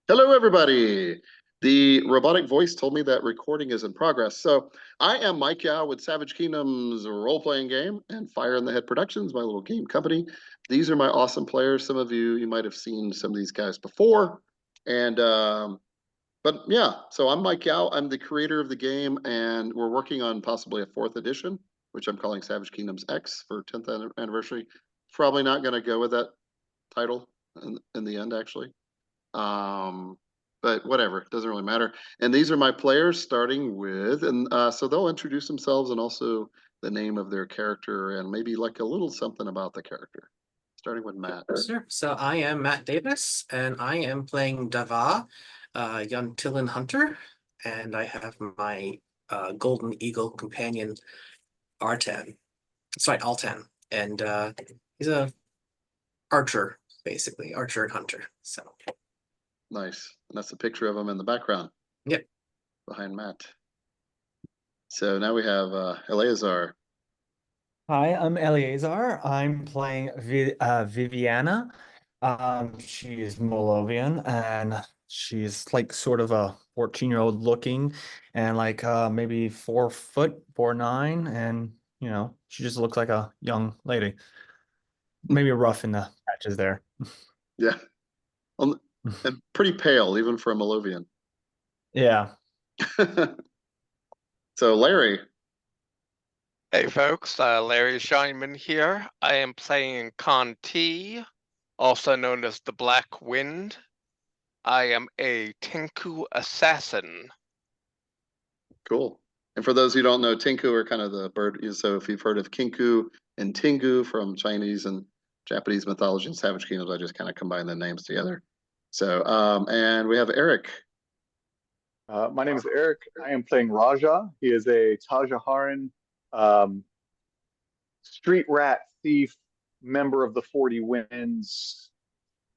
Hello, everybody. The robotic voice told me that recording is in progress. So I am Mike Yao with Savage Kingdom's role-playing game and Fire in the Head Productions, my little game company. These are my awesome players. Some of you might have seen some of these guys before. But yeah, so I'm Mike Yao. I'm the creator of the game, and we're working on possibly a 4th edition, which I'm calling Savage Kingdoms X for 10th anniversary. Probably not going to go with that title in the end, actually. But whatever, it doesn't really matter. And these are my players, starting with, and so they'll introduce themselves and also the name of their character and maybe like a little something about the character. Starting with Matt. Sure. So I am Matt Davis, and I am playing Dava, young Tillin Hunter, and I have my Golden Eagle companion Arten. Sorry, Alten, and he's a archer, basically, archer and hunter. So nice, and that's a picture of him in the background. Yep, behind Matt. So now we have Eleazar. Hi, I'm Eleazar. I'm playing Viviana. She's Molovian, and she's like sort of a 14-year-old looking, and like maybe 4 foot, 4'9", and she just looks like a young lady. Maybe rough in the patches there. Yeah, and pretty pale even for a Molovian. Yeah. So Larry. Hey folks, Larry Scheinman here. I am playing Khan T, also known as the Black Wind. I am a Tinku assassin. Cool. And for those who don't know, Tinku are kind of the bird. So if you've heard of Kinku and Tengu from Chinese and Japanese mythology and Savage Kingdoms, I just kind of combine the names together. So, and we have Eric. My name is Eric. I am playing Raja. He is a Tajaharan street rat thief, member of the 40 Winds,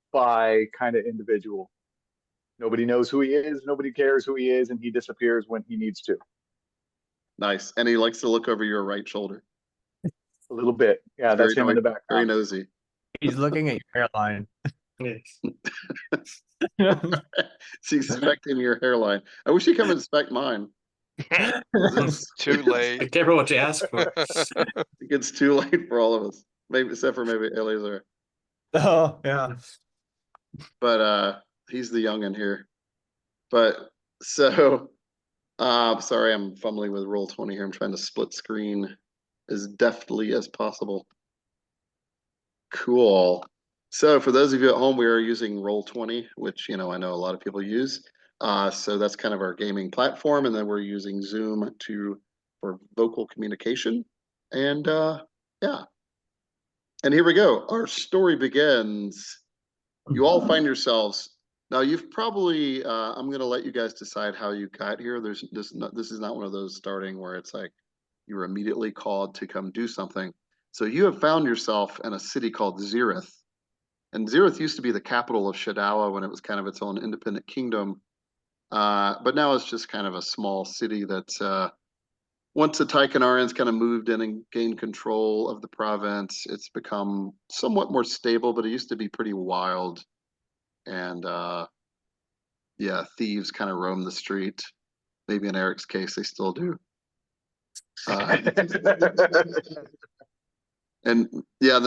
spy kind of individual. Nobody knows who he is, nobody cares who he is, and he disappears when he needs to. Nice. And he likes to look over your right shoulder. A little bit. Yeah, that's him in the background. Very nosy. He's looking at your hairline. He's inspecting your hairline. I wish he'd come inspect mine. It's too late. Be careful what you ask for. It gets too late for all of us. Maybe except for maybe Eleazar. Oh, yeah. But he's the youngin' here. But so sorry, I'm fumbling with Roll20 here. I'm trying to split screen as deftly as possible. Cool. So for those of you at home, we are using Roll20, which I know a lot of people use. So that's kind of our gaming platform, and then we're using Zoom for vocal communication. And yeah. And here we go. Our story begins. You all find yourselves now. You've probably. I'm going to let you guys decide how you got here. This is not one of those starting where it's like you were immediately called to come do something. So you have found yourself in a city called Zirith. And Zirith used to be the capital of Shadowa when it was kind of its own independent kingdom. But now it's just kind of a small city that once the Taikanarans kind of moved in and gained control of the province, it's become somewhat more stable, but it used to be pretty wild. And yeah, thieves kind of roam the street. Maybe in Eric's case, they still do. And yeah,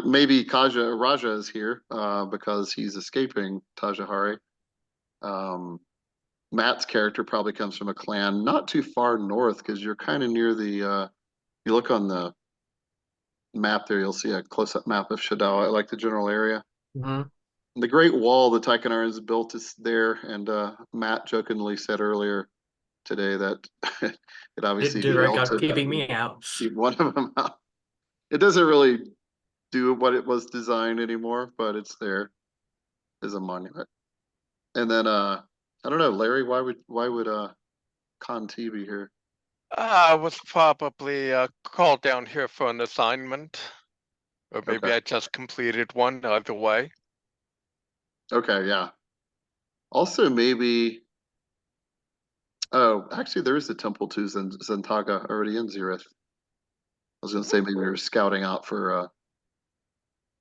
maybe Raja is here because he's escaping Tajahari. Matt's character probably comes from a clan not too far north because you're kind of near the. You look on the map there, you'll see a close-up map of Shadowa, like the general area. Mm-hmm. The Great Wall the Taikanarans built is there, and Matt jokingly said earlier today that it obviously did right out keeping me out. Keep one of them out. It doesn't really do what it was designed anymore, but it's there as a monument. And then I don't know, Larry, why would Khan T be here? I was probably called down here for an assignment. Or maybe Okay. I just completed one, either way. Okay, yeah. Also maybe actually there is a temple to Zentaga already in Zirith. I was gonna say maybe we were scouting out for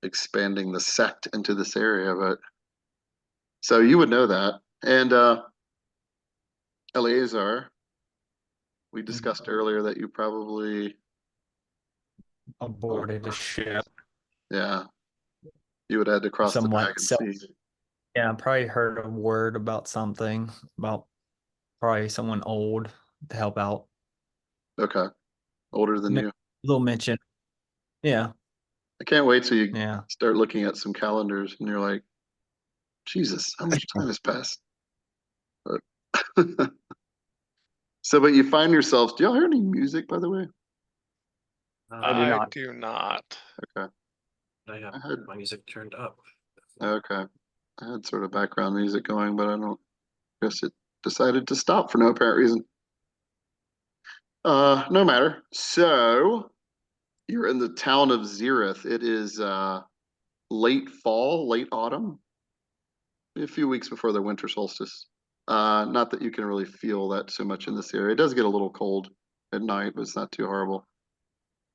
expanding the sect into this area, but so you would know that. And Eleazar, we discussed earlier that you probably, Aborted a ship. yeah, you would have to cross the Somewhat Dragon self. Sea. Yeah, I probably heard a word about something about probably someone old to help out. Okay, older than Mi- you. Little mention. Yeah, I can't wait till you yeah. start looking at some calendars and you're like, Jesus, how much time has passed? But so, but you find yourselves, do y'all hear any music, by the way? I do I not. do not. Okay. I have I had, my music turned up. okay. I had sort of background music going, but I don't guess it decided to stop for no apparent reason. No matter. So you're in the town of Zirith. It is late fall, late autumn, a few weeks before the winter solstice. Not that you can really feel that so much in this area. It does get a little cold at night, but it's not too horrible.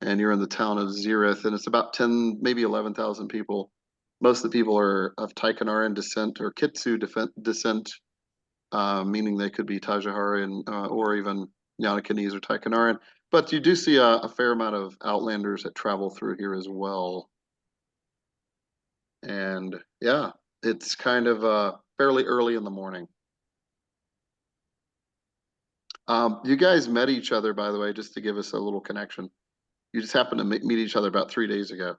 And you're in the town of Zirith, and it's about 10, maybe 11,000 people. Most of the people are of Taikanaran descent or Kitsu descent, meaning they could be Tajaharian or even Yanakanese or Taikanaran. But you do see a fair amount of Outlanders that travel through here as well. And yeah, it's kind of fairly early in the morning. You guys met each other, by the way, just to give us a little connection. You just happened to meet each other about 3 days ago.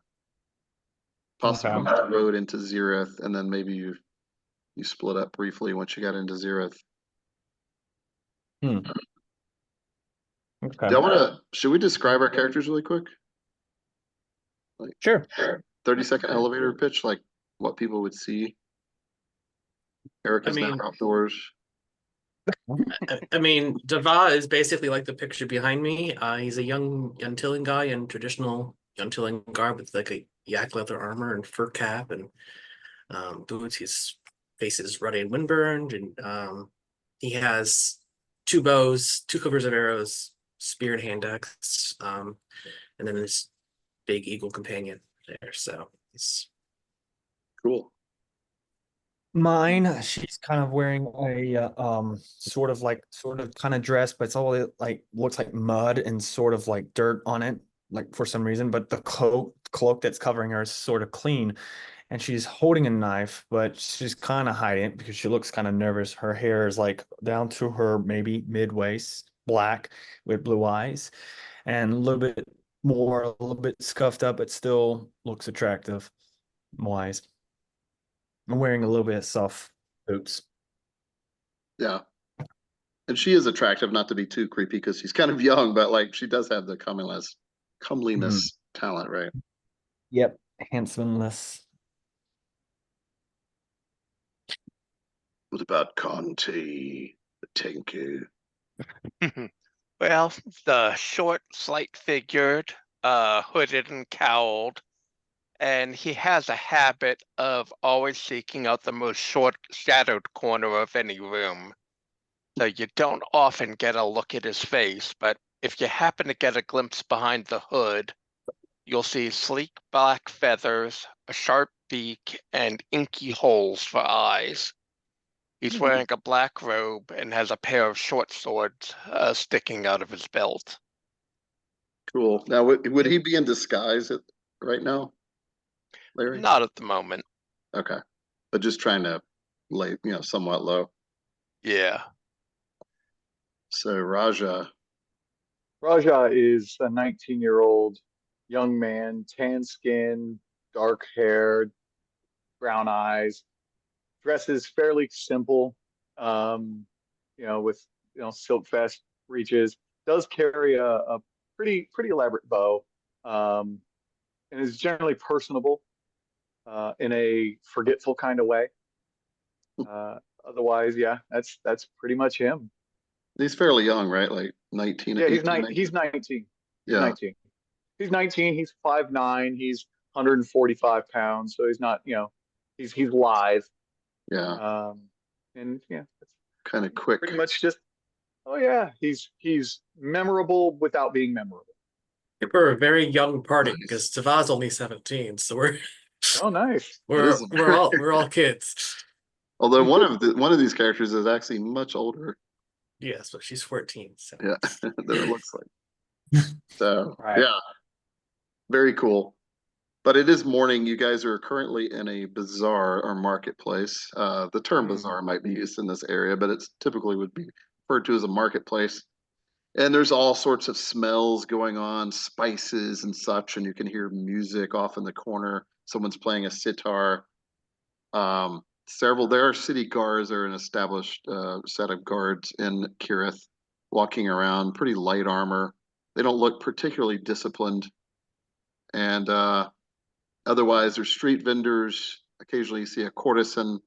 Possibly Okay. on the road into Zirith, and then maybe you split up briefly once you got into Zirith. Hmm. Okay. Should we describe our characters really quick? Like Sure. 30-second elevator pitch, like what people would see. Eric I is now mean, outdoors. I mean, Dava is basically like the picture behind me. He's a young Yantillan guy in traditional Yantillan garb with like a yak leather armor and fur cap and boots. His face is ruddy and windburned, and he has two bows, two covers of arrows, spear and hand axe, and then this big eagle companion there. So it's Cool. Mine, she's kind of wearing a sort of kind of dress, but it's all like looks like mud and sort of like dirt on it, like for some reason. But the cloak that's covering her is sort of clean, and she's holding a knife, but she's kind of hiding it because she looks kind of nervous. Her hair is like down to her maybe mid waist, black with blue eyes, and a little bit scuffed up, but still looks attractive. Wise. I'm wearing a little bit of soft boots. Yeah. And she is attractive, not to be too creepy because she's kind of young, but like she does have the comeliness talent, right? Yep, handsomeness. What about Conti, the Tenku? Well, the short, slight-figured, hooded and cowled, and he has a habit of always seeking out the most shadowed corner of any room. So you don't often get a look at his face, but if you happen to get a glimpse behind the hood, you'll see sleek black feathers, a sharp beak, and inky holes for eyes. He's wearing a black robe and has a pair of short swords sticking out of his belt. Cool. Now, would he be in disguise right now, Larry? Not at the moment. Okay. But just trying to lay, somewhat low. Yeah. So Raja, Raja is a 19-year-old young man, tan skin, dark hair, brown eyes, dresses fairly simple, with silk vest, breeches, does carry a pretty elaborate bow, and is generally personable in a forgetful kind of way. Otherwise, yeah, that's pretty much him. he's fairly young, right? Like 19, Yeah, 18, 19? he's 19. He's Yeah. 19. He's 19. He's 5'9". He's 145 pounds. So he's not, he's live. Yeah. And yeah, that's Kind of quick. pretty much just. Oh yeah, he's memorable without being memorable. we're a very young party Nice. because Dava's only 17, so we're Oh, nice. is We're all kids. Although one of these characters is actually much older. Yes, but she's 14. So Yeah, than it looks like. So Right. yeah, very cool. But it is morning. You guys are currently in a bazaar or marketplace. The term bazaar might be used in this area, but it's typically would be referred to as a marketplace. And there's all sorts of smells going on, spices and such, and you can hear music off in the corner. Someone's playing a sitar. There are city guards. There are an established set of guards in Kirith walking around, pretty light armor. They don't look particularly disciplined. And otherwise, there's street vendors. Occasionally, you see a courtesan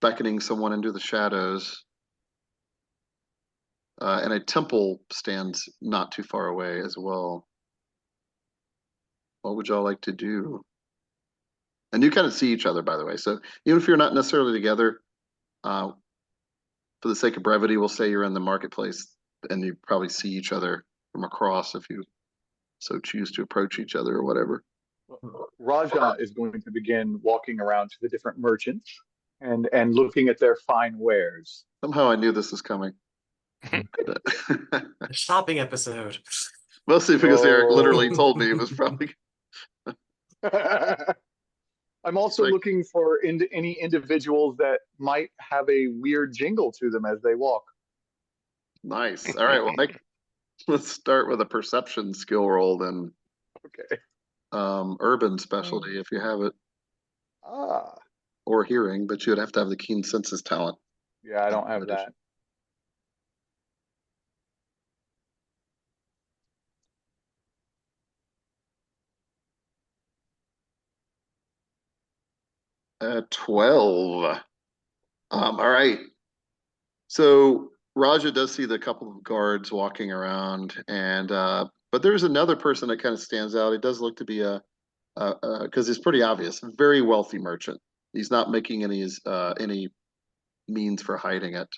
beckoning someone into the shadows. And a temple stands not too far away as well. What would y'all like to do? And you kind of see each other, by the way. So even if you're not necessarily together, for the sake of brevity, we'll say you're in the marketplace and you probably see each other from across if you so choose to approach each other or whatever. Raja is going to begin walking around to the different merchants and looking at their fine wares. Somehow I knew this was coming. a shopping episode. Mostly because Eric Oh. literally told me it was probably. I'm also Like- looking for any individuals that might have a weird jingle to them as they walk. Nice. All right. Well, let's start with a perception skill roll then. Okay. Urban specialty if you have it, Ah, or hearing, but you would have to have the keen senses talent. yeah, I don't have that. At 12. All right. So Raja does see the couple of guards walking around, and but there's another person that kind of stands out. It does look to be because it's pretty obvious, very wealthy merchant. He's not making any means for hiding it.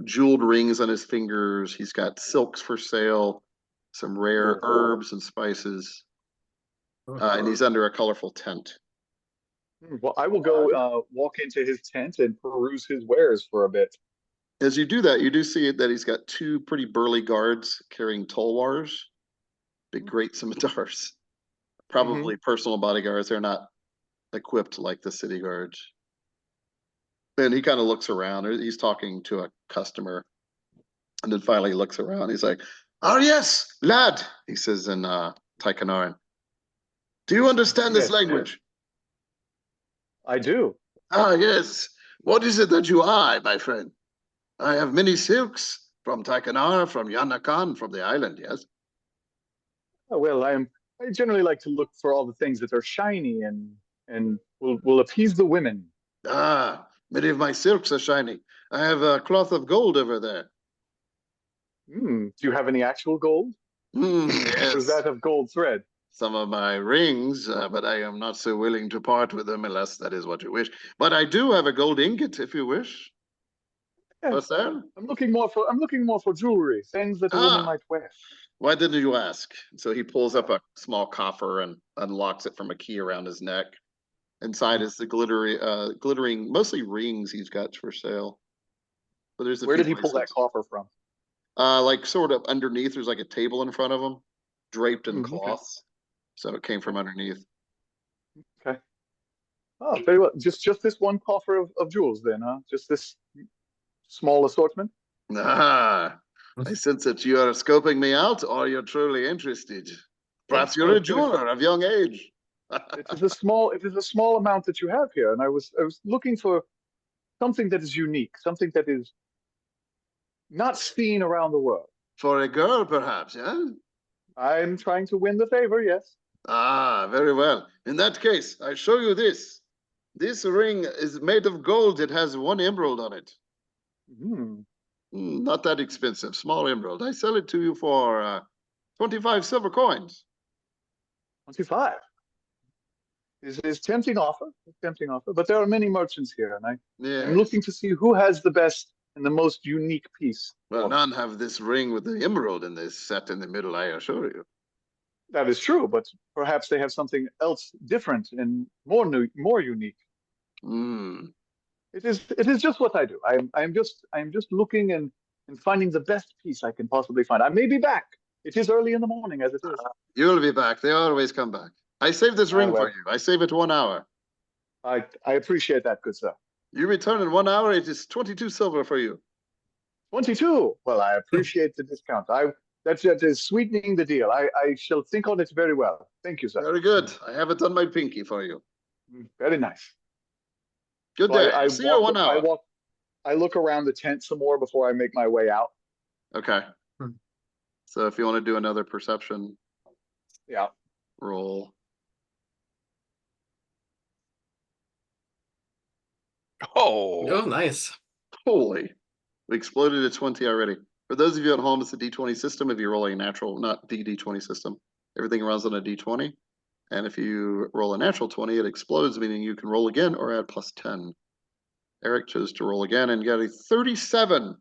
Jeweled rings on his fingers. He's got silks for sale, some rare herbs and spices, and he's under a colorful tent. Well, I will go walk into his tent and peruse his wares for a bit. As you do that, you do see that he's got two pretty burly guards carrying tulwars, big great scimitars, probably personal bodyguards. They're not equipped like the city guards. And he kind of looks around. He's talking to a customer, and then finally he looks around. He's like, "Oh yes, lad," he says in Taikanaran. "Do you understand this Yes. language?" I do. "Ah yes. What is it that you are, my friend?" "I have many silks from Taikanar, from Yanakan, from the island, yes." Oh, well, I generally like to look for all the things that are shiny and will appease the women. "Ah, many of my silks are shiny. I have a cloth of gold over there." Do you have any actual gold? Or is Yes. that of gold thread? Some of my rings, but I am not so willing to part with them unless that is what you wish. But I do have a gold ingot if you wish. Yes. What's that? I'm looking more for jewelry, things that a woman might wear. Why didn't you ask? So he pulls up a small coffer and unlocks it from a key around his neck. Inside is the glittering, mostly rings he's got for sale. But there's Where did he pull that coffer from? Like sort of underneath, there's like a table in front of him, draped in Okay. cloths. So it came from underneath. Okay. Oh, very well. Just this one coffer of jewels then, huh? Just this small assortment? Ah, I sense that you are scoping me out, or you're truly interested. Perhaps you're a jeweler of young age. It is a small amount that you have here, and I was looking for something that is unique, something that is not seen around the world. For a girl, perhaps, yeah? I'm trying to win the favor, yes. Ah, very well. In that case, I show you this. This ring is made of gold. It has one emerald on it. Not that expensive, small emerald. I sell it to you for 25 silver coins. 25 is tempting offer, but there are many merchants here, and I'm looking to see who has the best and the most unique piece. Well, none have this ring with the emerald in this set in the middle, I assure you. That is true, but perhaps they have something else different and more unique. Hmm. It is just what I do. I am just looking and finding the best piece I can possibly find. I may be back. It is early in the morning as it is. You'll be back. They always come back. I saved this ring for Well, you. I save it 1 hour. I appreciate that, good sir. You return in 1 hour, it is 22 silver for you. 22. Well, I appreciate the discount. That is sweetening the deal. I shall think on it very well. Thank you, sir. Very good. I haven't done my pinky for you. Very nice. Good So day. I See you in 1 hour. I look around the tent some more before I make my way out. Okay. Hmm. So if you want to do another perception Yeah. roll. Oh, Oh, nice. Holy. We exploded at 20 already. For those of you at home, it's a D20 system. If you're rolling a natural, not the D20 system, everything runs on a D20. And if you roll a natural 20, it explodes, meaning you can roll again or add +10. Eric chose to roll again and got a 37.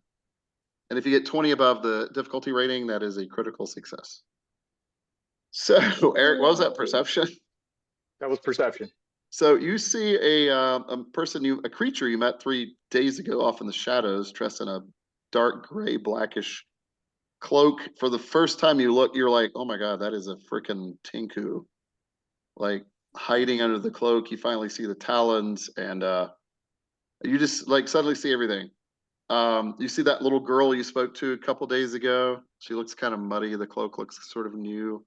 And if you get 20 above the difficulty rating, that is a critical success. So, Eric, what was that perception? That was perception. So you see a creature you met 3 days ago off in the shadows, dressed in a dark gray, blackish cloak. For the first time you look, you're like, oh my God, that is a freaking Tinku. Like hiding under the cloak, you finally see the talons, and you just like suddenly see everything. You see that little girl you spoke to a couple days ago. She looks kind of muddy. The cloak looks sort of new.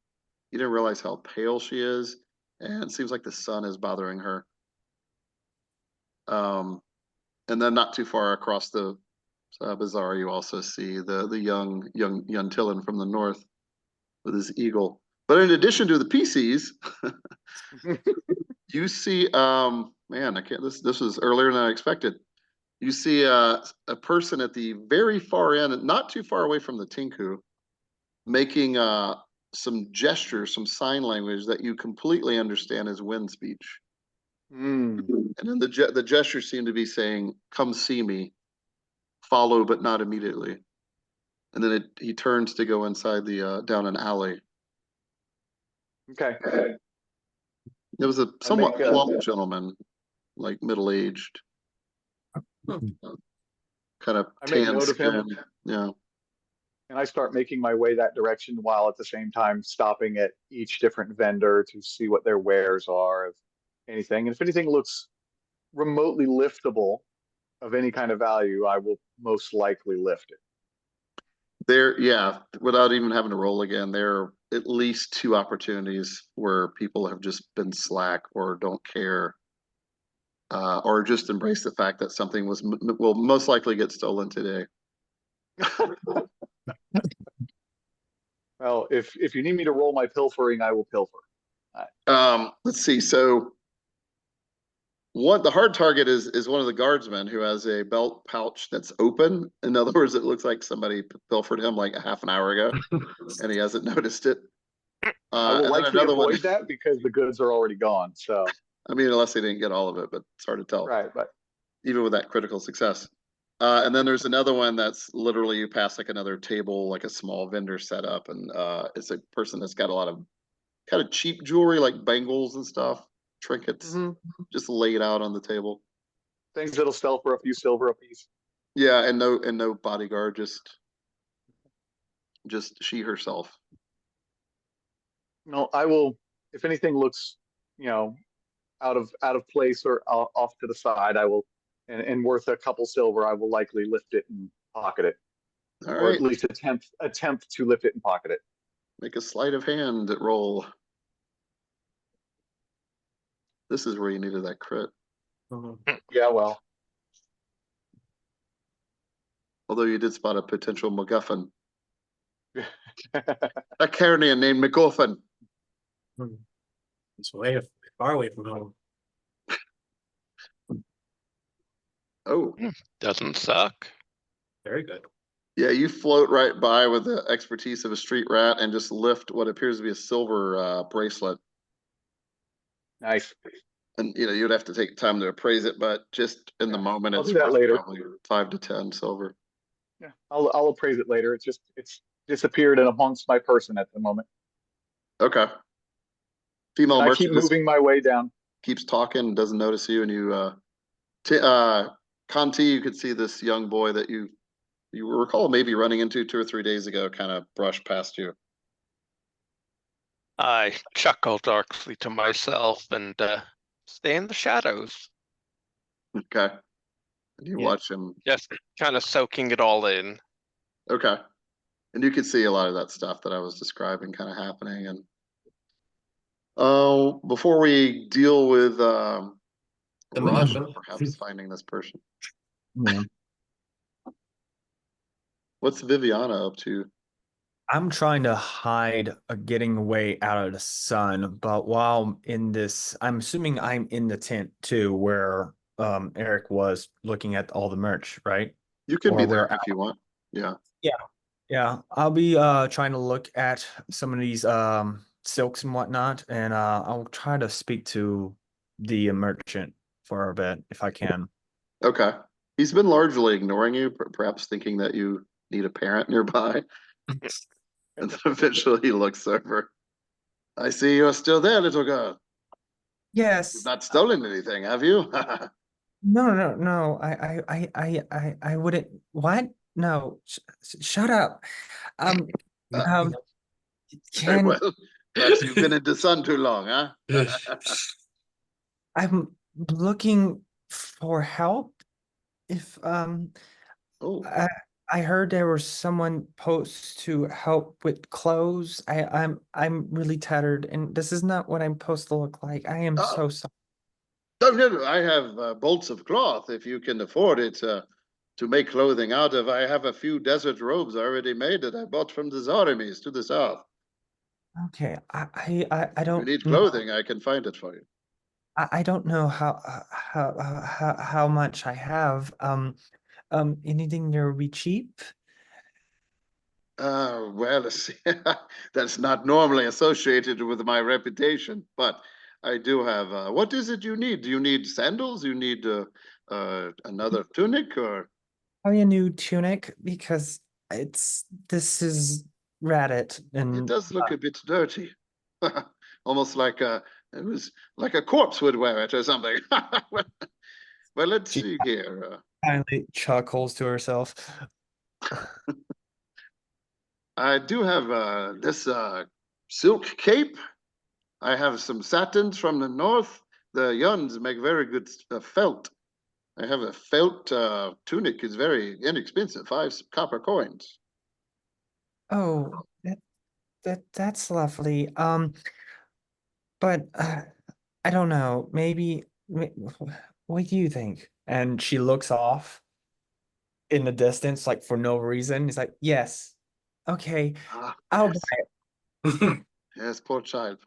You didn't realize how pale she is, and it seems like the sun is bothering her. And then not too far across the bazaar, you also see the young Tillin from the north with his eagle. But in addition to the PCs, you see, man, I can't. This was earlier than I expected. You see a person at the very far end, not too far away from the Tinku, making some gestures, some sign language that you completely understand as wind speech. Mm. And then the gestures seem to be saying, "Come see me, follow but not immediately." And then he turns to go inside the down an alley. Okay. It was a I somewhat make, plump gentleman, like middle-aged, Hmm. kind of I make tan note of him. skin. Yeah. And I start making my way that direction while at the same time stopping at each different vendor to see what their wares are, if anything. And if anything looks remotely liftable of any kind of value, I will most likely lift it. Yeah, without even having to roll again, there are at least 2 opportunities where people have just been slack or don't care, or just embrace the fact that something will most likely get stolen today. Well, if you need me to roll my pilfering, I will pilfer. Let's see. So the hard target is one of the guardsmen who has a belt pouch that's open. In other words, it looks like somebody pilfered him like a half an hour ago, and he hasn't noticed it. I will And then likely another one. avoid that because the goods are already gone. So I mean, unless they didn't get all of it, but it's hard to tell. right, but Even with that critical success. And then there's another one that's literally you pass like another table, like a small vendor setup, and it's a person that's got a lot of kind of cheap jewelry, like bangles and stuff, trinkets, just laid out on the table. things that'll sell for a few silver apiece. Yeah, and no bodyguard, just she herself. No, I will. If anything looks, out of place or off to the side, I will, and worth a couple silver, I will likely lift it and pocket it, All or right, at least attempt to lift it and pocket it. make a sleight of hand roll. This is where you needed that crit. Mhm. Yeah, well, Although you did spot a potential MacGuffin. A Carnian named MacGuffin. Hmm. It's far away from home. Oh, doesn't suck. Very good. yeah, you float right by with the expertise of a street rat and just lift what appears to be a silver bracelet. nice. And you'd have to take time to appraise it, but just in the moment, I'll it's do that worth later. probably 5 to 10 silver. Yeah, I'll appraise it later. It's disappeared and amongst my person at the moment. Okay. Female And I keep merchant just moving my way down. keeps talking, doesn't notice you, and Conti, you could see this young boy that you recall maybe running into 2 or 3 days ago, kind of brushed past you. I chuckle darkly to myself and stay in the shadows, Okay. And you Yeah. watch him. just kind of soaking it all in. Okay. And you could see a lot of that stuff that I was describing kind of happening. And before we deal with The Rosh, magician. perhaps finding this person, Yeah. what's Viviana up to? I'm trying to hide getting away out of the sun, but while in this, I'm assuming I'm in the tent too, where Eric was looking at all the merch, right? You can Or be there where if you want. Yeah. Yeah, I'll be trying to look at some of these silks and whatnot, and I'll try to speak to the merchant for a bit if I can. Okay. He's been largely ignoring you, perhaps thinking that you need a parent nearby. And then eventually he looks over. I see you're still there, little girl. You've Yes. not stolen anything, have you? No. I wouldn't. What? No. Shut up. Um. Um. Very Can well. Perhaps you've been in the sun too long, huh? I'm looking for help? If Oh, I heard there was someone supposed to help with clothes. I'm really tattered, and this is not what I'm supposed to look like. I am oh, so sorry. no, I have bolts of cloth if you can afford it to make clothing out of. I have a few desert robes already made that I bought from the Zarimis to the south. Okay, I If you don't need know. clothing, I can find it for you. I don't know how much I have. Anything there will be cheap? Well, that's not normally associated with my reputation, but I do have. What is it you need? Do you need sandals? You need another tunic, or Probably a new tunic because this is ratted it and does look a bit dirty, almost like it was like a corpse would wear it or something. Well, let's she see here. finally chuckles to herself. I do have this silk cape. I have some satins from the north. The Yuns make very good felt. I have a felt tunic. It's very inexpensive, 5 copper coins. Oh, that's lovely. But I don't know. What do you think? And she looks off in the distance, like for no reason. He's like, yes, okay, Ah, I'll yes, Mhm. yes, poor child,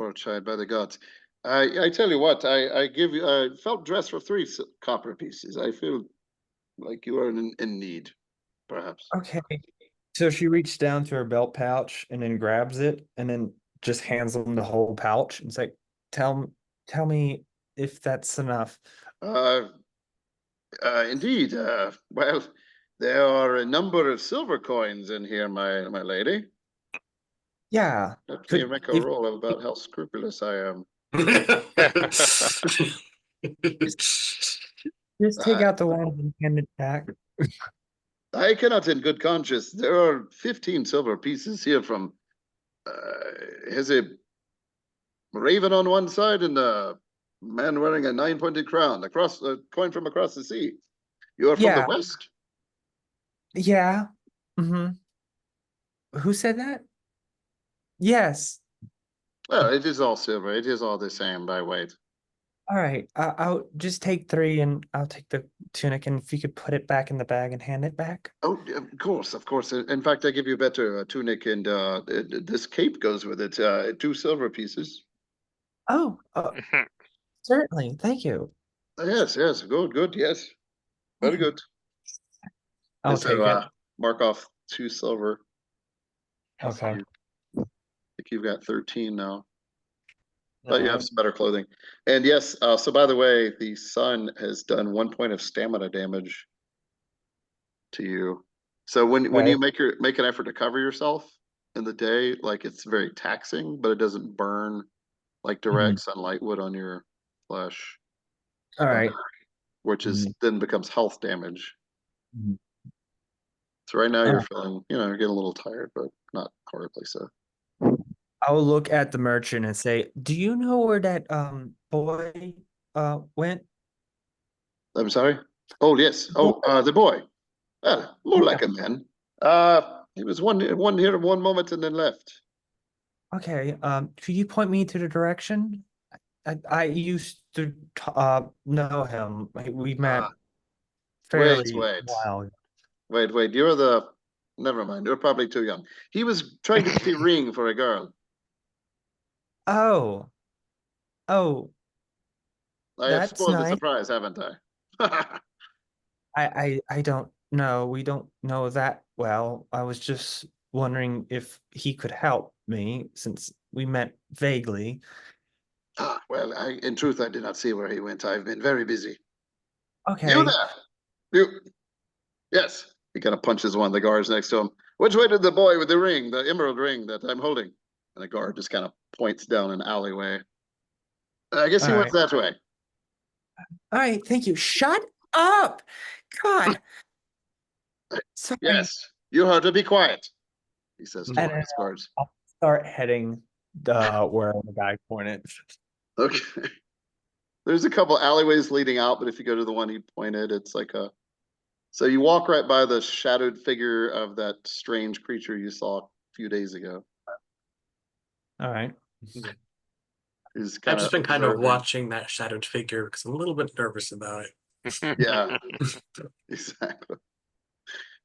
by the gods. I tell you what, I give you a felt dress for 3 copper pieces. I feel like you are in need, perhaps. okay. So she reached down to her belt pouch and then grabs it and then just hands him the whole pouch. It's like, tell tell me if that's enough. Uh, indeed. Well, there are a number of silver coins in here, my lady. Yeah. Let me Could make a if roll about how scrupulous I am. just take I, out the one and hand it back. I cannot, in good conscience. There are 15 silver pieces here from. Has a raven on one side and a man wearing a 9-pointed crown across a coin from across the sea. You are from the Yeah, west. yeah. Mm-hmm. Who said that? Yes. Well, it is all silver. It is all the same by weight. All right. I'll just take three and I'll take the tunic and if you could put it back in the bag and hand it back. Oh, of course, of course. In fact, I give you a better tunic, and this cape goes with it. 2 silver pieces. Oh, certainly. Thank you. Yes, yes, good, good, yes, very good. I'll And so take it. mark off 2 silver. Okay. I think you've got 13 now, but you have Alright. some better clothing. And yes, so by the way, the sun has done 1 point of stamina damage to you. So when Okay. you make an effort to cover yourself, in the day, like it's very taxing, but it doesn't burn like direct sunlight would on your flesh, All right. which is then becomes health damage. Mhm. So right now Oh. you're feeling, you're getting a little tired, but not horribly so. I will look at the merchant and say, "Do you know where that boy went?" I'm sorry. Oh yes. Oh, the boy. Well, more like a man. He was one here one moment and then left. Okay. Could you point me to the direction? I used to know him. We met Wait, fairly wait, wild. wait. You're the. Never mind. You're probably too young. He was trying to get a ring for a girl. Oh, oh, I have that's spoiled the nice. surprise, haven't I? I don't know. We don't know that well. I was just wondering if he could help me since we met vaguely. Well, in truth, I did not see where he went. I've been very busy. You Okay. there? You. Yes. He kind of punches one of the guards next to him. Which way did the boy with the ring, the emerald ring that I'm holding? And the guard just kind of points down an alleyway. I guess All he went right. that way. All right. Thank you. Shut up. God. Sorry. Yes. You are to be quiet, he says to And one of then his guards. I'll start heading where the guy pointed. Okay. There's a couple alleyways leading out, but if you go to the one he pointed, it's like a. So you walk right by the shadowed figure of that strange creature you saw a few days ago. All right. He's I've kind just of been kind of observing. watching that shadowed figure because I'm a little bit nervous about it. Yeah, exactly.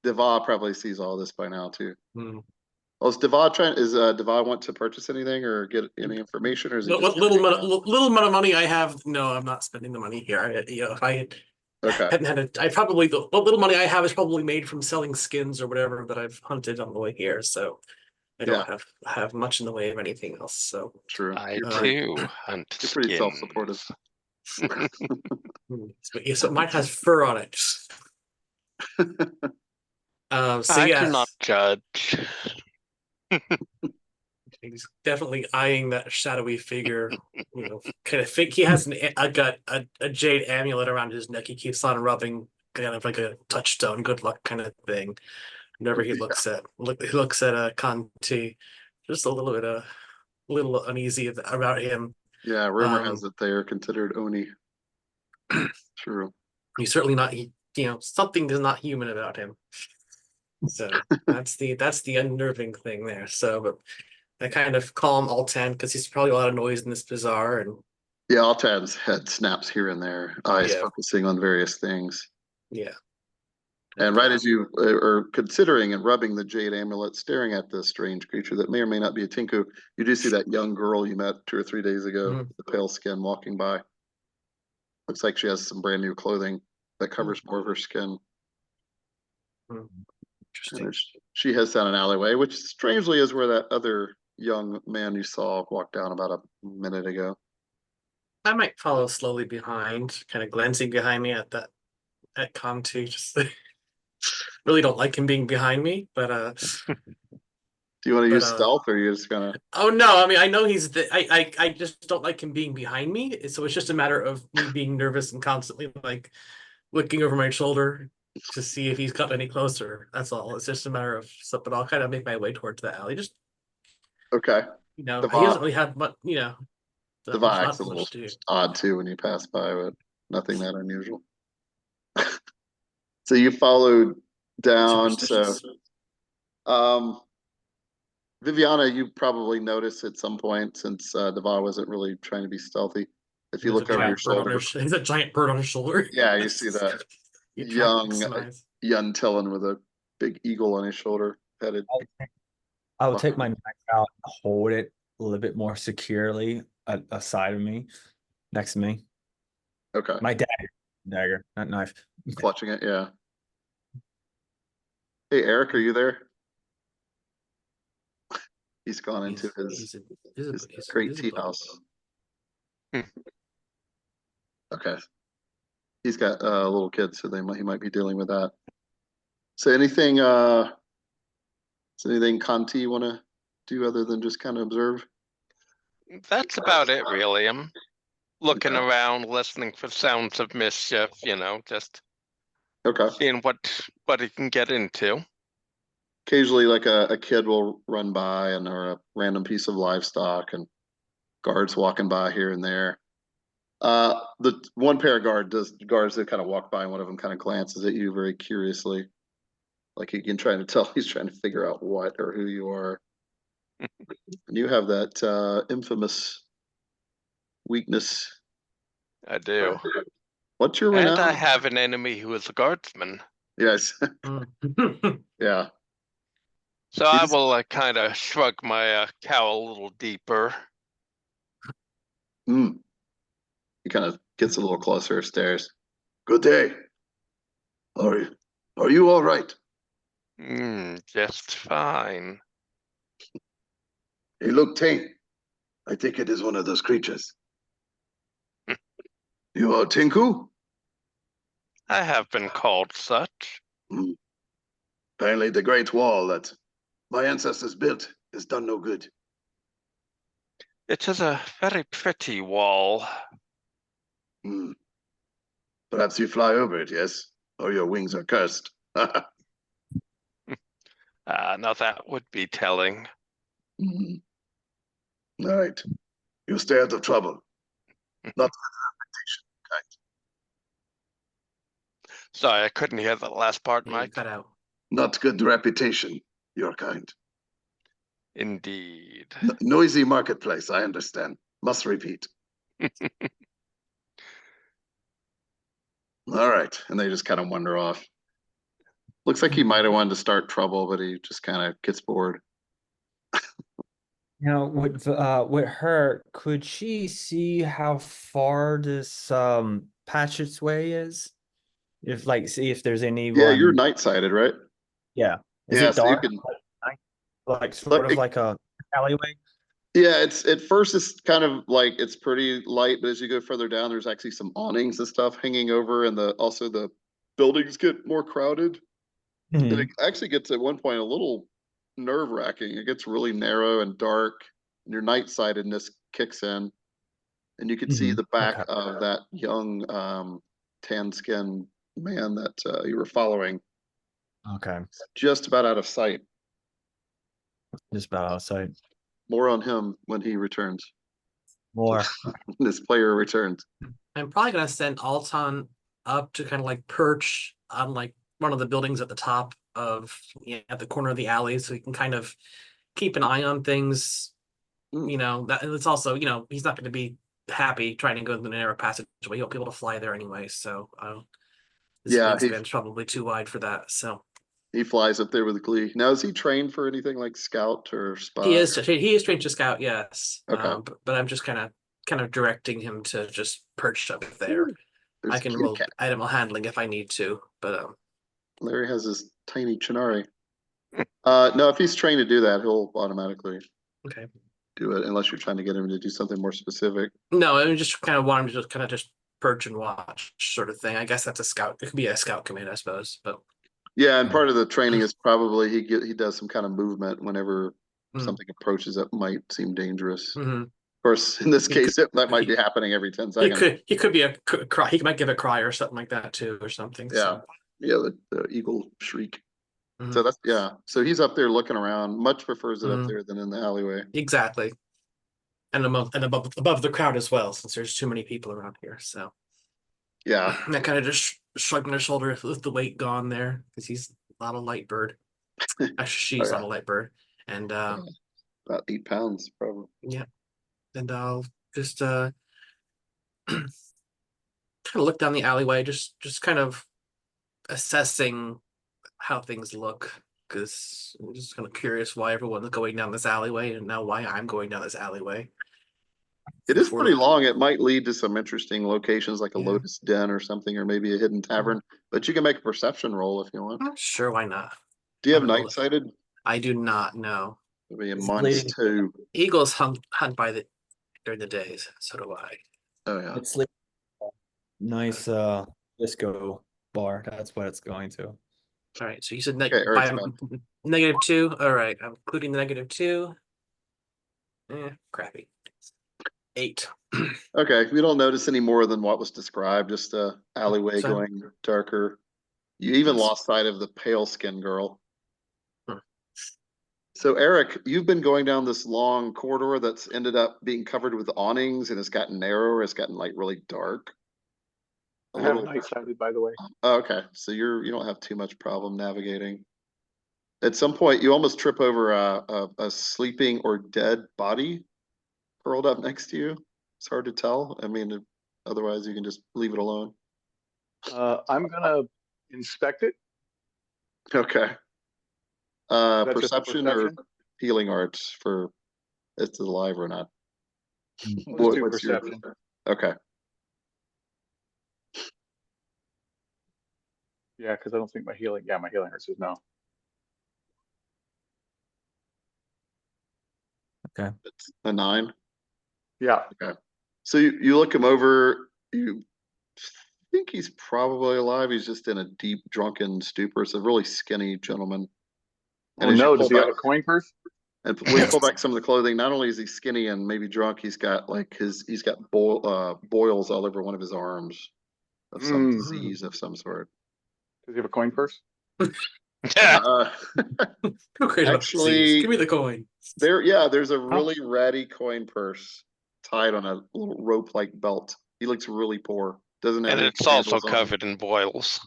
Deva probably sees all this by now too. Hmm. Oh, is Deva trying? Is Deva want to purchase anything or get any information, or is he What, just what little hanging out? little amount of money I have? No, I'm not spending the money here. If I Okay. hadn't had it, I probably what little money I have is probably made from selling skins or whatever that I've hunted on the way here. So I don't Yeah. have much in the way of anything else. So True. I You're pretty, too hunt you're pretty skins. self-supportive. so mine has fur on it. So I do yeah, not judge. he's definitely eyeing that shadowy figure. Kind of think he has a jade amulet around his neck. He keeps on rubbing, kind of like a touchstone, good luck kind of thing. Whenever he looks at Conti, just a little uneasy about him. Yeah, rumor has it they are considered Oni. True. He's certainly not. Something is not human about him. So that's the unnerving thing there. So, but I kind of calm Altan because he's probably a lot of noise in this bazaar, and Yeah, Altan's head snaps here and there, eyes yeah, focusing on various things. yeah. And right as you are considering and rubbing the jade amulet, staring at this strange creature that may or may not be a Tinku, you do see that young girl you met 2 or 3 days ago, Mhm. the pale skin walking by. Looks like she has some brand new clothing that covers more of her skin. Interesting. And she heads down an alleyway, which strangely is where that other young man you saw walked down about a minute ago. I might follow slowly behind, kind of glancing behind me at Conti. Just really don't like him being behind me, but Do you want to use stealth, or are you just gonna? oh no, I mean I know I just don't like him being behind me. So it's just a matter of me being nervous and constantly like looking over my shoulder to see if he's got any closer. That's all. It's just a matter of stuff, but I'll kind of make my way towards the alley. Just Okay. he doesn't Deva, really have much, Deva acts not a much little to do. odd too when you pass by, but nothing that unusual. So you followed down. So, Superstitious. um, Viviana, you probably noticed at some point since Deva wasn't really trying to be stealthy. If you There's a look over your giant bird on shoulder, his. He's a giant bird on his shoulder. yeah, you see that He attracts young eyes. Tillin with a big eagle on his shoulder, headed. I'll take my knife out and hold it a little bit more securely aside of me, next to me. Okay, My dagger, not knife. clutching it. Yeah. Hey, Eric, are you there? He's gone into his great tea house. Okay. He's got a little kid, so he might be dealing with that. So anything Conti you want to do other than just kind of observe? That's about it, really. I'm looking Okay. around, listening for sounds of mischief, just Okay. seeing what he can get into. Occasionally, like a kid will run by and or a random piece of livestock and guards walking by here and there. The one pair of guards that kind of walk by and one of them kind of glances at you very curiously. Like he can try to tell he's trying to figure out what or who you are. And you have that infamous weakness. I do. What's your And renown? I have an enemy who is a guardsman. Yes. Mm. Yeah. So I will kind of shrug my cowl a little deeper. Mm. He kind of gets a little closer, stares. Good day. Are you all right? Just fine. You look tame. I think it is one of those creatures. You are Tinku? I have been called such. Apparently the great wall that my ancestors built has done no good. It is a very pretty wall. Perhaps you fly over it, yes? Or your wings are cursed. Now that would be telling. All right. You stay out of trouble. Not Sorry, I couldn't hear the last part, Yeah, you Mike. cut out. not good reputation, your kind. Indeed. Noisy marketplace, I understand. Must repeat. All right. And they just kind of wander off. Looks like he might have wanted to start trouble, but he just kind of gets bored. Now, with her, could she see how far this passageway is? If like, see if there's Yeah, anyone. you're night sighted, right? Yeah. Is Yeah, it so you dark? can Like sort of like a alleyway? yeah, it's at first it's kind of like it's pretty light, but as you go further down, there's actually some awnings and stuff hanging over, and the buildings get more crowded. And it actually gets at one point a little nerve-wracking. It gets really narrow and dark, and your night-sightedness kicks in, and you can see the back Okay. of that young tan-skinned man that you were following, Okay. just about out of sight. Just about outside. More on him when he returns. More. This player returns. I'm probably gonna send Alton up to kind of like perch on like one of the buildings at the top of at the corner of the alley, so he can kind of keep an eye on things. That it's also he's not going to be happy trying to go the narrow passageway. He won't be able to fly there anyway. So his Yeah, wingspan's probably too wide for that. So he flies up there with glee. Now, is he trained for anything like scout or spy? he is trained to scout, yes. Okay. But I'm just kind of directing him to just perch up there. There's I can a roll kitty cat. animal handling if I need to, but Larry has his tiny Chinari. No, if he's trained to do that, he'll automatically okay. do it unless you're trying to get him to do something more specific. No, I just kind of want him to just kind of just perch and watch sort of thing. I guess that's a scout. It could be a scout command, I suppose. But Yeah, and part of the training is probably he does some kind of movement whenever something approaches that might seem dangerous. Mhm. Of course, in this He case, could- that might be happening every 10 he seconds. could be a cry. He might give a cry or something like that too, or something. Yeah. So. Yeah, the eagle shriek. Mhm. So so he's up there looking around. Much prefers it up Mhm. there than in the alleyway. Exactly. And above the crowd as well, since there's too many people around here. So Yeah. that kind of just shrugging their shoulder with the weight gone there, because he's not a light bird. Actually, she's yeah. not a light bird. And About 8 pounds, probably. yeah. And I'll just kind of look down the alleyway, just kind of assessing how things look, because I'm just kind of curious why everyone's going down this alleyway, and now why I'm going down this alleyway. It is Before pretty the- long. It might lead to some interesting locations like a Yeah. Lotus Den or something, or maybe a hidden tavern. But you can make a perception roll if you want. Sure, why not? Do you have Haven't rolled night it. sighted? I do not know. It'll be a It's -2. Eagles hunt by during the days. So do I. Oh yeah. It's like nice disco bar. That's what it's going to. All right. So you said Okay, or it's about -2. All right. I'm including the -2. Crappy. 8. Okay, we don't notice any more than what was described, just a alleyway So- going darker. You even Yes. lost sight of the pale skin girl. Hmm. So Eric, you've been going down this long corridor that's ended up being covered with awnings and it's gotten narrower, it's gotten like really dark. A I have little. night sighted, by the way. Oh, okay, so you don't have too much problem navigating. At some point, you almost trip over a sleeping or dead body curled up next to you. It's hard to tell. I mean, otherwise you can just leave it alone. I'm gonna inspect it. Okay. That's just a Perception or perception? healing arts for if it's alive or not. We'll just do What's your- perception. Okay. Yeah, because I don't think my healing. Yeah, my healing hurts is no. It's a 9. Yeah. So you look him over, you think he's probably alive. He's just in a deep drunken stupor. It's a really skinny gentleman. Oh as you no, pull does he have a back- coin purse? And when you pull back some of the clothing, not only is he skinny and maybe drunk, he's got like he's got boils all over one of his arms of some Mm. disease of some sort. Does he have a coin purse? Uh, Who created a Actually- disease? Give me the coin. there's a really ratty coin purse tied on a little rope-like belt. He looks really poor. Doesn't have And any it's also handles on him. covered in boils.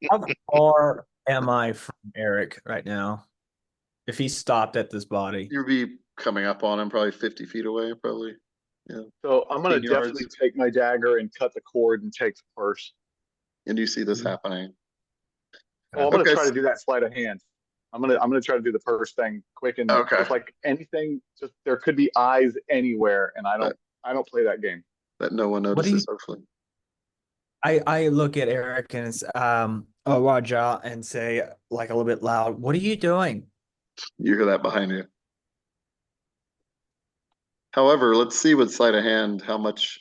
How far am I from Eric right now? If he stopped at this body. You'd be coming up on him, probably 50 feet away, probably. So I'm gonna 15 yards. definitely take my dagger and cut the cord and take the purse. And you see this Mhm. happening. Oh, I'm gonna Okay, try to do that sleight of hand. I'm gonna try to do the purse thing quick and Okay. just like anything. Just there could be eyes anywhere, and I don't play that game. That no one What do notices, hopefully. I look at Eric and it's oh Roger and say like a little bit loud, what are you doing? You hear that behind you. However, let's see with sleight of hand how much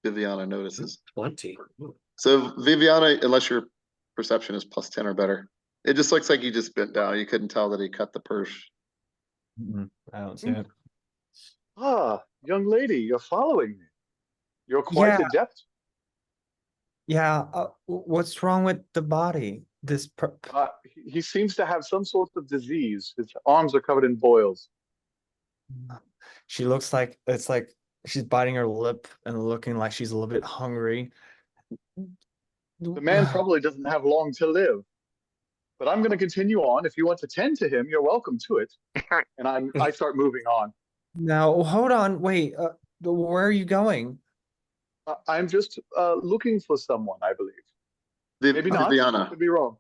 Viviana notices. 20. So Viviana, unless your perception is plus 10 or better, it just looks like he just bent down. You couldn't tell that he cut the purse. I don't see it. Ah, young lady, you're following me. You're quite Yeah. adept. Yeah, what's wrong with the body? He seems to have some sort of disease. His arms are covered in boils. She looks like it's like she's biting her lip and looking like she's a little bit hungry. The man probably doesn't have long to live. But I'm going to continue on. If you want to tend to him, you're welcome to it. And I start moving on. Now, hold on, wait. Where are you going? I'm just looking for someone, I believe. Maybe not. Viviana, Could be wrong.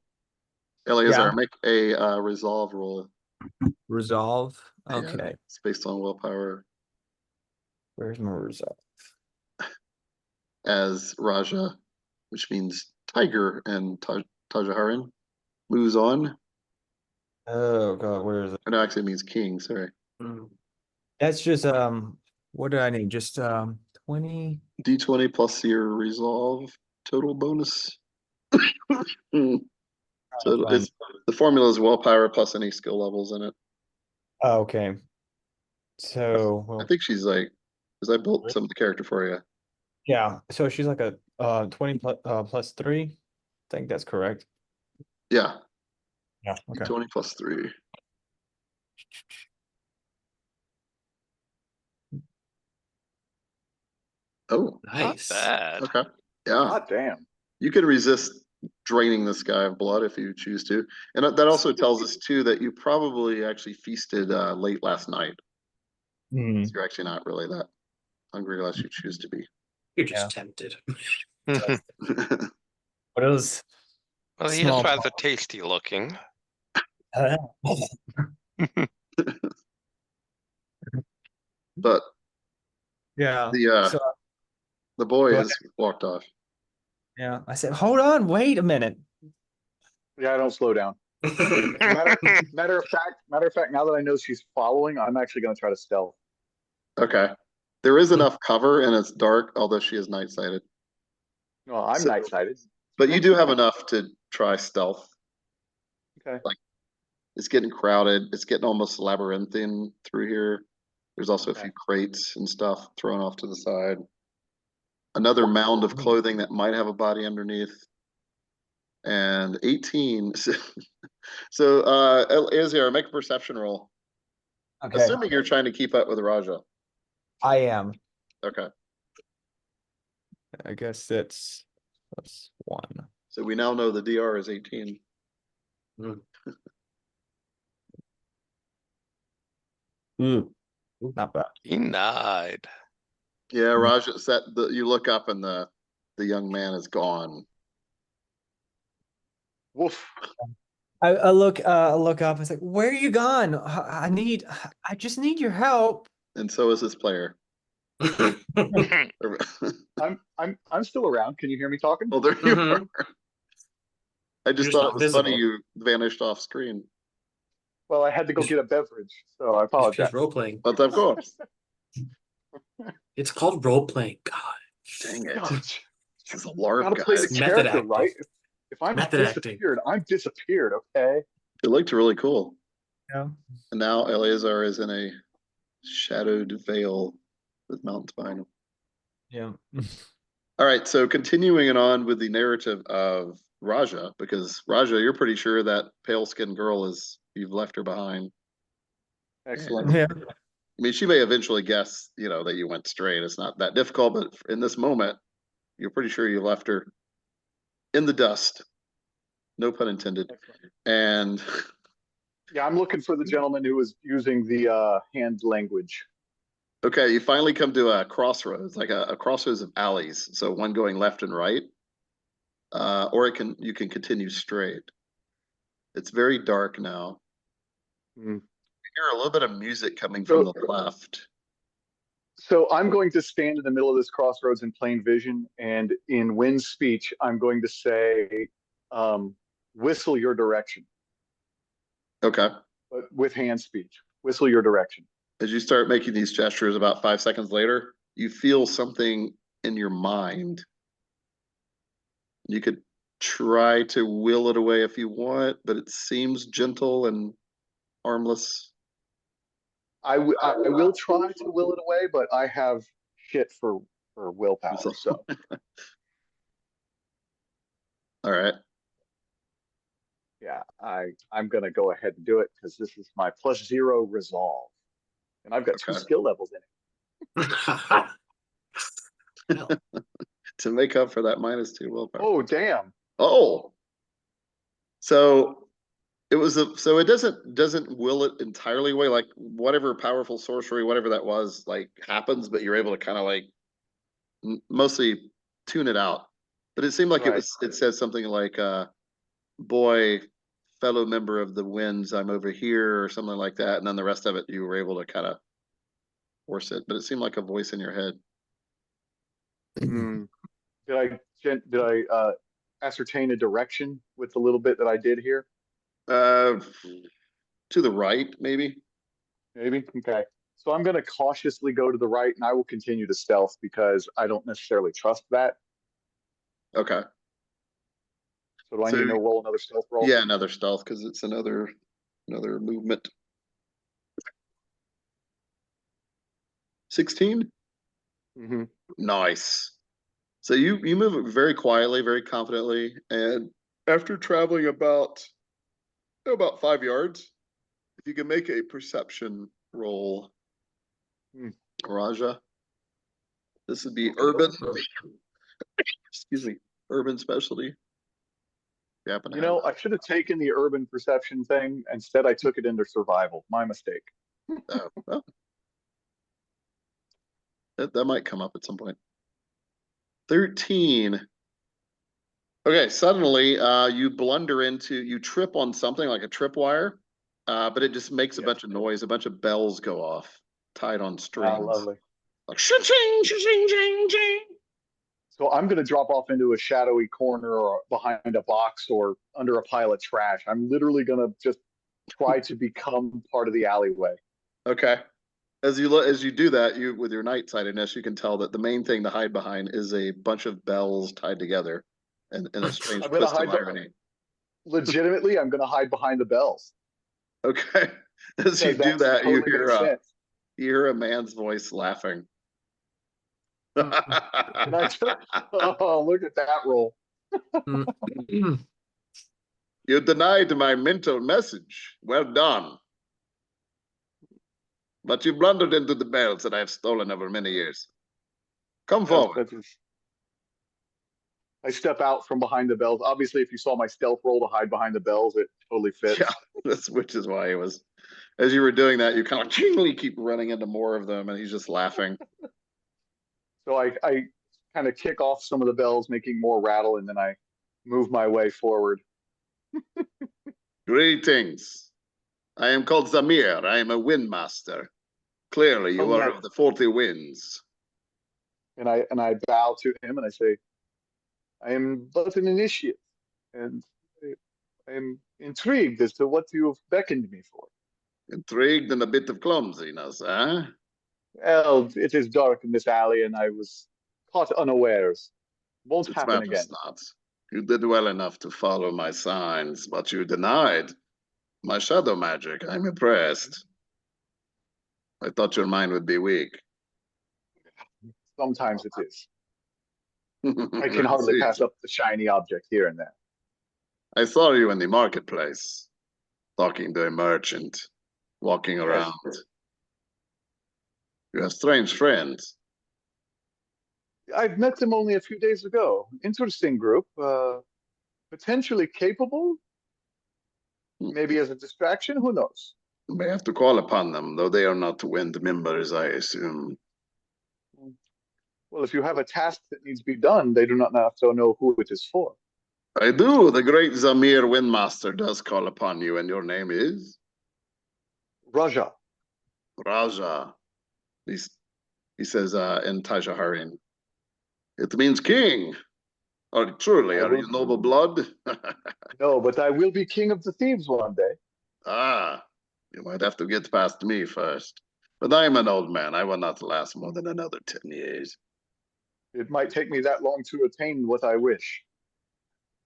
Eleazar, Yeah. make a resolve roll. Resolve. Yeah, Okay. it's based on willpower Where's my resolve? as Raja, which means tiger, and Tajaharin moves on. Oh god, where is it? No, actually it means king, sorry. Mm. That's just what do I need? Just 20. D20 plus your resolve total bonus. So fine. the formula is willpower plus any skill levels in it. Oh, okay. So I well, think she's like, because I built some of the character for you. yeah, so she's like a 20 plus 3. I think that's correct. Yeah, Yeah, okay. 20 plus 3. Oh, Not Nice. bad. okay. Yeah, God damn. you can resist draining this guy of blood if you choose to. And that also tells us too that you probably actually feasted late last night. Mhm. So you're actually not really that hungry unless you choose to be. You're just Yeah. tempted. But it was Well, he Small is rather tasty looking. But yeah. the So the boy Go has walked off. yeah, I said, hold on, wait a minute. Yeah, I don't slow down. Matter of fact, now that I know she's following, I'm actually going to try to stealth. Okay. There is enough cover and it's dark, although she is night sighted. No, I'm So- night sighted. But you do have enough to try stealth. Okay. It's getting crowded. It's getting almost labyrinthine through here. There's also a Okay. few crates and stuff thrown off to the side. Another mound of clothing that might have a body underneath. And 18. So, Azir, make a perception roll. Okay, Assuming you're trying to keep up with Raja. I am. Okay. I guess that's +1. So we now know the DR is 18. Ooh, not bad. Denied. Yeah, Raja said you look up and the young man is gone. Woof. I look up. It's like, where are you gone? I just need your help. And so is this player. I'm still around. Can you hear me talking? Well, there you Mhm. are. I just You're thought not it was funny visible. you vanished off screen. Well, I had to go get a beverage, so I apologize. It's role playing. But of course. It's called role playing. God, Dang it. Gosh, This is a LARP, gotta play the guys. Method character, acting. right? If I'm Method acting. disappeared, I'm disappeared, okay? It looked really cool. Yeah. And now Eleazar is in a shadowed veil with mountains behind him. Yeah. All right, so continuing on with the narrative of Raja, because Raja, you're pretty sure that pale skinned girl you've left her behind. Excellent. Yeah. I mean, she may eventually guess, that you went straight. It's not that difficult, but in this moment, you're pretty sure you left her in the dust. No pun intended. Excellent. And Yeah, I'm looking for the gentleman who was using the hand language. okay, you finally come to a crossroads, like a crossroads of alleys. So one going left and right, or you can continue straight. It's very dark now. Hmm. You hear a little bit of music coming from the left. So I'm going to stand in the middle of this crossroads in plain vision, and in Wynn's speech, I'm going to say, whistle your direction, Okay. but with hand speech. Whistle your direction. As you start making these gestures, about 5 seconds later, you feel something in your mind. You could try to will it away if you want, but it seems gentle and harmless. I will try to will it away, but I have shit for willpower. So All right. yeah, I'm gonna go ahead and do it because this is my +0 resolve, and I've got 2 Okay. skill levels in it. Well, To make up for that -2 willpower. Oh damn! Oh. So so it doesn't will it entirely away, like whatever powerful sorcery, whatever that was, like happens, but you're able to kind of like mostly tune it out. But it seemed like Right. it says something like boy, fellow member of the winds, I'm over here, or something like that. And then the rest of it you were able to kind of force it, but it seemed like a voice in your head. Hmm. Did I ascertain a direction with the little bit that I did here? To the right, maybe. Maybe. Okay. So I'm going to cautiously go to the right, and I will continue to stealth because I don't necessarily trust that. Okay. So do I So- need to roll another stealth roll? Yeah, another stealth because it's another movement. 16? Mm-hmm. Nice. So you move very quietly, very confidently, and after traveling about 5 yards, if you can make a perception roll, Raja. This would be urban. Excuse me, urban specialty. You happen to You have know, that. I should have taken the urban perception thing. Instead, I took it into survival. My mistake. Oh, well. That might come up at some point. 13. Okay, suddenly you trip on something like a tripwire, but it just makes a bunch of noise, a bunch of bells go off, tied on strings. Lovely. Like shing, shing, shing, shing, shing. So I'm going to drop off into a shadowy corner or behind a box or under a pile of trash. I'm literally going to just try to become part of the alleyway. Okay. As you do that, with your night-sightedness, you can tell that the main thing to hide behind is a bunch of bells tied together and in a strange I'm gonna twist of hide irony. Legitimately, I'm going to hide behind the bells. Okay. As you Because do that, totally makes sense. you hear a man's voice laughing. And I took, oh, look at that roll. You denied my mental message. Well done. But you blundered into the bells that I have stolen over many years. Come Well, forward. that is, I step out from behind the bells. Obviously, if you saw my stealth roll to hide behind the bells, it totally fits. Yeah, that's which is why he was. As you were doing that, you kind of genially keep running into more of them, and he's just laughing. So I kind of kick off some of the bells, making more rattle, and then I move my way forward. Greetings. I am called Zamir. I am a windmaster. Clearly, you are of the 40 winds. And I bow to him and I say, I am but an initiate, and I am intrigued as to what you have beckoned me for. Intrigued and a bit of clumsiness, eh? Well, it is dark in this alley, and I was caught unawares. Won't It happen again. matters not. You did well enough to follow my signs, but you denied my shadow magic. I'm impressed. I thought your mind would be weak. Sometimes it is. I can hardly pass up the shiny object here and there. I saw you in the marketplace, talking to a merchant, walking around. Yes. You have strange friends. I've met them only a few days ago. Interesting group. Potentially capable. Maybe as a distraction. Who knows? You may have to call upon them, though they are not wind members, I assume. Well, if you have a task that needs to be done, they do not have to know who it is for. I do. The great Zamir Windmaster does call upon you, and your name is? Raja. Raja. He says in Tajaharin. It means king. Are you noble blood? No, but I will be king of the thieves one day. Ah, you might have to get past me first. But I am an old man. I will not last more than another 10 years. It might take me that long to attain what I wish.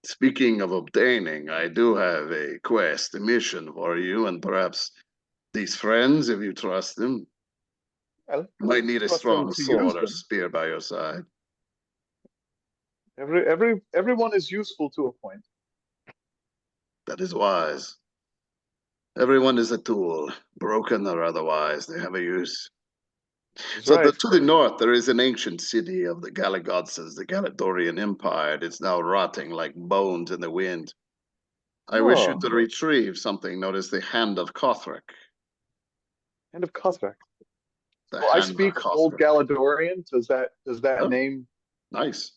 Speaking of obtaining, I do have a quest, a mission for you, and perhaps these friends, if you trust them. Well, You might need a trust them strong to sword use or them. spear by your side. Everyone is useful to a point. That is wise. Everyone is a tool, broken or otherwise, they have a use. That's So right. to the north, there is an ancient city of the Galagodsins, the Galadorian Empire. It's now rotting like bones in the wind. I wish you Oh, to retrieve something known as the Hand of Kothric. Hand of Kothric. The Well, I Hand of speak Old Kothric. Galadorian. Does that Oh. name? Nice.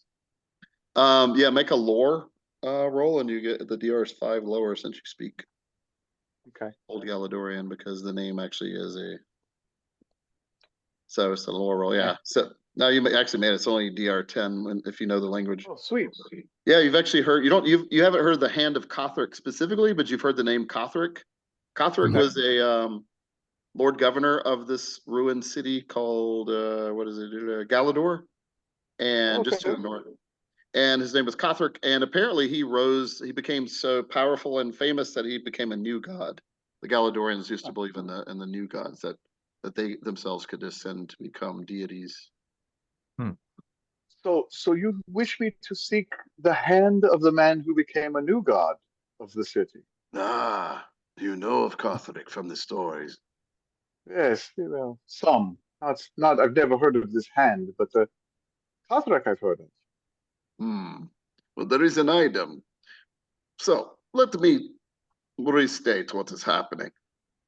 Yeah, make a lore roll, and you get the DR is 5 lower since you speak Okay. Old Galadorian, because the name actually is a. So it's a lore roll, yeah. So now you actually made it. It's only DR 10 if you know the language. Oh, sweet. Yeah, you've actually heard. You haven't heard the Hand of Kothric specifically, but you've heard the name Kothric. Kothric Okay. was a Lord Governor of this ruined city called what is it? Galador, and just to the north. And his name was Kothric, and apparently he became so powerful and famous that he became a new god. The Galadorians used to believe in the new gods that they themselves could ascend to become deities. So you wish me to seek the hand of the man who became a new god of the city? Ah, do you know of Kothric from the stories? Yes, some. Not. I've never heard of this hand, but the Kothric I've heard of. Well, there is an item. So let me restate what is happening.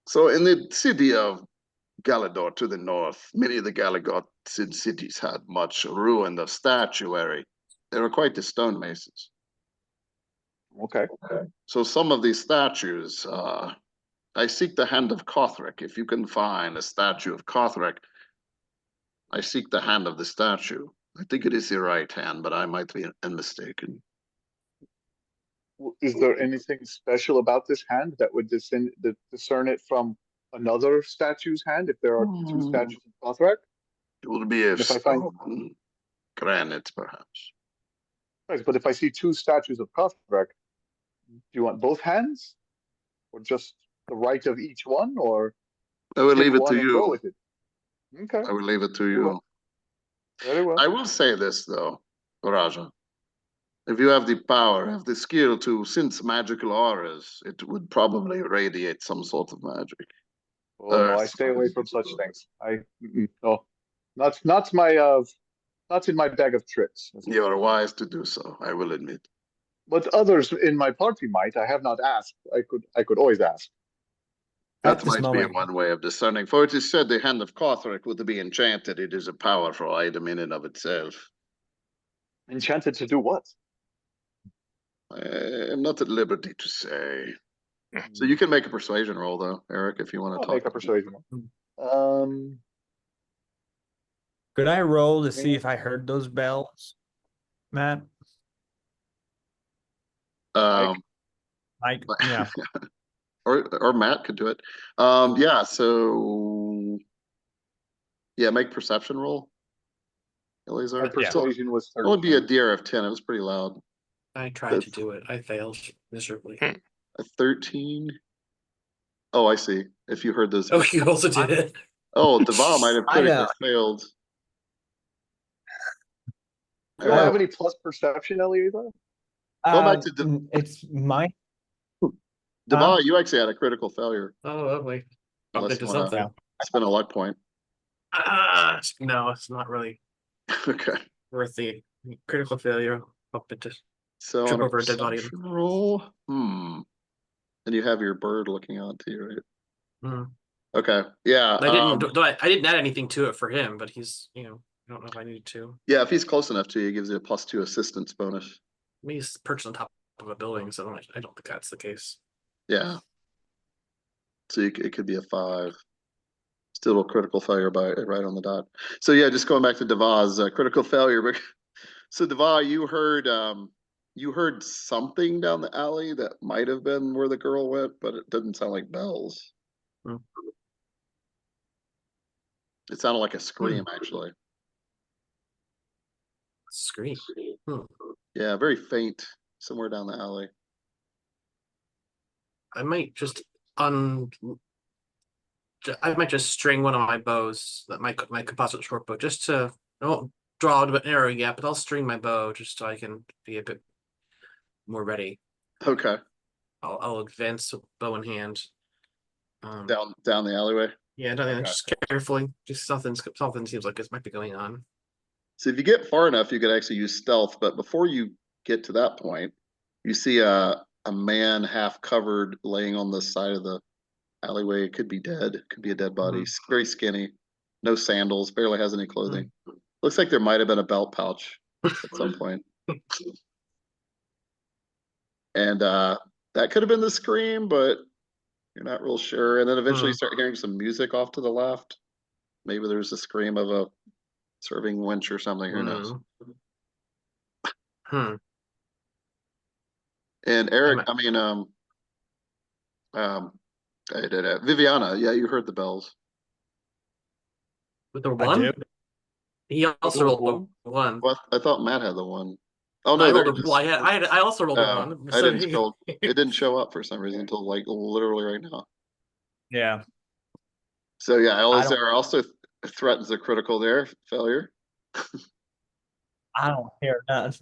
So in the city of Galador to the north, many of the Galagodsin cities had much ruin of statuary. They were quite the stonemasons. Okay. So some of these statues, I seek the hand of Kothric. If you can find a statue of Kothric, I seek the hand of the statue. I think it is the right hand, but I might be mistaken. Is there anything special about this hand that would discern it from another statue's hand if there are two statues of Kothrak? It would be a If I find stone, granite, perhaps. right, but if I see two statues of Kothrak, do you want both hands or just the right of each one, or I would pick leave it one to and go you. with it? Okay, I would leave it to Very you. well. Very well. I will say this though, Raja. If you have the power, have the skill to sense magical auras, it would probably radiate some sort of magic. Oh no, I stay away from such things. No, not my not in my bag of tricks. You are wise to do so, I will admit. But others in my party might. I have not asked. I could always ask. At That this might be moment, one way of discerning. For it is said the Hand of Kothric would be enchanted. It is a powerful item in and of itself. Enchanted to do what? I am not at liberty to say. So you can make a persuasion roll though, Eric, if you want to I'll talk. make a persuasion. could I roll to see if I heard those bells, Matt? Um, Mike, yeah. or Matt could do it. Yeah. So yeah, make perception roll. Eleazar. My persuasion was It would be a 13. DR of 10. It was pretty loud. I tried to do it. I failed miserably. A 13. Oh, I see. If you heard those. Oh, you also did it. Oh, Deval might have I, critically failed. You don't have any plus perception, Eleazar? Go back to it's my Deval, you actually had a critical failure. Oh, lovely. Bumped Unless into you wanna- something. Spend a luck point. No, it's not really Okay. worth the critical failure. Bump into. So Trip on a over a dead body. perception roll. And you have your bird looking out to you, right? Hmm. Okay. Yeah. I didn't add anything to it for him, but he's, I don't know if I needed to. Yeah, if he's close enough to you, it gives you a +2 assistance bonus. I mean, he's perched on top of a building, so I don't think that's the case. Yeah. So it could be a 5. Still a critical failure by right on the dot. So yeah, just going back to Devah's critical failure. So Devah, you heard something down the alley that might have been where the girl went, but it didn't sound like bells. Hmm. It sounded like a scream, actually. Scream. Yeah, very faint, somewhere down the alley. I might just I might just string one of my bows, that my composite short bow, just to, I won't draw an arrow yet, but I'll string my bow just so I can be a bit more ready. Okay. I'll advance with bow in hand. Down the alleyway. Yeah, nothing. Okay. Just carefully. Just something seems like this might be going on. So if you get far enough, you could actually use stealth. But before you get to that point, you see a man half covered laying on the side of the alleyway. It could be dead. It could be a dead body. Very skinny. No sandals. Barely has any clothing. Looks like there might have been a belt pouch at some point. And that could have been the scream, but you're not real sure. And then eventually you start hearing some music off to the left. Maybe there's a scream of a serving winch or something. Who knows? And Eric, Viviana, yeah, you heard the bells. With the one? He also rolled a 1. Well, I thought Matt had the 1. Oh no, I there rolled it is. I also rolled a 1. I didn't scroll. It didn't show up for some reason until like literally right now. Yeah. So yeah, Elazar also threatens a critical failure. I don't hear nothing.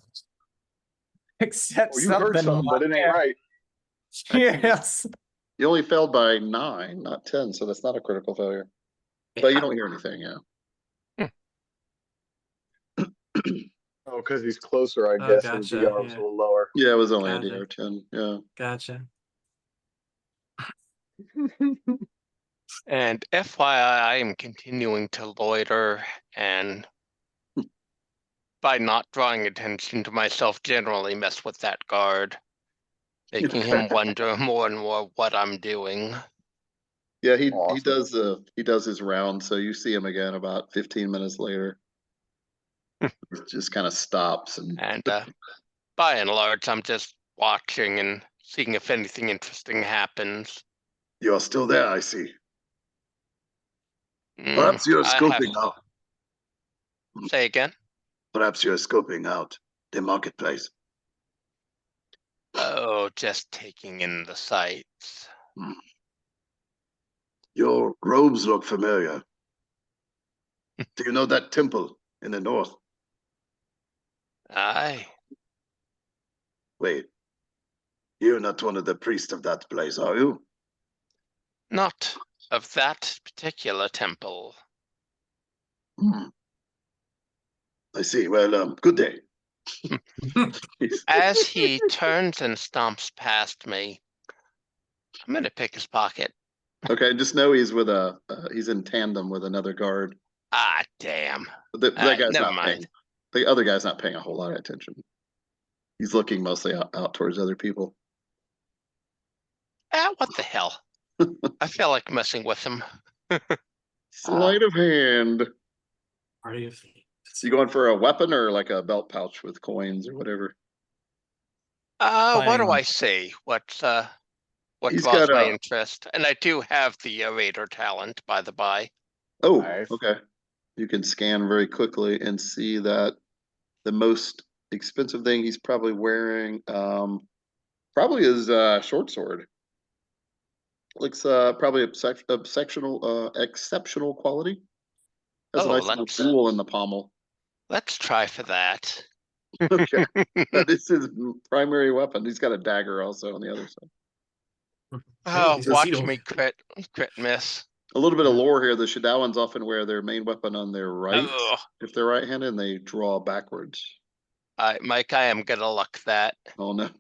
Except you heard something, but it ain't right. Yes. You only failed by 9, not 10, so that's not a critical failure. But you don't hear anything, yeah. Oh, because he's closer, I Oh, guess. gotcha, His DR was a little lower. Yeah, it was only a Gotcha. DR 10. Yeah. Gotcha. And FYI, I am continuing to loiter, and by not drawing attention to myself, generally mess with that guard, making him wonder more and more what I'm doing. Yeah, he Awesome. he does his round, so you see him again about 15 minutes later. He just kind of stops and By and large, I'm just watching and seeing if anything interesting happens. You're still there, I see. Perhaps you're scoping out. Say again? Perhaps you're scoping out the marketplace. Oh, just taking in the sights. Your robes look familiar. Do you know that temple in the north? Aye. Wait, you're not one of the priests of that place, are you? Not of that particular temple. Hmm. I see. Well, good day. As he turns and stomps past me, I'm gonna pick his pocket. Okay, just know he's with he's in tandem with another guard. Ah, damn. But that Alright, guy's never not mind. paying. The other guy's not paying a whole lot of attention. He's looking mostly out towards other people. Ah, what the hell? I feel like messing with him. Sleight of hand. Party of You going for a weapon or like a belt pouch with coins or whatever? What do Fine. I say? What He's draws got my a. interest? And I do have the raider talent, by the by. Oh, Nice. okay. You can scan very quickly and see that the most expensive thing he's probably wearing, probably his short sword. Looks probably exceptional quality. Has a Oh, nice little jewel in the pommel. let's try for that. Okay, that is his primary weapon. He's got a dagger also on the other side. Oh, he's watch Zito. me crit miss. A little bit of lore here. The Shadowans often wear their main weapon on their right, Oh, if they're right-handed, and they draw backwards. Mike, I am gonna luck that. Oh no.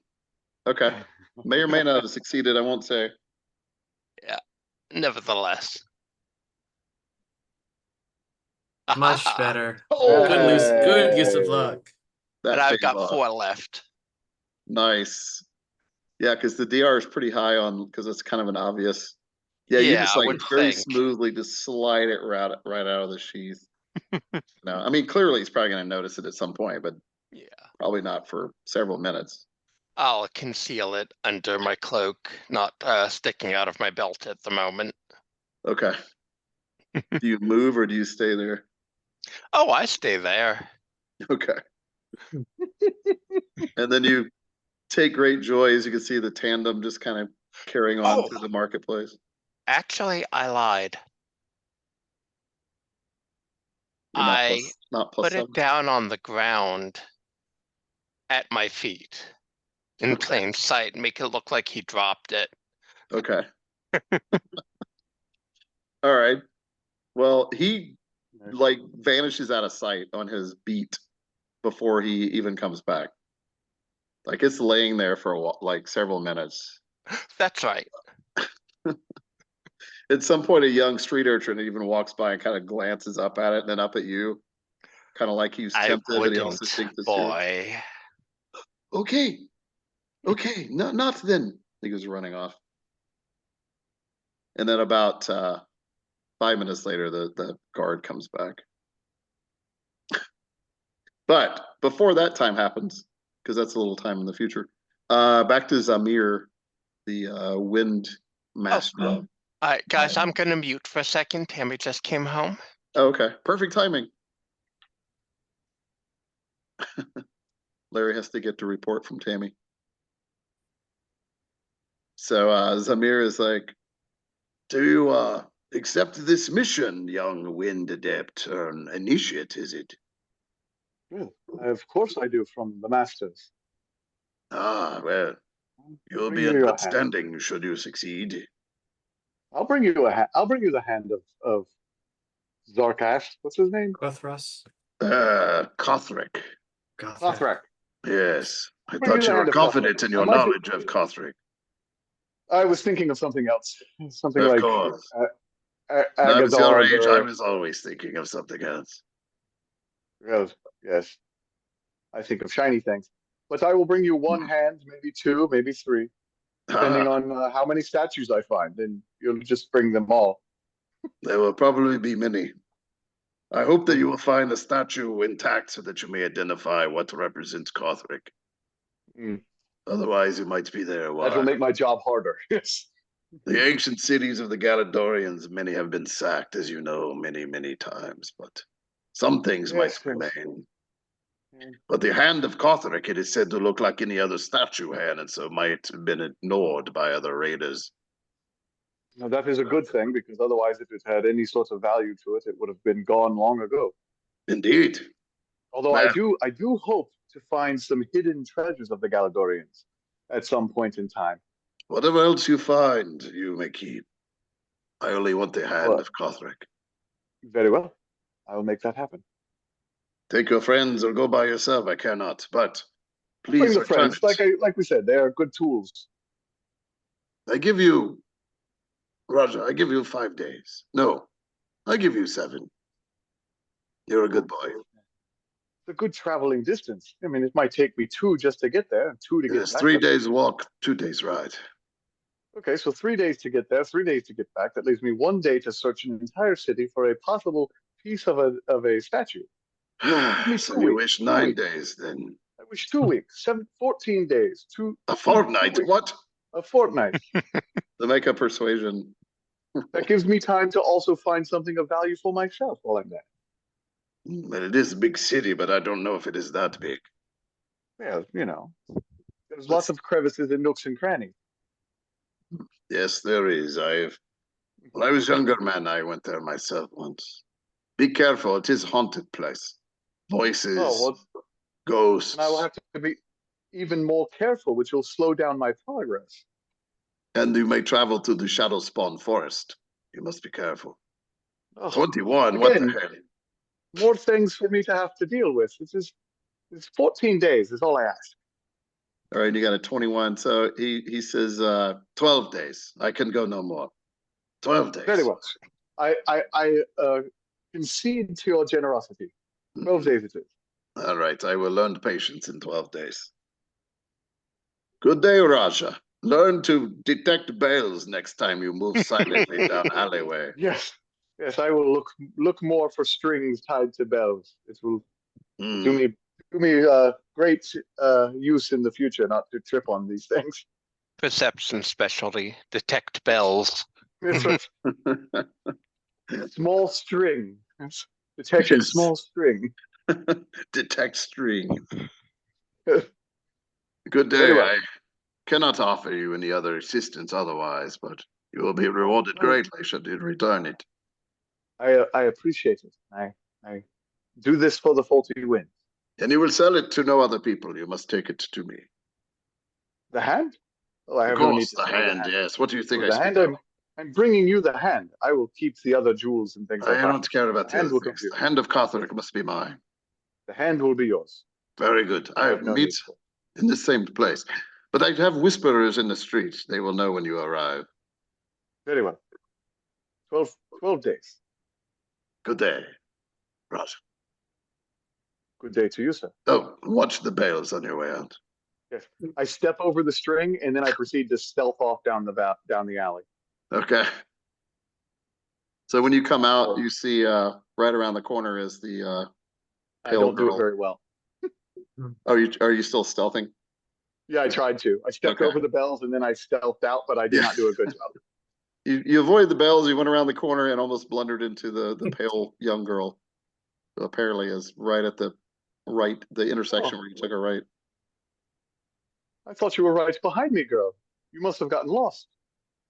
Okay. May or may not have succeeded. I won't say. Nevertheless. Much Ahaha. better. Oh, Good use of Hey. luck. that And I've pays got off. 4 left. Nice. Yeah, because the DR is pretty high on because it's kind of an obvious. Yeah, you Yeah, just I like would very think. smoothly just slide it right out of the sheath. No, I mean clearly he's probably going to notice it at some point, but Yeah. probably not for several minutes. I'll conceal it under my cloak, not sticking out of my belt at the moment. Okay. Do you move or do you stay there? Oh, I stay there. Okay. And then you take great joy as you can see the tandem just kind of carrying on Oh. through the marketplace. Actually, I lied. You're not I not plus put it 7. down on the ground at my feet in Okay. plain sight, make it look like he dropped it. Okay. All right. Well, he like vanishes out of sight on his beat before he even comes back. Like it's laying there for a while, like several minutes. That's right. At some point, a young street urchin even walks by and kind of glances up at it and then up at you, kind of like he's I tempted, but he also wouldn't, thinks it's you. boy. Okay, okay, no, not then. He goes running off, and then about 5 minutes later, the guard comes back. But before that time happens, because that's a little time in the future, back to Zamir, the wind master. All right, guys, I'm gonna mute for a second. Tammy just came home. Oh, okay, perfect timing. Larry has to get the report from Tammy. So Zamir is like, do you accept this mission, young wind adept, or an initiate, is it? Well, of course I do from the masters. Ah, well, you'll Bring be in you your good hand. standing should you succeed. I'll bring you I'll bring you the hand of Zarkash. What's his name? Kothras. Kothric. Kothrak. Yes, I Bring you thought the you were hand of confident Kothric. in I your might be- knowledge of Kothric. I was thinking of something else. Something Of like course. When I was your Agadard age, I or was always thinking of something else. yes. I think of shiny things. But I will bring you one hand, maybe 2, maybe 3, depending on how many statues I find. And you'll just bring them all. There will probably be many. I hope that you will find the statue intact so that you may identify what represents Kothric. Mm. Otherwise, you might be there a while. That will make my job harder. Yes. The ancient cities of the Galadorians, many have been sacked, as you know, many times, but some things might Yes. remain. Mm. But the hand of Kothric, it is said to look like any other statue hand, and so might have been ignored by other raiders. Now that is a good thing, because otherwise, if it had any sort of value to it, it would have been gone long ago. Indeed. Although Well, I do hope to find some hidden treasures of the Galadorians at some point in time. whatever else you find, you may keep. I only want the Hand Well, of Kothric. very well. I will make that happen. Take your friends or go by yourself, I cannot. But Bring please the return friends, it. like we said, they are good tools. I give you, Roger, I give you 5 days. No, I give you 7. You're a good boy. It's a good traveling distance. I mean, it might take me 2 just to get there and 2 to get Yes, back. 3 That's- days walk, 2 days ride. Okay, so 3 days to get there, 3 days to get back. That leaves me 1 day to search an entire city for a possible piece of a statue. me So 2 you weeks. wish 2 9 weeks. days then. I wish 2 weeks, 14 days, A fortnight? 2 weeks, What? a fortnight. To make a persuasion. That gives me time to also find something of value for myself while I'm there. Well, it is a big city, but I don't know if it is that big. Yeah, there's lots of crevices and nooks and crannies. Yes, there is. When I was younger man, I went there myself once. Be careful, it is a haunted place. Voices, Oh, well, ghosts. and I will have to be even more careful, which will slow down my progress. And you may travel to the Shadow Spawn Forest. You must be careful. Oh, 21, what the again, hell? more things for me to have to deal with. It's 14 days is all I ask. All right, you got a 21. So he says 12 days. I can go no more. 12 days. Very well. I concede to your generosity. 12 days it is. All right, I will learn patience in 12 days. Good day, Raja. Learn to detect bales next time you move silently down alleyway. Yes, yes, I will look more for strings tied to bells. It will do me great use in the future, not to trip on these things. Perception specialty, detect bells. That's right. Small string. Detecting Yes. small string. Detect string. Good day. Very well. I cannot offer you any other assistance otherwise, but you will be rewarded greatly should you return it. I appreciate it. I do this for the faulty wind. And you will sell it to no other people. You must take it to me. The hand? Oh, I Of have no need course, to the sell the hand, hand. yes. What do you think Oh, I the speak hand, of? I'm bringing you the hand. I will keep the other jewels and things I like that. don't care about The the hand other will come things. to you. The Hand of Kothric must be mine. The hand will be yours. Very good. I I have no meet need for it. in the same place. But I have whisperers in the streets. They will know when you arrive. Very well. 12 days. Good day, Roger. Good day to you, sir. Oh, watch the bales on your way out. Yes. I step over the string and then I proceed to stealth off down the alley. Okay. So when you come out, you see right around the corner is the I pale don't do it girl. very well. Are you still stealthing? Yeah, I tried to. I stepped Okay. over the bells and then I stealthed out, but I did Yeah. not do a good job. You avoid the bells, you went around the corner and almost blundered into the pale young girl, who apparently is right at the intersection where you took a right. I thought you were right behind me, girl. You must have gotten lost.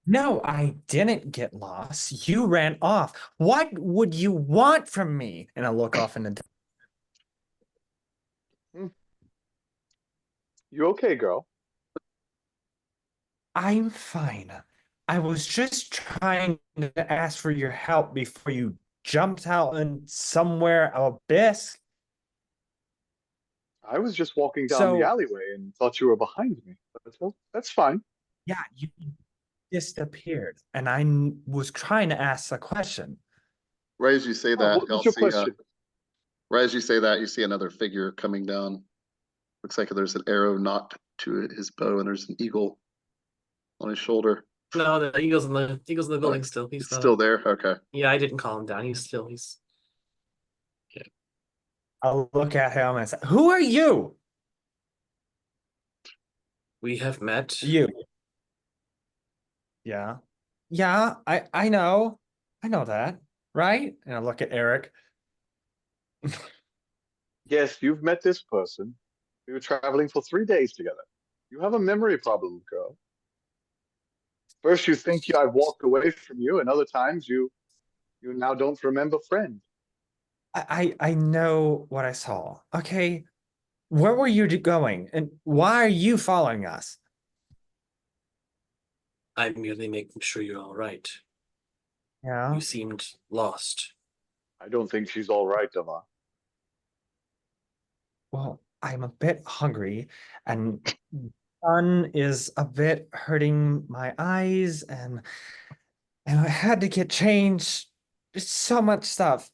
No, I didn't get lost. You ran off. What would you want from me? And I look off in the You okay, girl? I'm fine. I was just trying to ask for your help before you jumped out in somewhere abyss. I was just walking down So- the alleyway and thought you were behind me. But that's fine. Yeah, you disappeared, and I was trying to ask a question. Right as you say Oh, that, what you'll was your see, question? right as you say that, you see another figure coming down. Looks like there's an arrow knocked to his bow, and there's an eagle on his shoulder. No, the eagle's in the building still. He's It's not. still there. Okay. Yeah, I didn't call him down. He's. I'll look at him and say, "Who are you?" We have met. You. Yeah. Yeah, I know. I know that, right? And I look at Eric. Yes, you've met this person. We were traveling for 3 days together. You have a memory problem, girl. First you think I've walked away from you, and other times you now don't remember friend. I know what I saw. Okay. Where were you going? And why are you following us? I'm merely making sure you're all right. Yeah. You seemed lost. I don't think she's all right, Dava. Well, I'm a bit hungry and sun is a bit hurting my eyes and I had to get changed. It's so much stuff.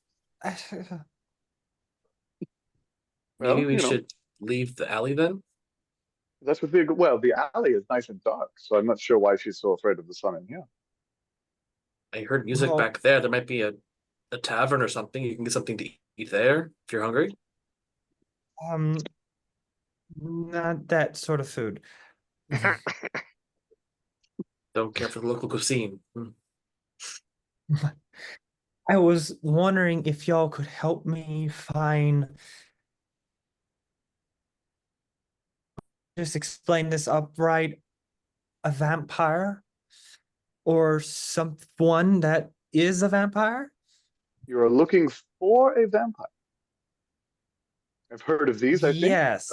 Maybe Well, we should leave the alley then? that's what the alley is nice and dark, so I'm not sure why she's so afraid of the sun in here. I heard music Well, back there. There might be a tavern or something. You can get something to eat there if you're hungry. um, not that sort of food. Don't care for the local cuisine. I was wondering if y'all could help me find, just explain this upright, a vampire or someone that is a vampire? You're looking for a vampire. I've heard of these, I think. Yes,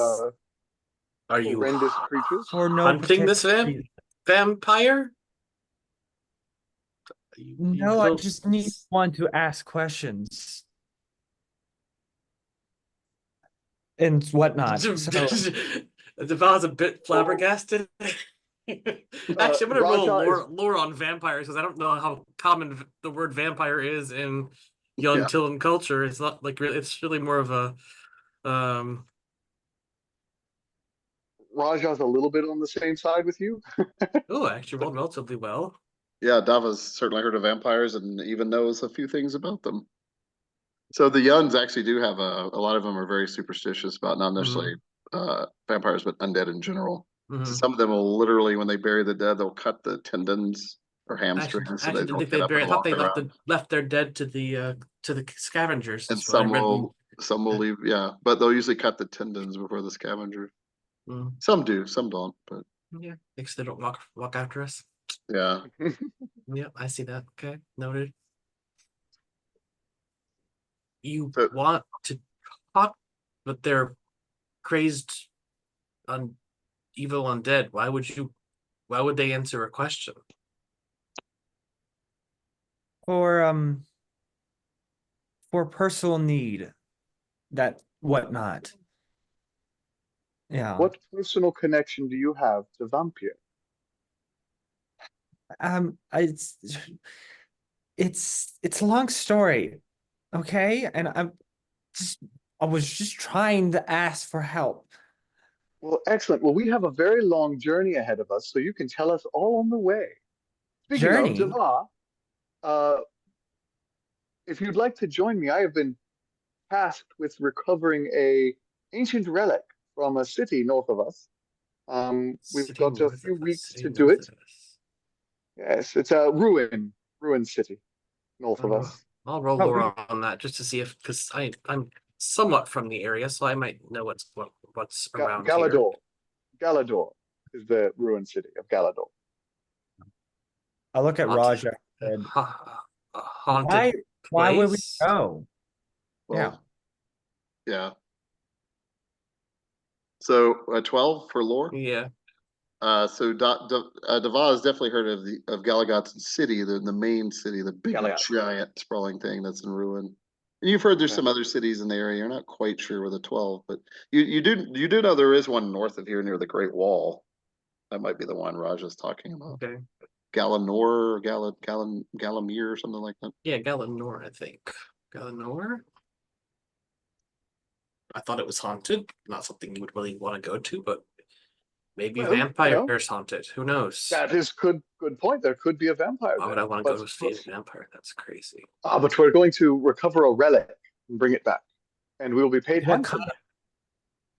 Are you Horrendous creatures. for no hunting this particular reason. vampire? You No, I little- just need one to ask questions and whatnot. So, Deval's a bit flabbergasted. Actually, I'm gonna roll Raja lore on vampires because I don't know how common the word vampire is in Yontillan culture. It's not like really. It's really more of a Raja's a little bit on the same side with you. Oh, I actually rolled relatively well. Yeah, Dava's certainly heard of vampires and even knows a few things about them. So the Yuns actually do have a lot of them are very superstitious about not necessarily vampires, but undead in general. So Mhm. some of them will literally, when they bury the dead, they'll cut the tendons or hamstrings so they Actually, don't did get they up bury? I and thought walk they around. left their dead to the scavengers. And That's what I read. some will leave, yeah, but they'll usually cut the tendons before the scavengers. Mm, Some do, some don't, but yeah, because they don't walk after us. yeah. Yeah, I see that. Okay, noted. You So want to talk, but they're crazed on evil undead. Why would you? Why would they answer a question? for for personal need, that whatnot. Yeah. What personal connection do you have to vampire? Um, it's it's a long story, okay? And I was just trying to ask for help. Well, excellent. Well, we have a very long journey ahead of us, so you can tell us all on the way. Speaking of, Journey? Dava, uh, if you'd like to join me, I have been tasked with recovering a ancient relic from a city north of us. We've City got a north few of us. weeks City to do north it. of us. Yes, it's a ruined city north of us. I'll roll Oh, lore on that just to see if, because I'm somewhat from the area, so I might know what's around here. Galador. Galador is the ruined city of Galador. I look at Haunted- Raja and A haunted why would we place? go? well, yeah. So 12 for lore. Yeah. So Dava has definitely heard of the Galagodsin city, the main city, the big Galagot. giant sprawling thing that's in ruin. And you've heard there's Okay. some other cities in the area. You're not quite sure where the 12, but you do know there is one north of here near the Great Wall. That might be the one Raja's talking about. Okay. Galanor or Galamir or something like that. Yeah, Galanor, I think. Galanor? I thought it was haunted. Not something you would really want to go to, but maybe Well, vampires haunted. Who knows? That is good point. There could be a vampire Why would there. I want to go But- to see a vampire? That's crazy. but we're going to recover a relic and bring it back. And we will be paid What handsomely.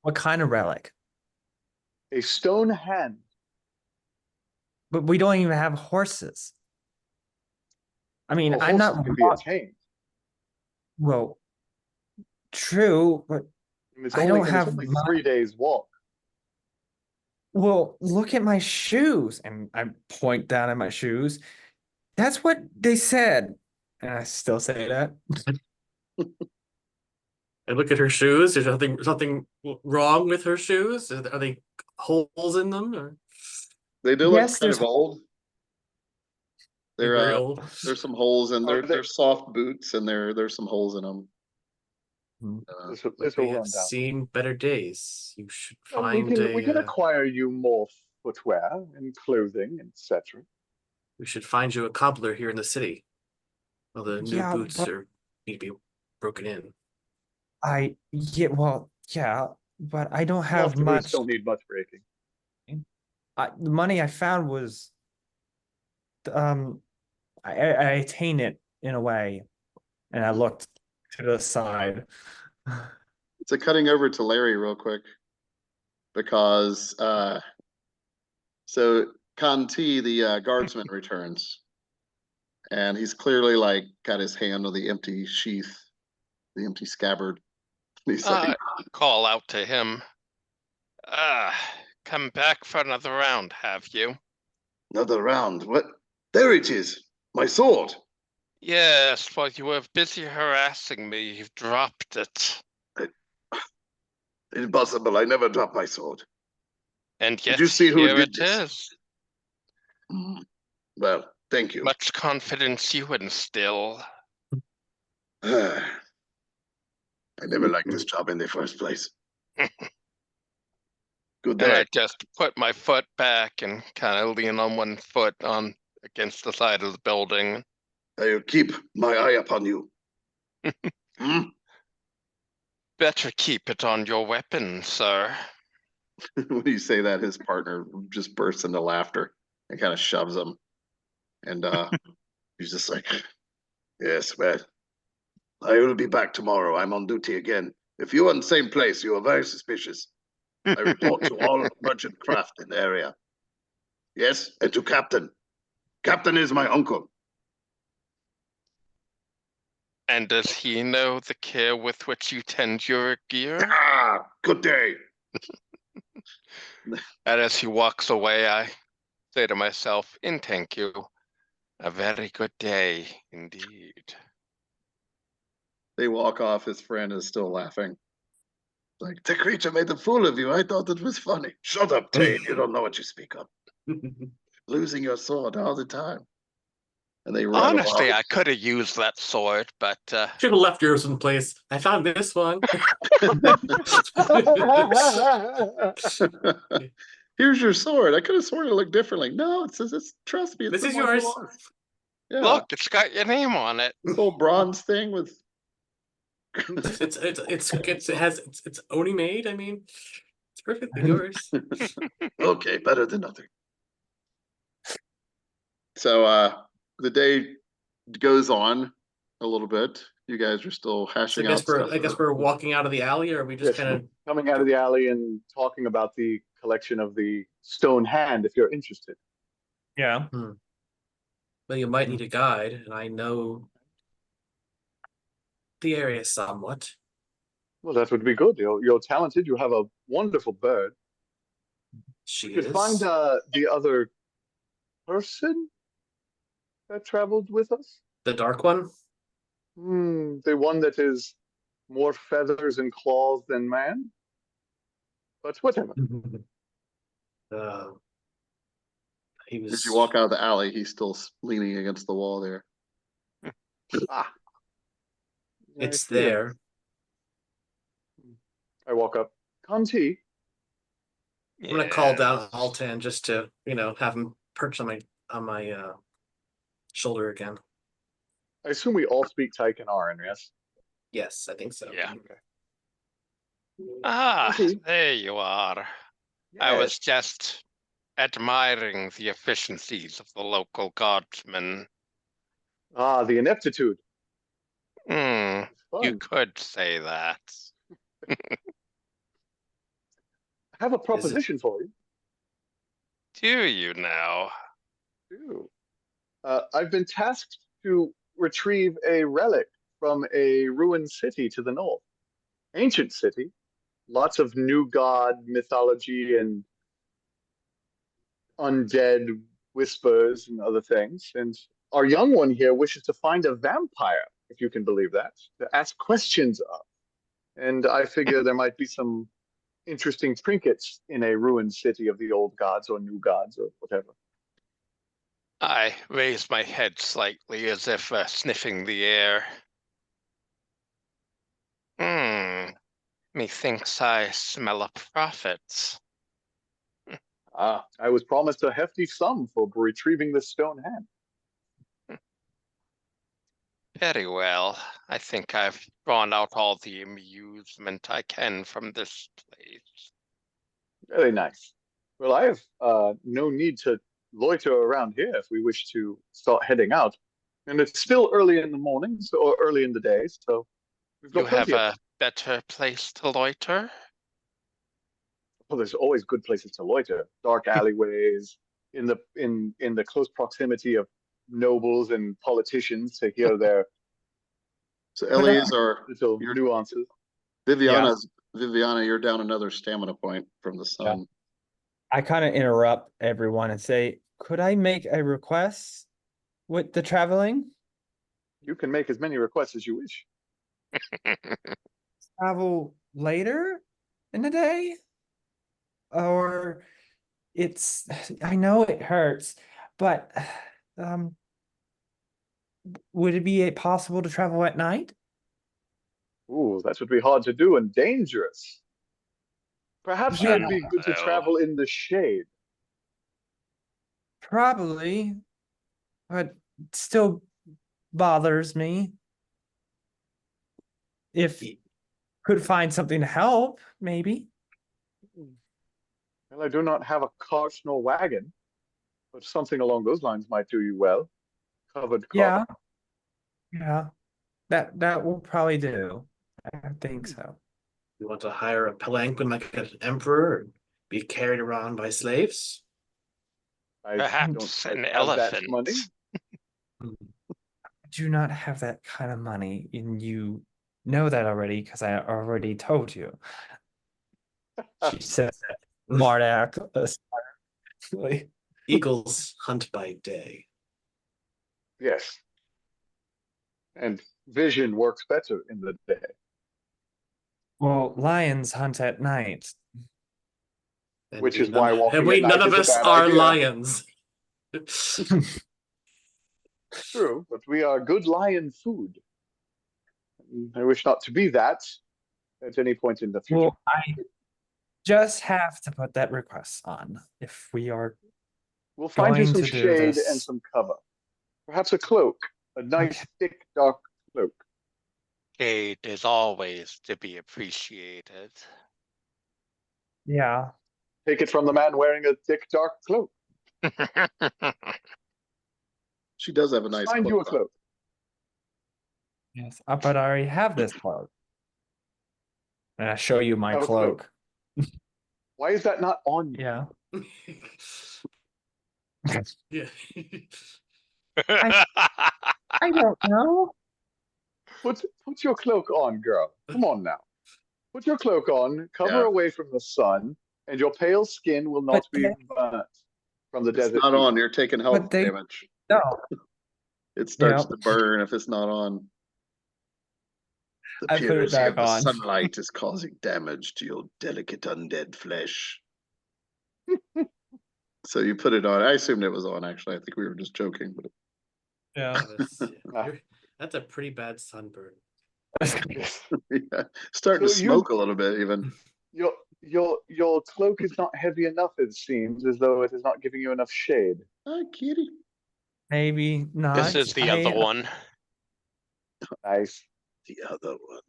What kind of relic? A stone hand. But we don't even have horses. I mean, Well, I'm horses not can be attained. well, true, but It's I only, don't and have it's only my- 3 days walk. Well, look at my shoes. And I point down at my shoes. That's what they said. And I still say that. And look at her shoes. Is something wrong with her shoes? Are they holes in them, or They do look Yes, kind there's of old. they're They're very old? there's some holes in Oh, they're soft boots and there's some holes in them. this They will have run down. seen better days. You should And we find can a. acquire you more footwear and clothing, etc. We should find you a cobbler here in the city. Well, the new Yeah, boots but are need to be broken in. yeah, but I don't have Lost boots much. don't need much breaking. The money I found was um I attain it in a way, and I looked to the side. So cutting over to Larry real quick because so Conti, the guardsman, returns, and he's clearly like got his hand on the empty sheath, the empty scabbard. And he's like, Call out to him. Come back for another round, have you? "Another round? What? There it is, my sword." Yes, while you were busy harassing me, you've dropped it. Impossible! I never dropped my sword. And yet you see who here did it this? is. Well, thank you. Much confidence you instill. I never liked this job in the first place. Good And day. I just put my foot back and kind of lean on one foot on against the side of the building. I'll keep my eye upon you. Hmm? Better keep it on your weapon, sir. When you say that, his partner just bursts into laughter and kind of shoves him. And he's just like, "Yes, well, I will be back tomorrow. I'm on duty again. If you're in the same place, you are very suspicious. I report to all merchant craft in the area. Yes, and to Captain. Captain is my uncle." And does he know the care with which you tend your gear? Ah, good day. And as he walks away, I say to myself, in thank you, a very good day indeed. They walk off. His friend is still laughing. Like, the creature made a fool of you. I thought it was funny. Shut up, Tane. You don't know what you speak of. Losing your sword all the time. And they run Honestly, off. I could have used that sword, but Should have left yours in place. I found this one. Here's your sword. I could have sworn it looked different. Like, no, it says it's, trust me, it's This the is one you yours. lost. Yeah, look, it's got your name on it. this old bronze thing with It has it's only made. I mean, it's perfectly yours. okay, better than nothing. So the day goes on a little bit. You guys are still So hashing out stuff. I guess we're walking out of the alley, or are we just Yes, kind of coming out of the alley and talking about the collection of the stone hand, if you're interested. Yeah. well, you might need a guide, and I know the area somewhat. Well, that would be good. You're talented. You have a wonderful bird. She We could is. find the other person that traveled with us. The dark one. The one that is more feathers and claws than man. But whatever. He As was. you walk out of the alley, he's still leaning against the wall there. Ah, I It's see it. there. I walk up. Conti, I'm gonna call down Yes. Altan just to have him perch on my shoulder again. I assume we all speak Taikanar, yes? Yes, I think so. Yeah. Okay. Ah, Conti, there you are. I was yes. just admiring the efficiencies of the local guardsmen. Ah, the ineptitude. Hmm, It's you fun. could say that. I have a proposition for you. Do you now? Ooh. I've been tasked to retrieve a relic from a ruined city to the north. Ancient city, lots of new god mythology and undead whispers and other things. And our young one here wishes to find a vampire, if you can believe that, to ask questions of. And I figure there might be some interesting trinkets in a ruined city of the old gods or new gods or whatever. I raise my head slightly as if sniffing the air. Methinks I smell a profit. Ah, I was promised a hefty sum for retrieving this stone hand. Very well. I think I've drawn out all the amusement I can from this place. Very nice. Well, I have no need to loiter around here if we wish to start heading out. And it's still early in the mornings or early in the day, so we've got You have plenty of. a better place to loiter? Well, there's always good places to loiter. Dark alleyways, in the close proximity of nobles and politicians to hear their So Eleazar, little you're nuances. Viviana, you're down another stamina point from the sun. I kind of interrupt everyone and say, could I make a request with the traveling? You can make as many requests as you wish. Travel later in the day? Or it's, I know it hurts, but would it be possible to travel at night? Ooh, that would be hard to do and dangerous. Perhaps it Yeah. would be good to travel in the shade. Probably, but it still bothers me. If could find something to help, maybe. Well, I do not have a cart nor wagon, but something along those lines might do you well. Covered cart. Yeah, that will probably do. I think so. You want to hire a palanquin like an emperor and be carried around by slaves? I Perhaps don't an quite have that elephant. money. I do not have that kind of money, and you know that already because I already told you. She says that smart act. Eagles hunt by day. Yes. And vision works better in the day. Well, lions hunt at night. And Which is why walking and wait, at night none of is a us bad are idea. lions. True, but we are good lion food. I wish not to be that at any point in the future. Well, I just have to put that request on if we are. We'll find you going some to do shade this. and some cover. Perhaps a cloak, a nice, thick, dark cloak. Shade is always to be appreciated. Yeah. Take it from the man wearing a thick, dark cloak. She does have a nice Find you a cloak on. cloak. Yes, but I already have this cloak. And I show you my Have a cloak. cloak. Why is that not on you? Yeah. Yeah. I don't know. Put your cloak on, girl. Come on now. Put your cloak on, cover Yeah. away from the sun, and your pale skin will not But be they- burnt from the It's desert not heat. on, you're taking health But they- damage. No. It starts Yeah. to burn if it's not on. The I put it purity back of the on. sunlight is causing damage to your delicate undead flesh. So you put it on. I assumed it was on, actually. I think we were just joking, but Yeah. That's a pretty bad sunburn. yeah. Starting So to smoke a little bit even. Your cloak is not heavy enough, it seems, as though it is not giving you enough shade. Hi, kitty. Maybe not. This is the other one. Nice. The other one.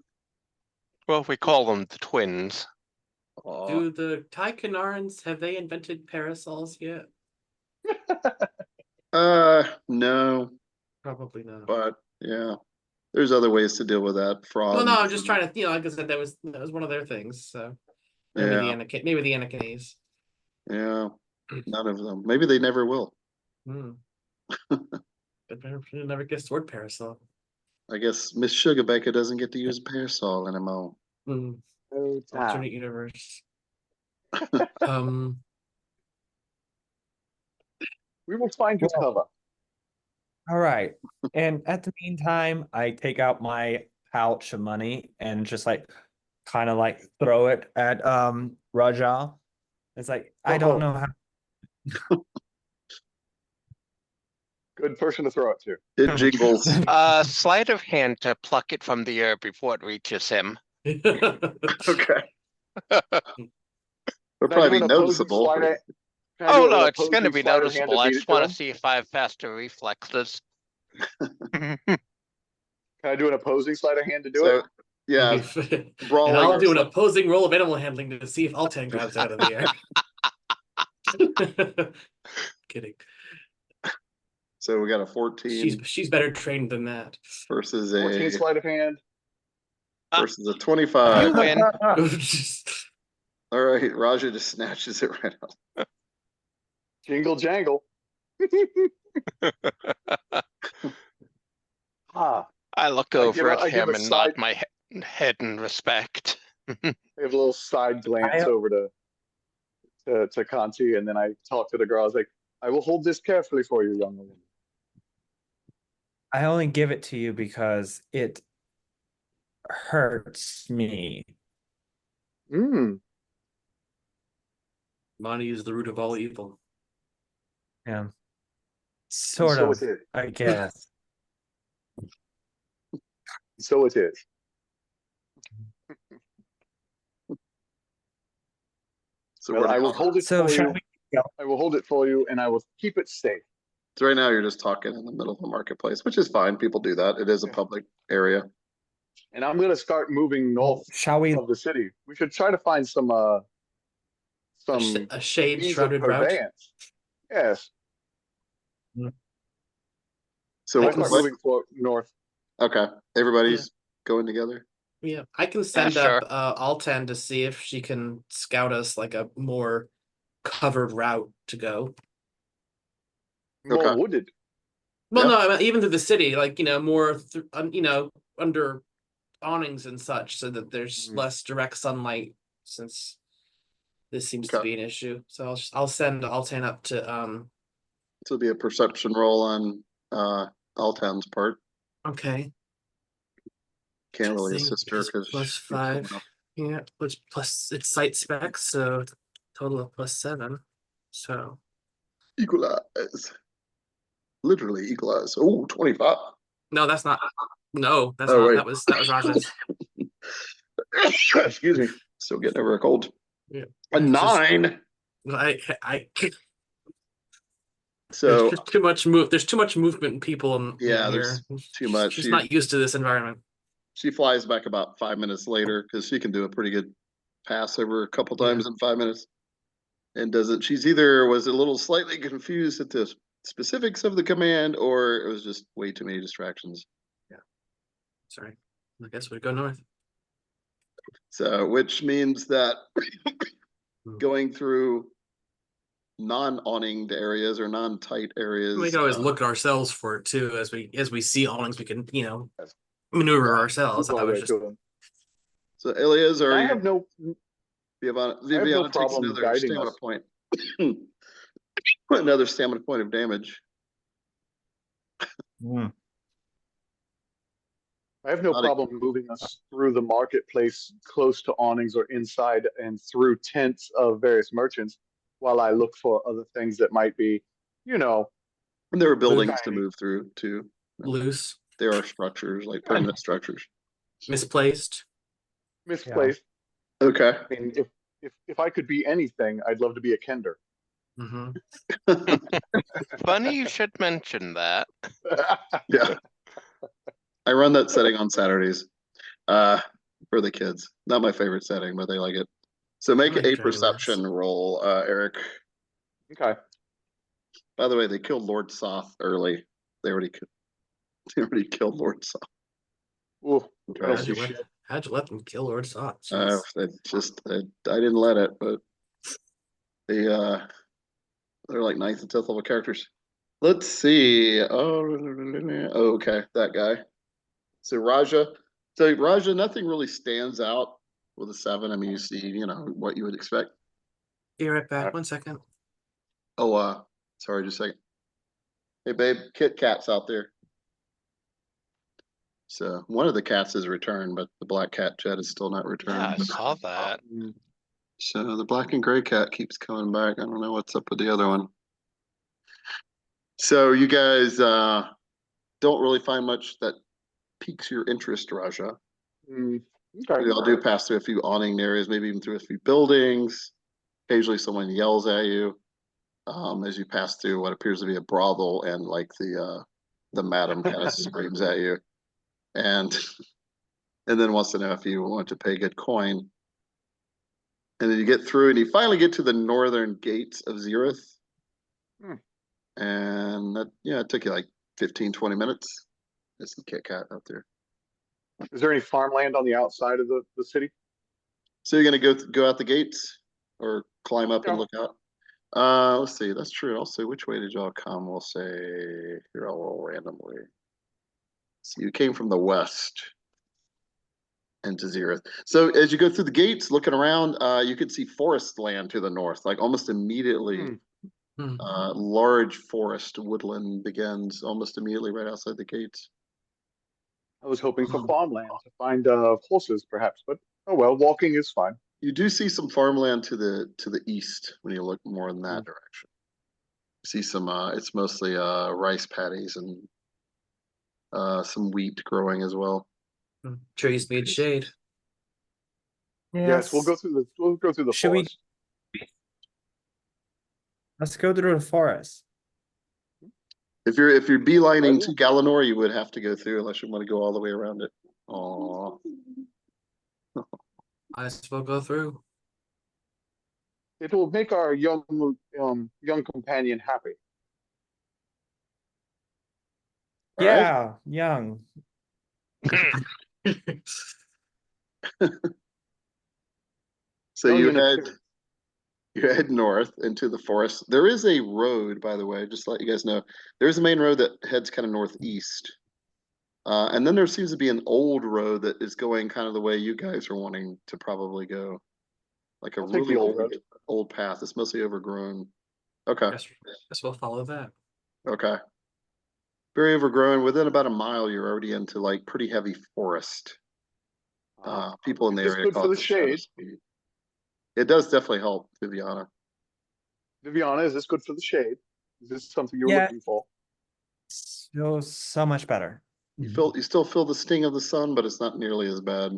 Well, we call them the twins. Aw. Do the Taikanarans, have they invented parasols yet? No, Probably not. but yeah. There's other ways to deal with that. Frogs. Well, no, I'm just trying to, like I said, that was one of their things. So maybe Yeah. maybe the Anakinese. Yeah. None of them. Maybe they never will. But never get sword parasol. I guess Miss Sugarbaker doesn't get to use a parasol anymore. Oh, Alternate universe. We will find you Well, cover. all right. And at the meantime, I take out my pouch of money and just like kind of like throw it at Raja. It's like I don't know how. Good person to throw it to. It jingles. Sleight of hand to pluck it from the air before it reaches him. Okay. It'll Can I do probably be an opposing noticeable. sleight of- can I do Oh an no, it's gonna opposing be sleight of hand noticeable. to I beat just it to want to him? see if I have faster reflexes. Can I do an opposing sleight of hand to do So, it? yeah, And brawling. I'll or do an something. opposing roll of animal handling to see if Altan grabs it out of the air. Kidding. So we got a 14 She's better trained than that. versus 14 a sleight of hand. versus a 25. You win. All right, Raja just snatches it right out. Jingle jangle. Ah, I look I over give a- at I give him a and nod side- my head in respect. I have a little side glance over to Conti, and then I talk to the girl. I was like, I will hold this carefully for you, young woman. I only give it to you because it hurts me. Mm. Money is the root of all evil. Yeah. Sort so of, it is. I guess. So it is. So Well, we're I will now- hold it So for shall you. we go? I will hold it for you, and I will keep it safe. so right now you're just talking in the middle of the marketplace, which is fine. People do that. It is a Yeah. public area. And I'm gonna start moving north Shall we? of the city. We should try to find some A shade means of shrouded route. purveyance. Yes. So I I start can- moving north. okay, everybody's going together. Yeah, I can send sure. up Altan to see if she can scout us like a more covered route to go. More Okay. wooded. Well, Yeah. no, I mean, even to the city, like more, under awnings and such, so that there's Mhm. less direct sunlight. Since this seems to Okay. be an issue, so I'll send Altan up to This will be a perception roll on Altan's part. Okay. Can't really I think assist her it's because +5. Yeah, plus it's sight specs, so total of +7. So equalize. Literally equalize. Oh, 25. no, that's not. No, that's Oh, not. wait. That was Raja's. Excuse me. Still getting over a cold. Yeah. A It's just- 9. There's So just too much move. There's too much movement in people in Yeah, here. there's too much. She's She- not used to this environment. she flies back about 5 minutes later because she can do a pretty good pass over a couple Yeah. times in 5 minutes. And does it? She's either was a little slightly confused at the specifics of the command, or it was just way too many distractions. Sorry. I guess we go north. So, which means that going through non-awninged areas or non-tight areas. We can always look at ourselves for it too, as we see awnings, we can maneuver ourselves. I was just So, Eleazar, I have no. Viviana takes problem another guiding stamina us. point. Another stamina point of damage. I have no Not a- problem moving us through the marketplace, close to awnings or inside, and through tents of various merchants, while I look for other things that might be, And there are buildings to Tiny. move through too. loose, There are structures, like permanent structures. misplaced. misplaced. Okay. I mean, if I could be anything, I'd love to be a Kender. Hmm. Funny you should mention that. Yeah. I run that setting on Saturdays. For the kids. Not my favorite setting, but they like it. So make like a Dragonlance. perception roll, Eric. Okay. By the way, they killed Lord Soth early. They already killed Lord Soth. Ooh, I don't How'd see you, let, shit. how'd you let them kill Lord Soth? I didn't let it, but they're like 9th and 10th level characters. Let's see. Oh, okay, that guy. So Raja, nothing really stands out with a 7. I mean, you see, what you would expect. Be right back. 1 second. Oh, sorry, just a second. Hey, babe, Kit Kat's out there. So one of the cats is returned, but the black cat Jet is still not returned. Yeah, I saw that. Mm, So the black and gray cat keeps coming back. I don't know what's up with the other one. So you guys don't really find much that piques your interest, Raja. okay. We all do pass through a few awning areas, maybe even through a few buildings. Occasionally someone yells at you as you pass through what appears to be a brothel, and like the madam kind of screams at you. And and then wants to know if you want to pay good coin. And then you get through and you finally get to the northern gates of Zirith. Hmm. And that, it took you like 15, 20 minutes. There's the Kit Kat out there. Is there any farmland on the outside of the city? So you're gonna go out the gates or climb up and Yeah. look out? Let's see. That's true. I'll say, which way did y'all come? We'll say here. I'll roll randomly. So you came from the west into Zirith. So as you go through the gates, looking around, you can see forest land to the north, like almost immediately. Hmm. Large forest woodland begins almost immediately right outside the gates. I was hoping for farmland to find horses, perhaps, but oh well, walking is fine. You do see some farmland to the east when you look more in that direction. You see some it's mostly rice paddies and some wheat growing as well. Trees need shade. Yes, we'll go through the Should we- forest. Let's go through the forest. If you're beelining idea. to Galanor, you would have to go through unless you want to go all the way around it. Aww. I guess we'll go through. It will make our young companion happy. All right? Yeah, young. So Young you in head appearance. north into the forest. There is a road, by the way, just to let you guys know. There's a main road that heads kind of northeast. And then there seems to be an old road that is going kind of the way you guys are wanting to probably go. Like a I'll take really the old road. old path. It's mostly overgrown. Okay. Guess we'll follow that. Okay. Very overgrown. Within about a mile, you're already into like pretty heavy forest. People in the Is this area good call for it the shadow shade? speed. It does definitely help, Viviana. Viviana, is this good for the shade? Is this something you're Yeah. looking for? So much better. You still feel the sting of the sun, but it's not nearly as bad.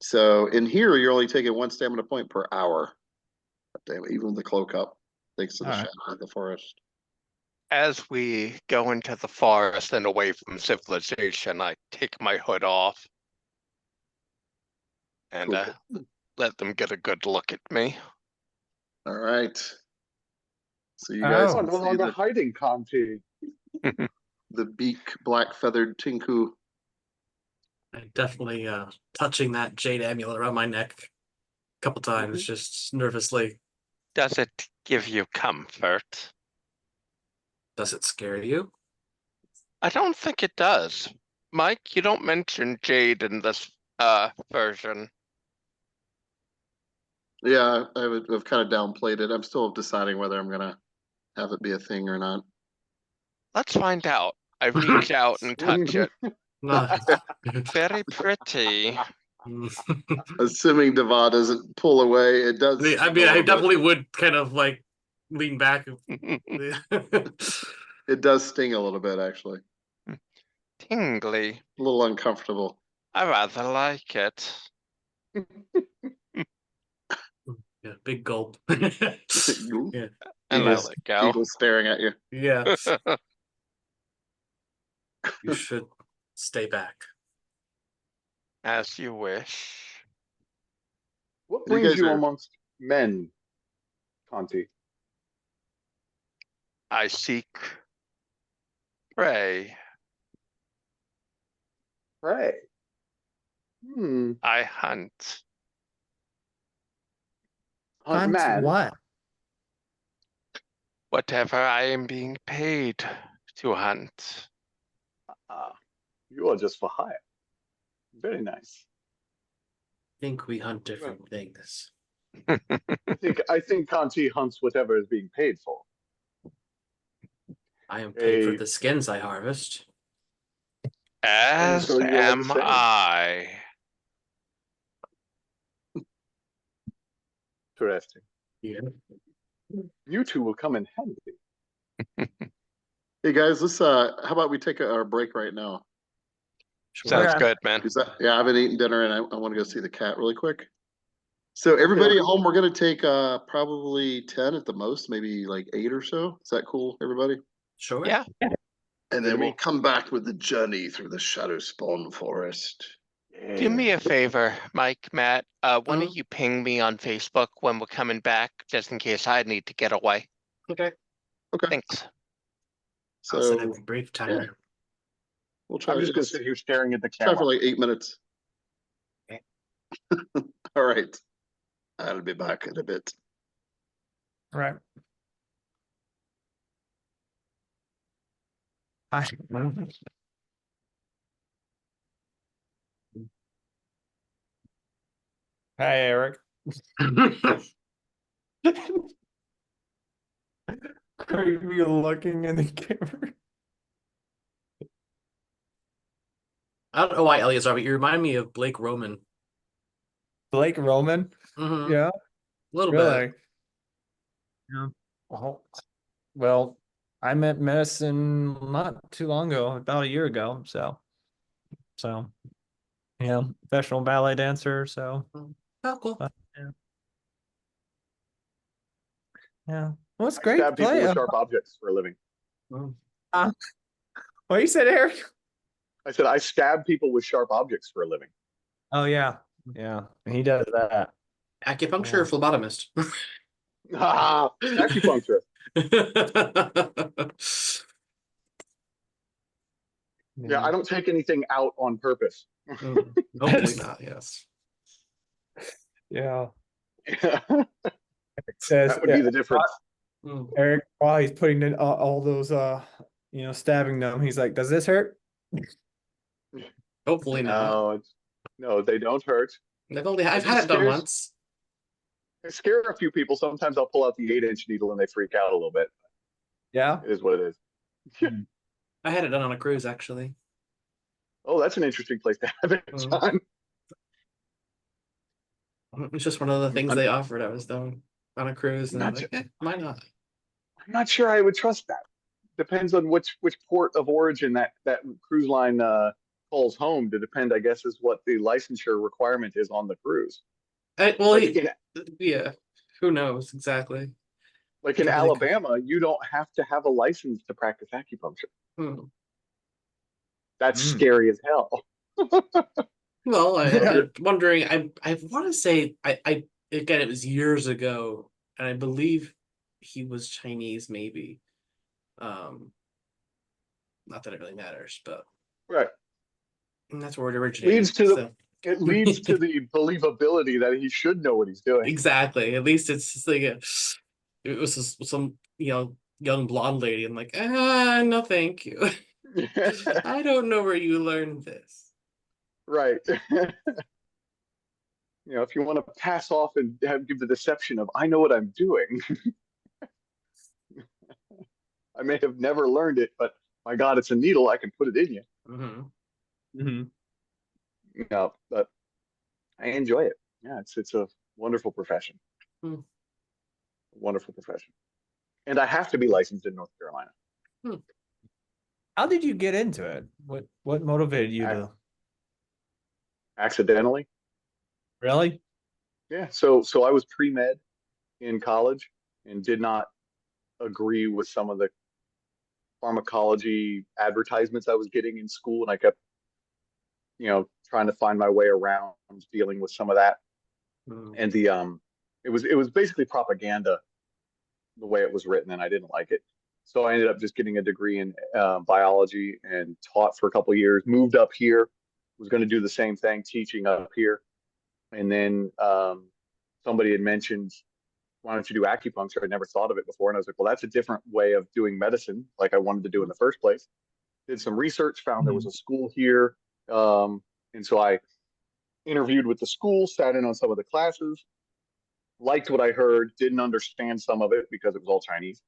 So in here, you're only taking 1 stamina point per hour. Damn, even with the cloak up, thanks to the Alright. shadow of the forest. As we go into the forest and away from civilization, I take my hood off and Cool. let them get a good look at me. All right. So you guys Oh. Oh, can no see longer hiding, Conti. the beak, black feathered Tinku. I'm definitely touching that jade amulet around my neck a couple times, just nervously. Does it give you comfort? Does it scare you? I don't think it does. Mike, you don't mention jade in this version. Yeah, I've kind of downplayed it. I'm still deciding whether I'm gonna have it be a thing or not. Let's find out. I reach out and touch it. No. Very pretty. Assuming Dava doesn't pull away, it does. I mean, I definitely would kind of like lean back. It does sting a little bit, actually. Tingly. A little uncomfortable. I rather like it. Yeah, big gulp. Eagle Yeah. And I let go. staring at you. Yeah. You should stay back. As you wish. What You brings guys you are- amongst men, Conti? I seek prey. Pray. I hunt. Hunt Hunt man. what? Whatever I am being paid to hunt. You are just for hire. Very nice. I think we hunt different things. I think Conti hunts whatever is being paid for. I am paid for a the skins I harvest. As so you are the am same. I. Interesting. Yeah. You two will come in handy. Hey guys, let's how about we take our break right now? Sounds Okay. good, man. Because I haven't eaten dinner and I want to go see the cat really quick. So everybody Okay. at home, we're gonna take probably 10 at the most, maybe like 8 or so. Is that cool, everybody? Sure. Yeah. And Good then to we'll me. come back with the journey through the Shadow Spawn Forest. Do me Yeah. a favor, Mike, Matt. Why Mhm. don't you ping me on Facebook when we're coming back, just in case I need to get away? Okay. Okay. Thanks. I'll set So a brief timer. we'll try I'm just gonna let's sit here staring at the try for camera. like 8 minutes. Okay. All right. I'll be back in a bit. Right. Hi. Hi, Eric. Are you looking in the camera? I don't know why Eleazar, but you remind me of Blake Roman. Blake Roman? Mm-hmm. Yeah, A little really. bit. Yeah. Well, I met medicine not too long ago, about a year ago. So yeah, professional ballet dancer. So, Oh, cool. yeah, yeah. Well, it's I great to stab people play. with sharp objects for a living. Uh, what you said, Eric? I said I stab people with sharp objects for a living. Oh yeah, yeah. He does that. Acupuncture or Yeah. phlebotomist? Ah, acupuncture. Yeah, I don't take anything out on purpose. Hopefully not, yes. Yeah. That It says would be the difference. Mm. Eric, while he's putting in all those stabbing them, he's like, "Does this hurt?" Hopefully not. No, they don't hurt. I've had it done once. I scare a few people. Sometimes I'll pull out the 8-inch needle and they freak out a little bit. Yeah. It is what it is. I had it done on a cruise, actually. Oh, that's an interesting place to have it Mm. done. It's just one of the things I'm- they offered. I was done on a cruise, and I'm Not like, why not? I'm not sure I would trust that. Depends on which port of origin that cruise line calls home. To depend, I guess, is what the licensure requirement is on the cruise. Well, Like in yeah, who knows exactly? like in Alabama, you don't have to have a license to practice acupuncture. Hmm. That's Mm. scary as hell. Well, I'm wondering. I want to say again, it was years ago, and I believe he was Chinese, maybe. Not that it really matters, but Right. that's where it originated. Leads to So. It leads to the believability that he should know what he's doing. Exactly. At least it's just like it was some young blonde lady. I'm like, no, thank you. I don't know where you learned this. Right. If you want to pass off and give the deception of I know what I'm doing. I may have never learned it, but my God, it's a needle. I can put it in you. Mm-hmm. But I enjoy it. Yeah, it's a wonderful profession. Hmm. Wonderful profession. And I have to be licensed in North Carolina. How did you get into it? What motivated you to? Accidentally. Really? Yeah. So I was pre-med in college and did not agree with some of the pharmacology advertisements I was getting in school, and I kept, trying to find my way around dealing with some of that. And it was basically propaganda the way it was written, and I didn't like it. So I ended up just getting a degree in biology and taught for a couple of years. Moved up here, was going to do the same thing, teaching up here, and then somebody had mentioned, "Why don't you do acupuncture?" I'd never thought of it before, and I was like, "Well, that's a different way of doing medicine, like I wanted to do in the first place." Did some research, found there was a school here, and so I interviewed with the school, sat in on some of the classes, liked what I heard, didn't understand some of it because it was all Chinese.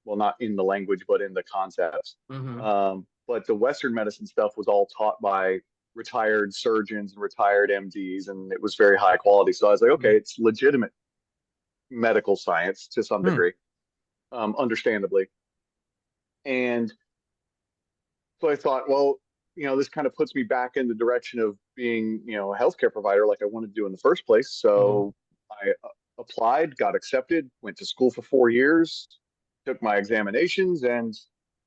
well, not in the language, but in the concepts. Mhm. But the Western medicine stuff was all taught by retired surgeons and retired MDs, and it was very high quality. So I was like, okay, it's legitimate medical science to some degree, understandably. And so I thought, well, this kind of puts me back in the direction of being, a healthcare provider like I wanted to do in the first place. So I applied, got accepted, went to school for 4 years, took my examinations, and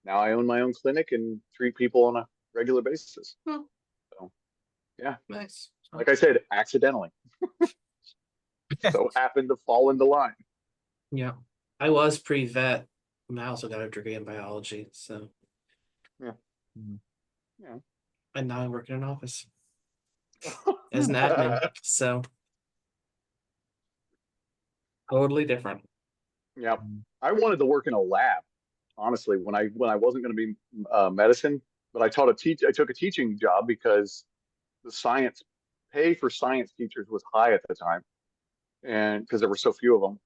now I own my own clinic and treat people on a regular basis. Hmm. So, yeah, Nice. like I said, accidentally. So happened to fall into line. Yeah. I was pre-vet, and I also got a degree in biology, so. Yeah. Mhm. And now I work in an office as an admin, so totally different. Yeah, I wanted to work in a lab, honestly, when I wasn't going to be medicine, but I took a teaching job because the science pay for science teachers was high at the time, and because there were so few of them,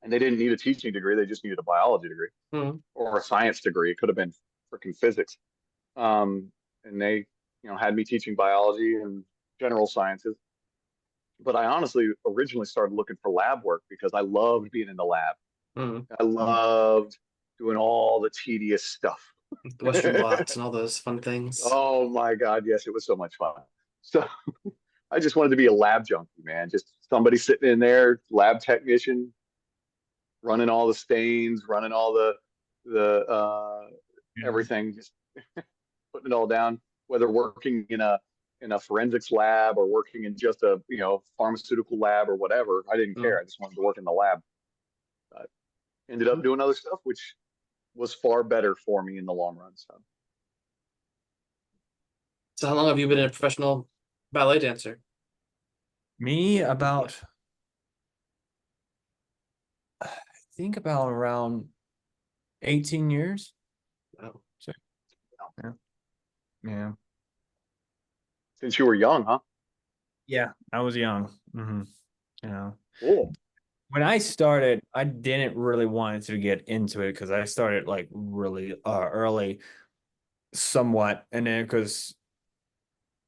and they didn't need a teaching degree, they just needed a biology degree Hmm. or a science degree. It could have been freaking physics. And they, had me teaching biology and general sciences. But I honestly originally started looking for lab work because I loved being in the lab. Hmm. I loved doing all the tedious stuff. The Western blots and all those fun things. Oh my God, yes, it was so much fun. So I just wanted to be a lab junkie, man. Just somebody sitting in there, lab technician, running all the stains, running all the everything, just putting it all down, whether working in a forensics lab or working in just a pharmaceutical lab or whatever. I didn't care. I just wanted to work in the lab. But ended up doing other stuff, which was far better for me in the long run. So how long have you been a professional ballet dancer? Me about, I think about around 18 years. Wow. Yeah. Since you were young, huh? Yeah, I was young. Yeah. Cool. When I started, I didn't really want to get into it because I started like really early, somewhat, and then because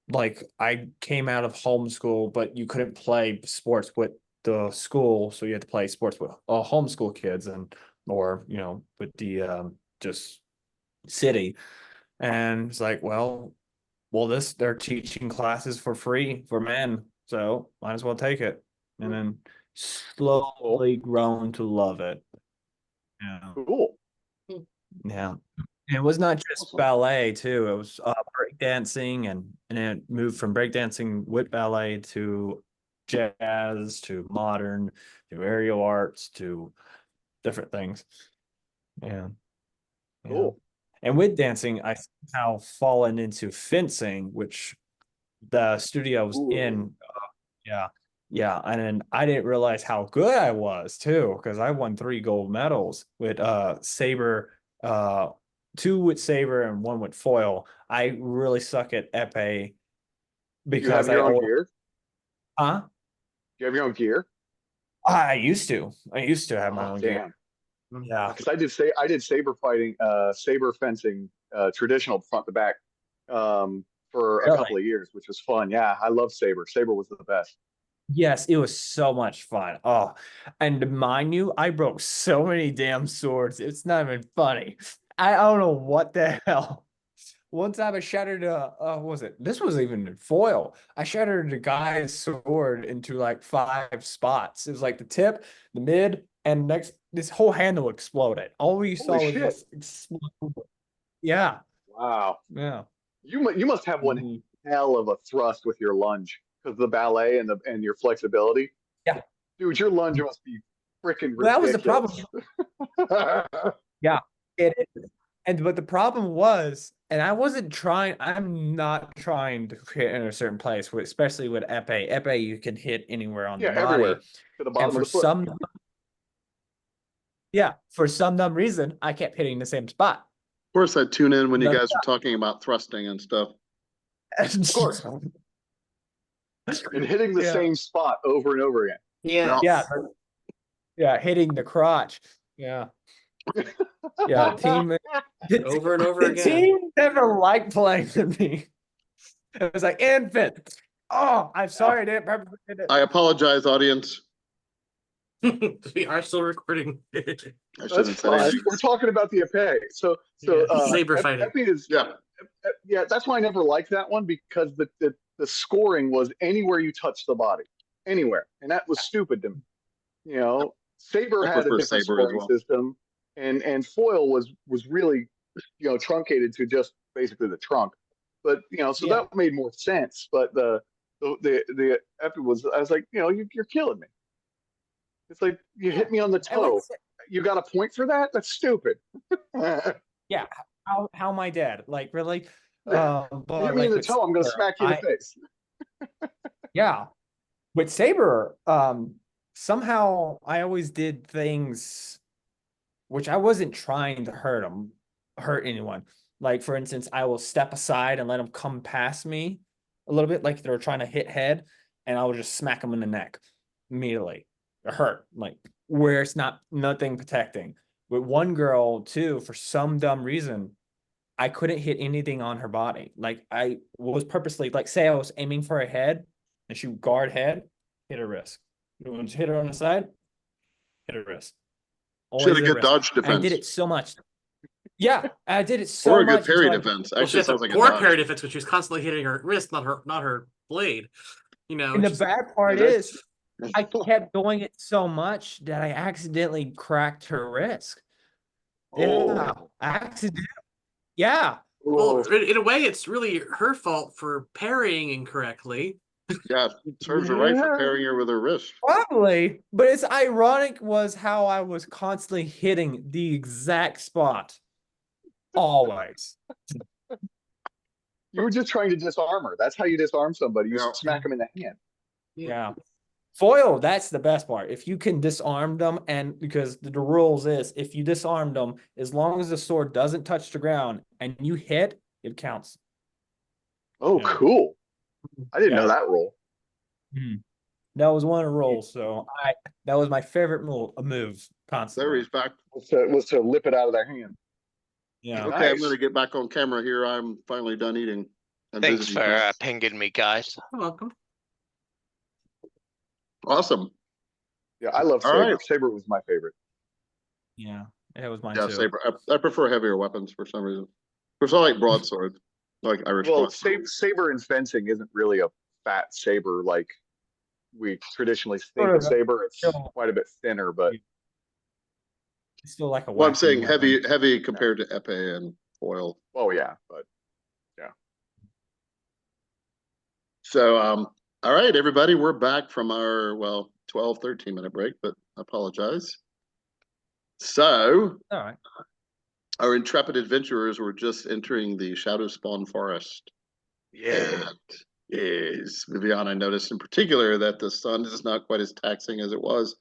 like I came out of homeschool, but you couldn't play sports with the school, so you had to play sports with homeschool kids or with the just city, and it's like, well, they're teaching classes for free for men, so might as well take it, and then slowly grown to love it. Yeah. Cool. Yeah. And it was not just Awesome. ballet too. It was breakdancing and it moved from breakdancing with ballet to jazz to modern to aerial arts to different things. Yeah. Yeah. Cool. And with dancing, I somehow fallen into fencing, which the studio I was in, yeah. Yeah. And then I didn't realize how good I was too, because I won 3 gold medals with saber, 2 with saber and 1 with foil. I really suck at epee Do you have because your own gear? huh? Do you have your own gear? I used to. I used to have my Oh, own gear. damn. Yeah. Because I did saber fighting, saber fencing, traditional front to back, for a Really? couple of years, which was fun. Yeah, I love saber. Saber was the best. Yes, it was so much fun. Oh, and mind you, I broke so many damn swords. It's not even funny. I don't know what the hell. One time I shattered what was it? This was even in foil. I shattered a guy's sword into like 5 spots. It was like the tip, the mid, and next this whole handle exploded. All we saw Holy was shit. just explode. Yeah. Wow. Yeah. You must have one Mhm. hell of a thrust with your lunge because of the ballet and your flexibility. Yeah. Dude, your lunge must be freaking Well, that was the problem. ridiculous. Yeah. It is. But the problem was, and I'm not trying to hit in a certain place, especially with epee. Epee, you can hit anywhere on the Yeah, body. everywhere to the And bottom of for the foot. some dumb reason, I kept hitting the same spot. Of course, I tune in when you The- guys are talking about thrusting and stuff. Of course. And hitting the Yeah. same spot over and over again. Yeah. Yeah. Yeah, hitting the crotch. Yeah. Yeah, team. Over and over The again. team never liked playing with me. It was like infant. Oh, I'm sorry, I didn't purposely did it. I apologize, audience. We are still recording. I That's shouldn't say fine. anything. We're talking about the Epee. So Yeah, saber fighting. Epi is Yeah, yeah. That's why I never liked that one, because the scoring was anywhere you touch the body, anywhere, and that was stupid to me. You know, Saber I had a prefer different Saber as scoring well. system, and Foil was really, truncated to just basically the trunk. But so Yeah. that made more sense. But the Epi was, I was like, you're killing me. It's like you hit me on the And like, toe. You got a point for that? That's stupid. yeah, how my dad, like really, You but hit me like in the with toe, I'm gonna Saber, smack you in the face. yeah, with Saber, somehow I always did things which I wasn't trying to hurt anyone. Like for instance, I will step aside and let them come past me a little bit, like they're trying to hit head, and I will just smack them in the neck immediately. It hurt, like where it's nothing protecting. With one girl too, for some dumb reason, I couldn't hit anything on her body. Like I was purposely, like say I was aiming for her head and she would guard head, hit her wrist. Hit her on the side, hit her wrist. she had Always a hit her good wrist. dodge And I defense did it so much. Yeah, I did it or so a good much parry until defense. Well, she Actually, has sounds a like a poor dodge. parry defense, but she was constantly hitting her wrist, not her blade. and the Just, bad part Yeah, is I kept doing it so much that I accidentally cracked her wrist. Yeah, Oh, accident. Yeah, well, oh, in a way, it's really her fault for parrying incorrectly. yeah, serves her right for yeah. parrying her with her wrist. probably. But it's ironic was how I was constantly hitting the exact spot. Always. You were just trying to disarm her. That's how you disarm somebody. You Yeah. smack them in the hand. Yeah. Foil, that's the best part. If you can disarm them, and because the rules is if you disarm them, as long as the sword doesn't touch the ground and you hit, it counts. Oh, Yeah. cool. I didn't know Yeah. that rule. That was one of the rules. So that was my favorite move constantly. There he's back. Was to lip it out of their hand. Yeah. Okay, I'm Nice. going to get back on camera here. I'm finally done eating. And Thanks visiting for friends. pinging me, guys. You're welcome. Awesome. Yeah, I love All Saber. right. Saber was my favorite. Yeah. It was mine Yeah, too. saber. I prefer heavier weapons for some reason. Because I like broadsword, like Irish Well, broadsword. saber in fencing isn't really a fat saber like we traditionally think Sort of of, saber. It's still- quite a bit thinner, but It's still like a Well, I'm wacky saying weapon. heavy compared to epee and foil. oh yeah, but So, all right, everybody, we're back from our 12, 13-minute break, but I apologize. So, All right. our intrepid adventurers were just entering the Shadow Spawn Forest. yeah. And yes, Viviana noticed in particular that the sun is not quite as taxing as it was,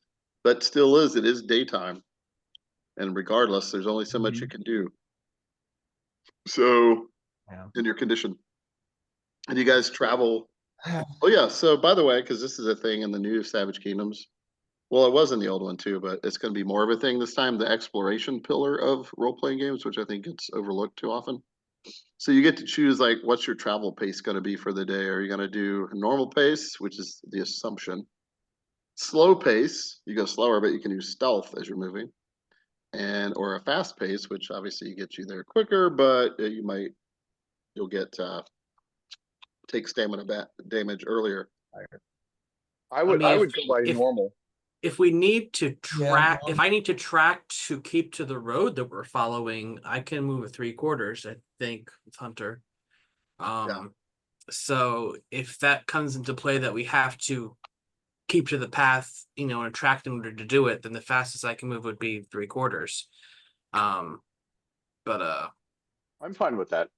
but still is. It is daytime. And regardless, there's only so much you can do. So, Yeah. in your condition. And you guys travel. Oh, yeah. So, by the way, because this is a thing in the new Savage Kingdoms. Well, it was in the old one too, but it's going to be more of a thing this time. The exploration pillar of role-playing games, which I think gets overlooked too often. So you get to choose like what's your travel pace going to be for the day. Are you going to do a normal pace, which is the assumption? Slow pace, you go slower, but you can use stealth as you're moving, or a fast pace, which obviously gets you there quicker, but you'll get take stamina damage earlier. I would if- go by if- normal. If we need to track, Yeah. if I need to track to keep to the road that we're following, I can move a 3/4, I think, with Hunter. So if that comes into play that we have to keep to the path, and track in order to do it, then the fastest I can move would be 3/4. But I'm fine with that.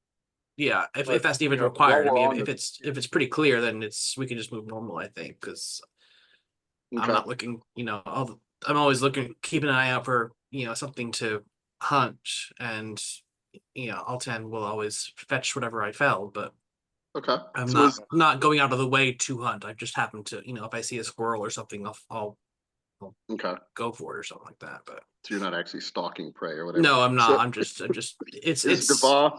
yeah, But, if that's even while required. I we're mean, on if it's pretty clear, then we can just move normal, I think, because I'm Okay. not looking, I'm always keeping an eye out for, something to hunt, and, Altan will always fetch whatever I fell, but Okay. I'm So not going out of the way to hunt. I just happen to, if I see a squirrel or something, I'll okay. go for it or something like that. But So you're not actually stalking prey or whatever. No, I'm not. So I'm just. It's. is Dava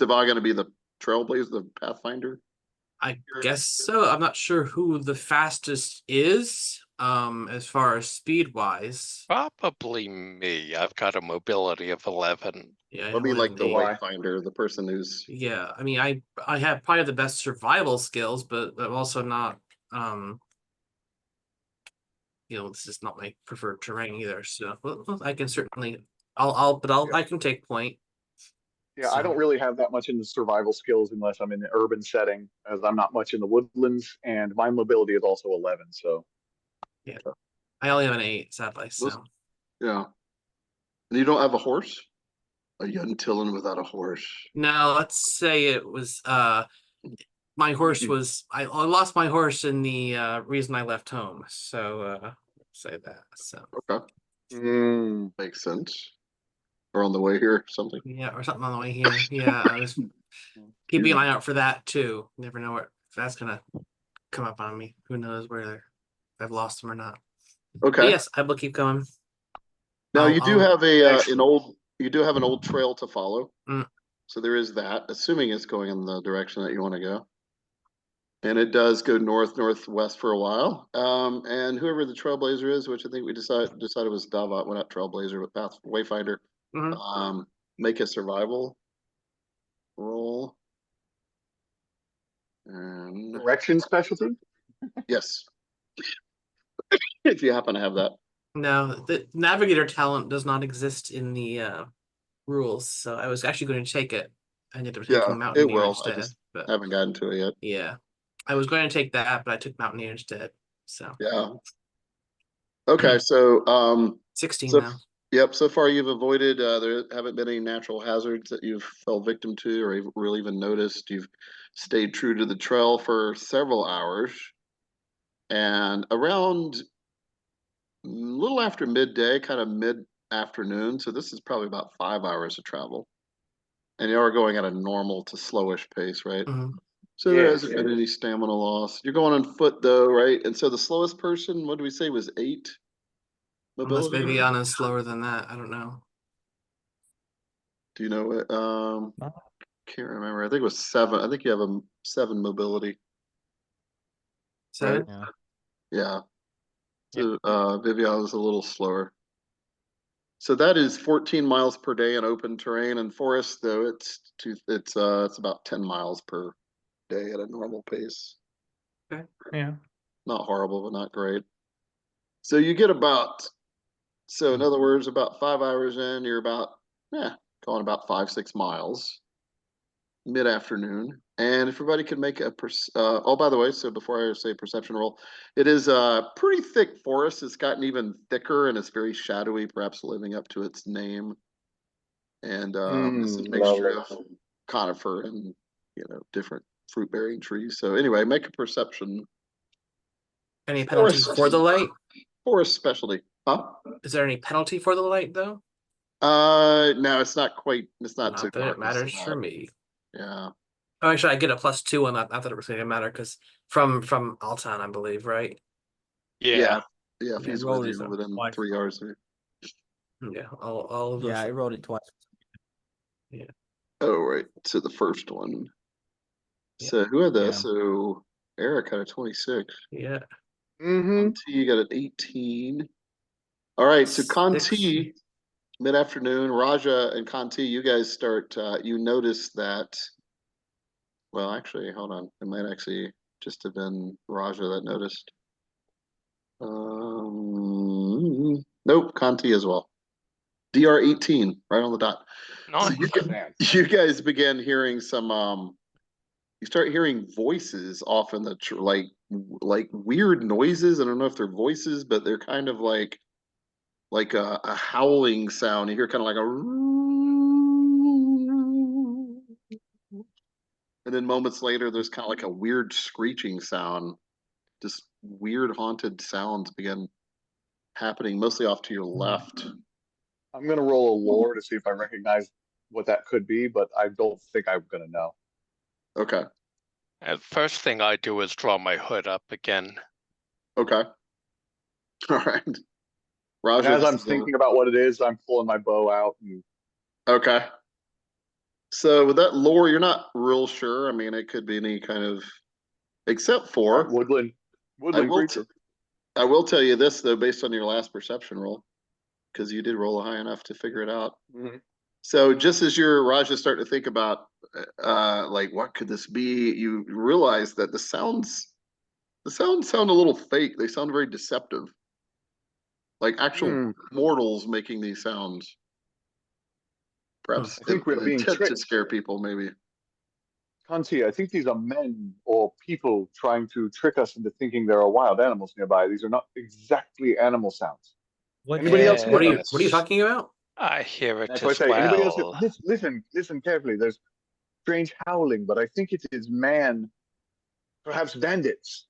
going to be the trailblazer, the pathfinder? I guess so. I'm not sure who the fastest is, as far as speed wise. Probably me. I've got a mobility of 11. Yeah, I I'll have be like the 11. white finder, the person who's Yeah, I mean, I have probably the best survival skills, but I'm also not. This is not my preferred terrain either. So I can certainly. I can take point. Yeah, I don't So, really have that much in the survival skills unless I'm in the urban setting, as I'm not much in the woodlands, and my mobility is also 11. So yeah, I only have an 8, sadly. So yeah. And you don't have a horse? A young Tillin without a horse. no, let's say it was my horse was I lost my horse in the reason I left home. So say that. So Okay, Mm, makes sense. Or on the way here, or something. yeah, or something on the way here. Yeah, I was keeping an eye out for that too. Never know if that's gonna come up on me. Who knows where I've lost them or not. But Okay. yes, I will keep going. Now you do have Thanks. an old trail to follow. Mm. So there is that, assuming it's going in the direction that you want to go. And it does go northwest for a while. And whoever the trailblazer is, which I think we decided was Davat, well, not trailblazer, but path wayfinder. Mhm. Make a survival roll. And Direction specialty? yes, if you happen to have that. No, the navigator talent does not exist in the rules, so I was actually going to take it. I ended up Yeah, taking it Mountaineer will. I instead. just But haven't gotten to it yet. yeah, I was going to take that, but I took Mountaineer instead. So Yeah. Okay, so 16 so now. yep, so far you've avoided there haven't been any natural hazards that you've fell victim to or really even noticed. You've stayed true to the trail for several hours. And around a little after midday, kind of mid-afternoon, so this is probably about 5 hours of travel. And you are going at a normal to slowish pace, right? Mhm. So there Yeah, hasn't been any stamina loss. You're going on foot though, right? And so the slowest person, what do we say, was 8 Unless mobility? Viviana's slower than that. I don't know. Do you know it? Uh, Can't remember. I think it was 7. I think you have a 7 mobility, right? 7? yeah. Yeah. So Vivian was a little slower. So that is 14 miles per day in open terrain and forest, though it's about 10 miles per day at a normal pace. Yeah. Not horrible, but not great. So you get so in other words, about 5 hours in, you're going about 5-6 miles mid-afternoon. And if everybody could make oh, by the way, so before I say perception roll, it is a pretty thick forest. It's gotten even thicker and it's very shadowy, perhaps living up to its name. And it's a mixture lovely. of conifer and different fruit-bearing trees. So anyway, make a perception. Any penalty for the light? Forest specialty. Huh? Is there any penalty for the light though? No, it's not quite. It's not too Not that it darkness matters to for that. me. Yeah. Oh, actually, I get a +2 on that. Not that it was going to matter because from Altan, I believe, right? Yeah. Yeah. If Yeah, he's rolled with it you within twice. 3 hours of you. Yeah, all of those. Yeah, I rolled it twice. Oh, right. So the first one. Yeah. So who had that? Yeah. So Eric had a 26. Yeah. Mm-hmm. Conti got an 18. All right. So Conti, mid-afternoon, Raja and Conti, you guys start, you notice that, well, actually, hold on. It might actually just have been Raja that noticed. Nope, Conti as well. DR 18, right on the dot. So Nice. you guys begin hearing some you start hearing voices off in the like weird noises. I don't know if they're voices, but they're kind of like a howling sound. You hear kind of like a, and then moments later, there's kind of like a weird screeching sound. Just weird haunted sounds begin happening, mostly off to your left. I'm gonna roll a lore to see if I recognize what that could be, but I don't think I'm gonna know. Okay. And first thing I do is draw my hood up again. Okay. All right. And Raja, as this I'm is thinking about what it is, I'm pulling my bow out and okay. So with that lore, you're not real sure. I mean, it could be any kind of, except for woodland I will creature. I will tell you this though, based on your last perception roll, because you did roll high enough to figure it out. Mhm. So just as your Raja starting to think about, like what could this be, you realize that the sounds sound a little fake. They sound very deceptive, like actual Hmm. mortals making these sounds. Perhaps I think we're an being intent to tricked. scare people, maybe. Kanti, I think these are men or people trying to trick us into thinking there are wild animals nearby. These are not exactly animal sounds. What Anybody else What are hear you that? What are you talking about? I hear it That's why I as say, anybody else hear, well. listen carefully. There's strange howling, but I think it is man, perhaps bandits.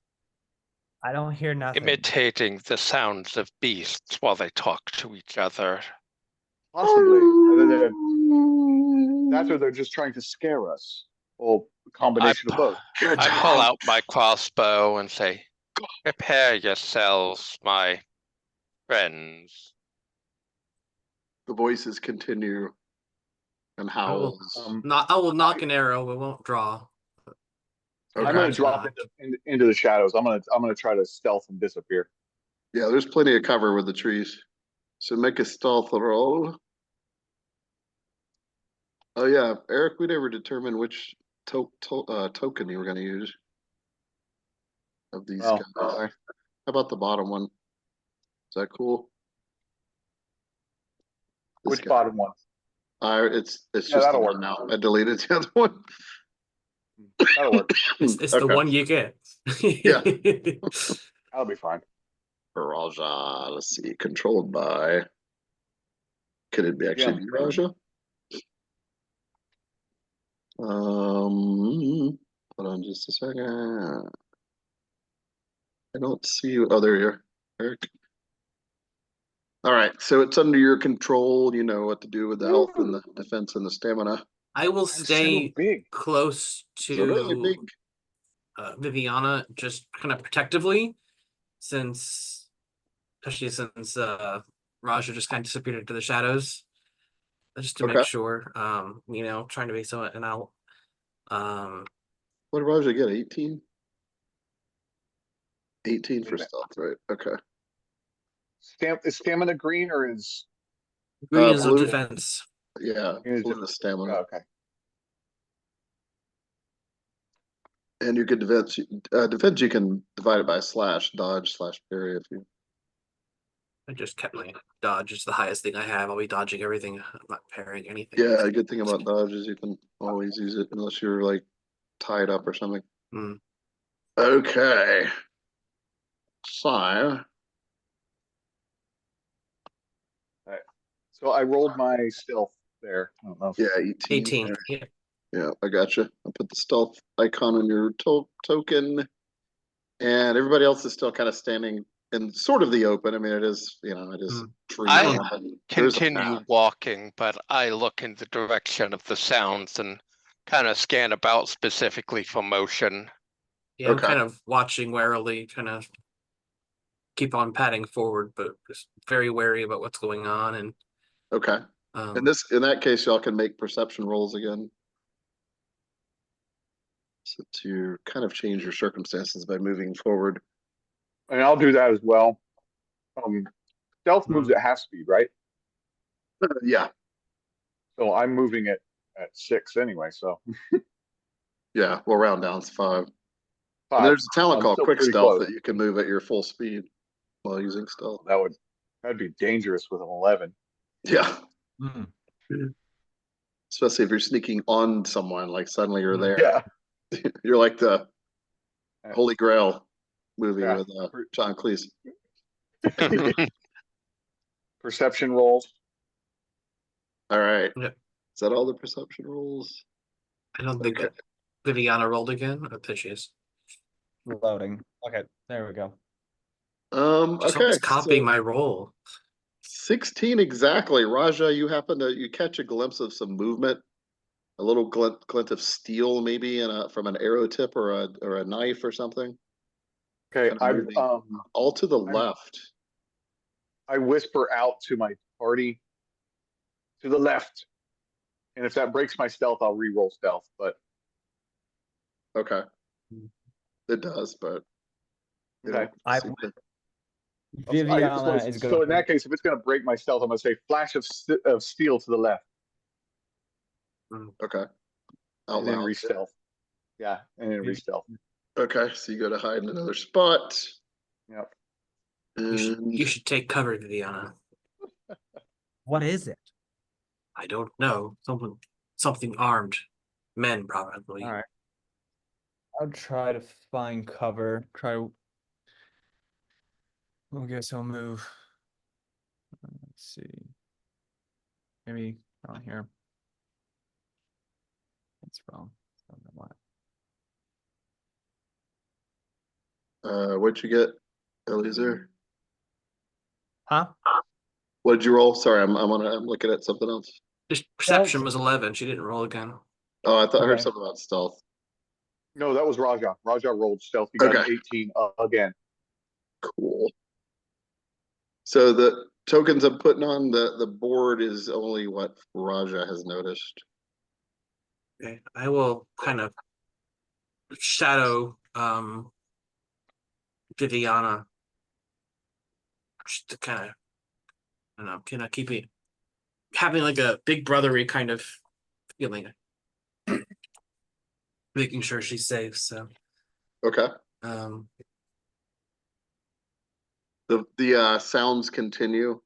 I don't hear nothing. Imitating the sounds of beasts while they talk to each other. Possibly. That's or they're just trying to scare us. Or a I, combination of both. I pull out my crossbow and say, prepare yourselves, my friends. The voices continue and I will howls. I will knock an arrow, but won't draw. I'm Okay. gonna drop into the shadows. I'm gonna try to stealth and disappear. Yeah, there's plenty of cover with the trees. So make a stealth roll. Oh yeah, Eric, we never determined which token you were going to use of these Oh, guys. How about the bottom one? Is that cool? This which guy. bottom one? It's Yeah, just the that'll one work. now. I deleted the other one. That'll work. It's the one you get. Yeah. That'll be fine. Raja, let's see, controlled by. Could it be actually be Raja? Hold on just a second. I don't see you. Oh, there you are, Eric. All right, so it's under your control. You know what to do with the health and the defense and the stamina. I will I'm so stay big. close So really big. to Viviana, just kind of protectively, especially since Raja just kind of disappeared into the shadows, just to Okay. make sure. Trying to be so, and I'll What did Raja get? 18? 18 for Wait a minute. stealth, right? Okay. Is stamina green or is green is a blue. defense. Yeah, Is blue is stamina. oh, okay? And you can defense. Defense you can divide it by slash, dodge, slash parry if you. I just kept my dodge. It's the highest thing I have. I'll be dodging everything. I'm not parrying anything. Yeah, a good thing about dodge is you can always use it unless you're like tied up or something. Hmm. Okay. So So I rolled my stealth there. I don't know. yeah, 18. 18. there. Yeah. Yeah, I gotcha. I'll put the stealth icon on your token. And everybody else is still kind of standing in sort of the open. I mean, it is, it is tree. I but there's a continue path. walking, but I look in the direction of the sounds and kind of scan about specifically for motion. Yeah, I'm Okay. kind of watching warily, kind of keep on padding forward, but just very wary about what's going on. And Okay. In that case, y'all can make perception rolls again. So to kind of change your circumstances by moving forward. And I'll do that as well. Stealth moves Hmm. at half speed, right? Yeah. So I'm moving it at 6 anyway. So Yeah. We'll round down to 5. 5. And there's a talent I'm called still Quick pretty Stealth close. that you can move at your full speed while using stealth. That'd be dangerous with an 11. Yeah. Mm. Especially if you're sneaking on someone, like suddenly you're there. Yeah. You're like the Holy Grail movie Yeah. with John Cleese. Perception rolls. All right. Yep. Is that all the perception rolls? I don't think Okay. Viviana rolled again. Oh, there she is. Loading. Okay, there we go. Just Okay. okay, copying my roll. 16 exactly. Raja, you catch a glimpse of some movement, a little glint of steel maybe from an arrow tip or a knife or something. Okay, Kind of moving all to the left. I whisper out to my party to the left. And if that breaks my stealth, I'll re-roll stealth. But Okay. It does, but they okay. don't I seem to- Viviana is So going. in that case, if it's going to break my stealth, I'm going to say flash of steel to the left, Okay. Out and then loud. re-stealth. Yeah, and then re-stealth. Okay, so you go to hide in another spot. Yep. And You should take cover, Viviana. What is it? I don't know. Something armed. Men, probably. All right. I'll try to find cover. I guess I'll move. Let's see. Maybe around here. That's wrong. I don't know why. what'd you get, Eliezer? Huh? What'd you roll? Sorry, I'm looking at something else. Just perception was 11. She didn't roll again. Oh, I thought I heard Okay. something about stealth. No, that was Raja. Raja rolled stealth. He got an Okay. 18 again. Cool. So the tokens I'm putting on the board is only what Raja has noticed. Okay. I will kind of shadow Viviana. Just to kind of, I don't know, kind of keep it having like a big brothery kind of feeling. Making sure she's safe. So Okay. um The sounds continue.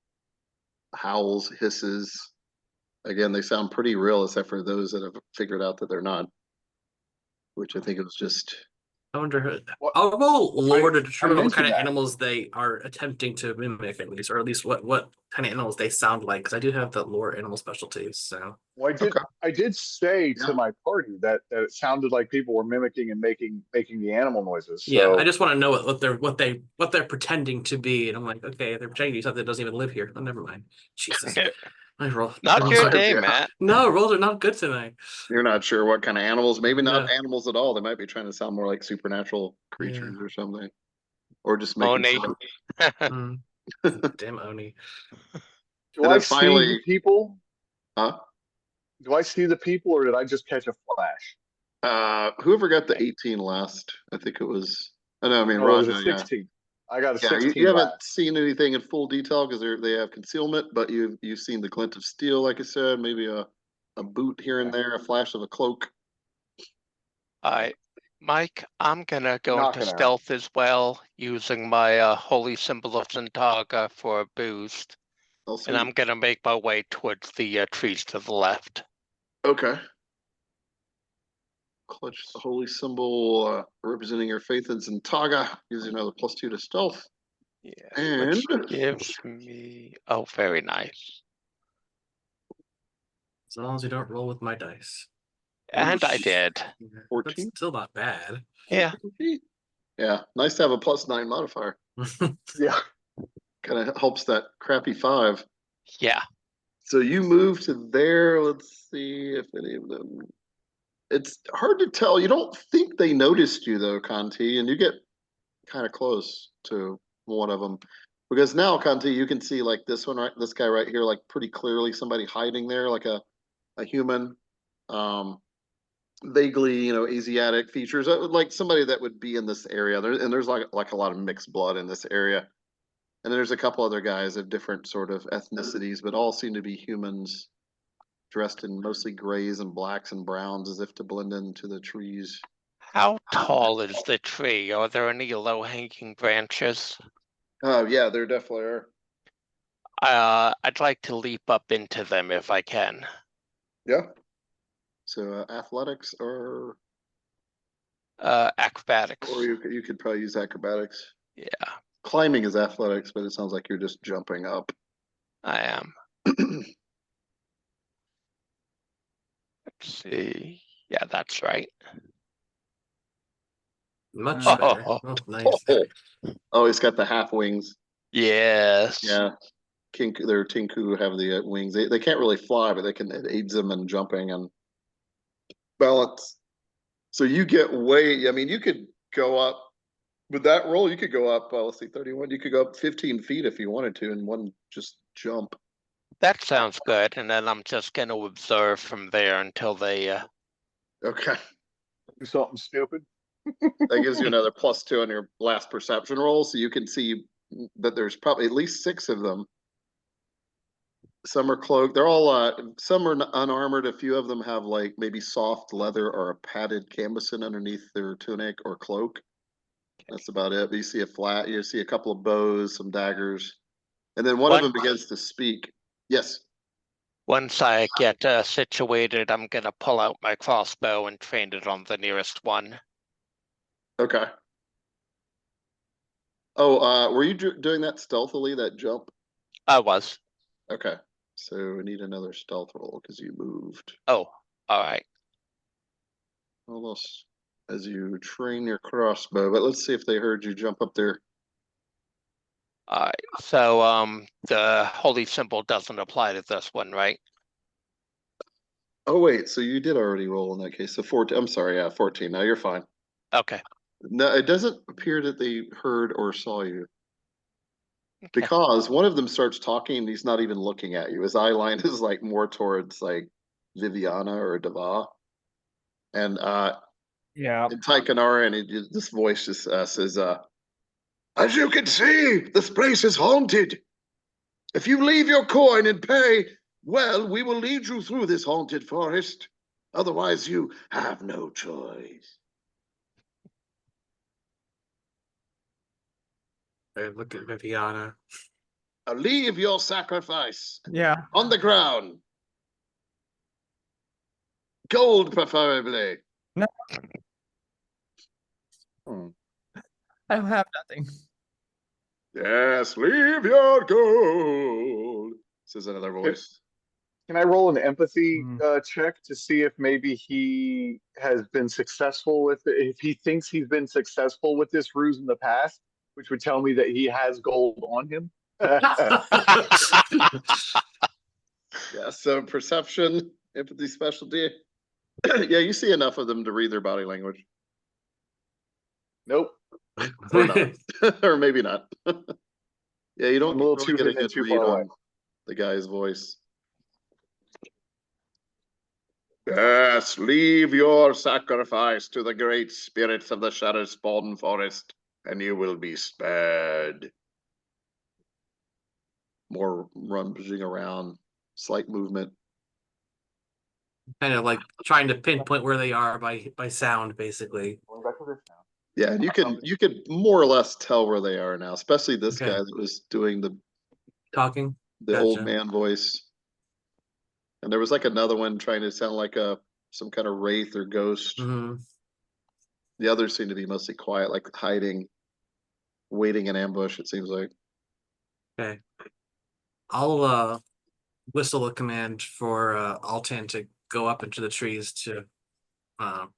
Howls, hisses. Again, they sound pretty real, except for those that have figured out that they're not. Which I think it was just I wonder who What- I'll roll lore to I determine what kind mentioned of that. animals they are attempting to mimic at least, or at least what kind of animals they sound like, because I do have the lore animal specialties. So Well, Okay. I did say Yeah. to my party that it sounded like people were mimicking and making the animal noises. So yeah, I just want to know what they're pretending to be, and I'm like, okay, they're pretending to be something that doesn't even live here. Oh, never mind. Jesus, my roll. Not rolls your are- day, Yeah. Matt. No, rolls are not good tonight. you're not sure what kind of animals, maybe not No. animals at all. They might be trying to sound more like supernatural creatures or something. Or just Oh, making Nate. fun. Mm. Damn Oni. do And I then see finally- the people? Huh? Do I see the people, or did I just catch a flash? Whoever got the 18 last, I think it was. I know, I mean, No, it was Raja, a yeah. 16. I got a Yeah, 16 you haven't last. seen anything in full detail because they have concealment, but you've seen the glint of steel, like I said, maybe a boot here and there, a flash of a cloak. Alright, Mike, I'm gonna go into Knocking out. stealth as well, using my holy symbol of Zintaga for a boost. Also, And I'm gonna make my way towards the trees to the left. okay. Clutch the holy symbol, representing your faith in Zintaga, using another +2 to stealth. Yeah, And which gives me, oh, very nice. As long as you don't roll with my dice. And I did. Yeah, 14? That's still not bad. Yeah, yeah, nice to have a +9 modifier. Yeah. Kind of helps that crappy 5. yeah. So you move to there. Let's see if any of them. It's hard to tell. You don't think they noticed you though, Conti, and you get kind of close to one of them because now, Conti, you can see like this one, right? This guy right here, like pretty clearly somebody hiding there, like a human, vaguely, Asiatic features, like somebody that would be in this area. There's like a lot of mixed blood in this area. And there's a couple other guys of different sort of ethnicities, but all seem to be humans dressed in mostly grays and blacks and browns as if to blend into the trees. How tall is the tree? Are there any low-hanging branches? Oh, yeah, there definitely are. I'd like to leap up into them if I can. Yeah. So athletics or Acrobatics. you could probably use acrobatics. Yeah, Climbing is athletics, but it sounds like you're just jumping up. I am. Let's see. Yeah, that's right. Much Oh. better. Oh, nice. Oh, he's got the half wings. Yes. Yeah. Their Tinku have the wings. They can't really fly, but it aids them in jumping and balance. So you get way, I mean, you could go up With that roll, you could go up, let's see, 31. You could go up 15 feet if you wanted to in one just jump. That sounds good, and then I'm just gonna observe from there until they, Okay. Do something stupid. That gives you another +2 on your last perception roll, so you can see that there's probably at least 6 of them. Some are cloaked. They're all some are unarmored. A few of them have like maybe soft leather or a padded canvasin underneath their tunic or cloak. That's about it. But you see you see a couple of bows, some daggers, and then one of them begins to speak. Yes. once I get situated, I'm gonna pull out my crossbow and train it on the nearest one. Okay. Oh, were you doing that stealthily, that jump? I was. Okay. So we need another stealth roll because you moved. Oh, all right. Almost as you train your crossbow, but let's see if they heard you jump up there. All right. So, the holy symbol doesn't apply to this one, right? Oh wait, so you did already roll in that case. So 14. I'm sorry, yeah, 14. Now you're fine. Okay. No, it doesn't appear that they heard or saw you Okay. because one of them starts talking and he's not even looking at you. His eye line is like more towards like Viviana or Dava. And Yeah. in Taikanara, and this voice just says, as you can see, this place is haunted. If you leave your coin and pay, well, we will lead you through this haunted forest. Otherwise, you have no choice. I look at Viviana. Leave your sacrifice Yeah. on the ground. Gold, preferably. No. Hmm. I don't have nothing. Yes, leave your gold, says another voice. Can I roll an empathy Hmm. check to see if maybe he has been successful with it, if he thinks he's been successful with this ruse in the past, which would tell me that he has gold on him? Yeah, so perception, empathy specialty. Yeah, you see enough of them to read their body language. Nope. Or not. Or maybe not. Yeah, you don't I'm a little really too get a hidden and good too read far away. on the guy's voice. Yes, leave your sacrifice to the great spirits of the Shadow Spawn Forest, and you will be spared. More rummaging around, slight movement. Kind of like trying to pinpoint where they are by sound, basically. Going back to this now. Yeah, and you could more or less tell where they are now, especially this Okay. guy that was doing Talking. the old Gotcha. man voice. And there was like another one trying to sound like some kind of wraith or ghost. Hmm. The others seem to be mostly quiet, like hiding, waiting in ambush, it seems like. Okay. I'll whistle a command for Altan to go up into the trees to kind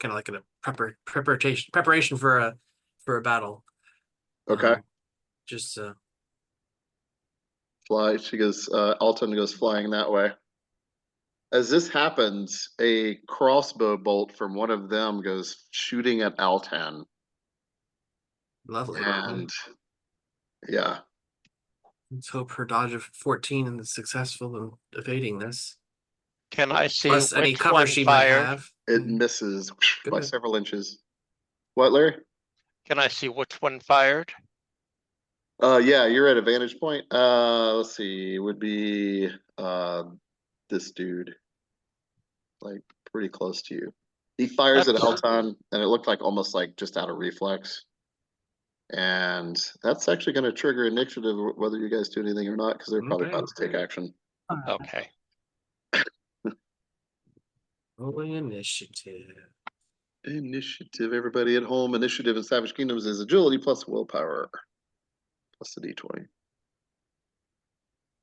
of like a preparation for a battle. Okay. Just Fly. Alton goes flying that way. As this happens, a crossbow bolt from one of them goes shooting at Altan. lovely. And yeah. Let's hope her dodge of 14 is successful in evading this. Can I see Plus any which cover one she might fired? have. It misses by Good. several inches. What, Larry? Can I see which one fired? Yeah, you're at a vantage point. Let's see, it would be this dude, like pretty close to you. He fires at That's- Alton, and it looked like almost like just out of reflex. And that's actually going to trigger initiative, whether you guys do anything or not, because they're probably Okay. about to take action. Okay. Rolling initiative. Initiative, everybody at home. Initiative in Savage Kingdoms is agility plus willpower, plus the d20.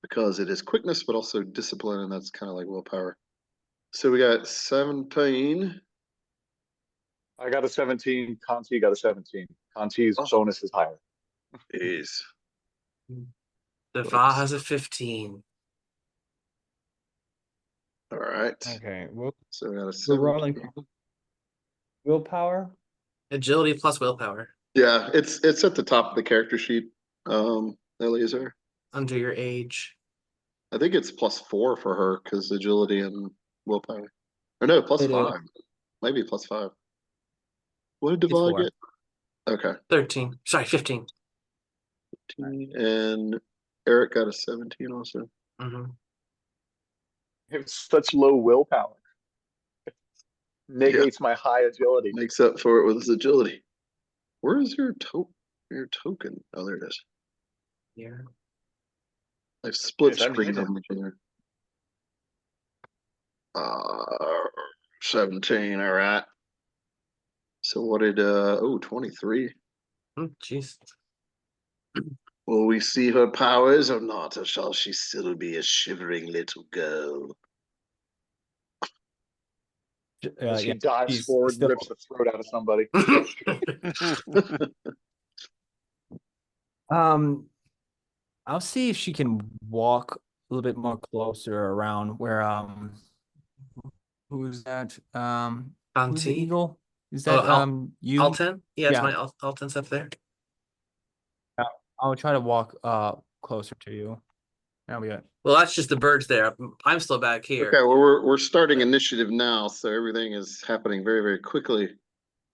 Because it is quickness, but also discipline, and that's kind of like willpower. So we got 17. I got a 17. Conti got a 17. Conti's bonus is higher. Is Deva has a 15. all right. Okay. So we got a We're 17. rolling willpower. Agility plus willpower. Yeah, it's at the top of the character sheet. Eleazar. Under your age. I think it's +4 for her because agility and willpower. Or no, It is. +5. Maybe +5. What did It's Deval 4. get? Okay. 13. Sorry, 15. And Eric got a 17 also. Mm-hmm. It's such low willpower. Negates my high agility. Makes up for it with his agility. Where is your token? Oh, there it is. Yeah. I've split Yes, I need screen it. them here. 17, all right. So what did 23. Jeez. Will we see her powers or not, or shall she still be a shivering little girl? She Yeah, dives she's forward, still. rips the throat out of somebody. I'll see if she can walk a little bit more closer around where who's that? Who's the Conti. eagle? Is Oh, that you? Alton? Yeah, it's Yeah. my Alton's up there. I'll try to walk closer to you. That'll be it. Well, that's just the birds there. I'm still back here. Okay, well we're starting initiative now, so everything is happening very, very quickly.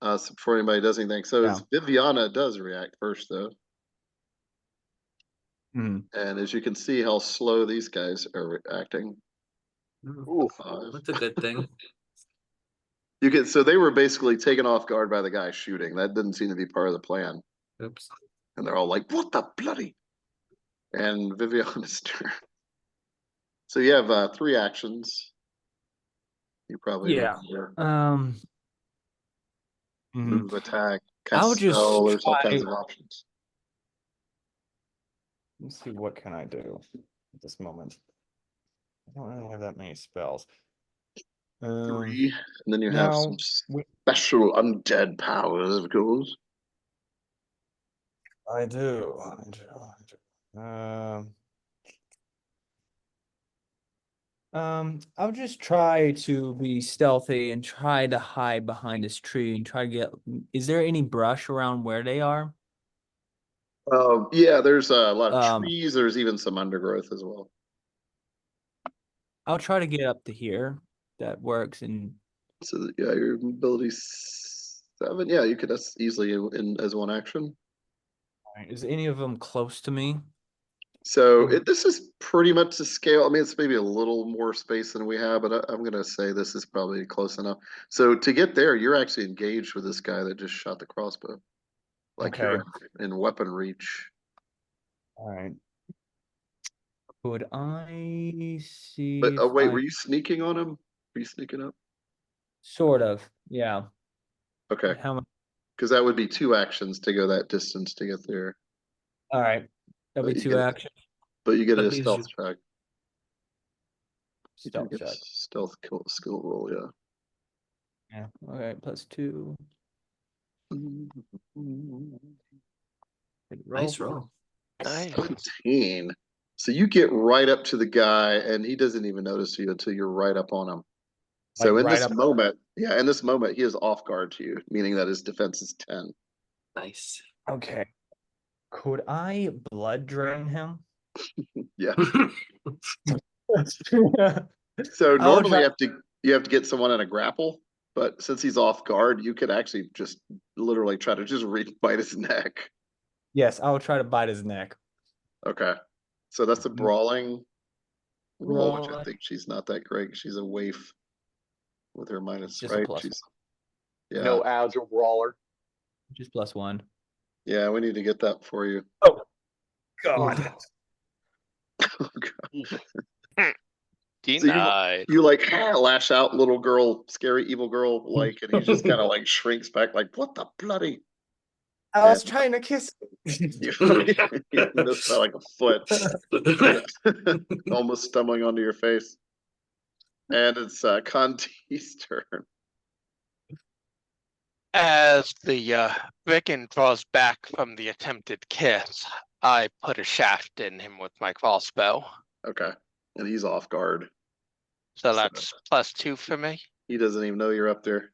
So before anybody does anything. So Yeah. Viviana does react first though. Mhm. And as you can see how slow these guys are reacting. Ooh, That's a good thing. You can so they were basically taken off guard by the guy shooting. That didn't seem to be part of the plan. Oops. And they're all like, what the bloody? And Viviana's turn. So you have 3 actions. You probably Yeah. remember. Mhm. Move, attack, I'll cast just spell, there's all try. kinds of options. Let's see, what can I do at this moment? I don't really have that many spells. 3. And then you have some we- special undead powers, of course. I do. I'll just try to be stealthy and try to hide behind this tree and try to get. Is there any brush around where they are? Yeah, there's a lot of Um, trees. There's even some undergrowth as well. I'll try to get up to here. That works. And So yeah, your ability 7. Yeah, you could that's easily in as one action. is any of them close to me? So this is pretty much the scale. I mean, it's maybe a little more space than we have, but I'm gonna say this is probably close enough. So to get there, you're actually engaged with this guy that just shot the crossbow. Like Okay. you're in weapon reach. All right. Could I see But oh if wait, I were you sneaking on him? Were you sneaking up? sort of, yeah. Okay, How much? because that would be 2 actions to go that distance to get there. All right. That'll But be you 2 get actions. but you get That a leaves stealth you. check. You do Stealth get a check. stealth skill roll, yeah. Yeah. Okay. +2. Good Nice roll. Nice. 17. So you get right up to the guy and he doesn't even notice you until you're right up on him. So Like in right this up. moment, yeah, in this moment, he is off guard to you, meaning that his defense is 10. Nice. Okay. Could I blood drain him? Yeah. Yeah. So I will normally try. you have to get someone in a grapple, but since he's off guard, you could actually just literally try to just bite his neck. Yes, I will try to bite his neck. Okay. So that's a brawling roll, which I Brawling. think she's not that great. She's a waif with her minus, Just a right? plus She's yeah. no agile brawler. Just +1. Yeah, we need to get that for you. Oh God. Oh, God. So Denied. you like lash out, little girl, scary evil girl, like, and he just kind of like shrinks back, like, what the bloody? I was And trying to kiss. you missed by like a foot, almost stumbling onto your face. And it's Conti's turn. As the Viking draws back from the attempted kiss, I put a shaft in him with my crossbow. Okay, and he's off guard. So that's +2 for me. He doesn't even know you're up there.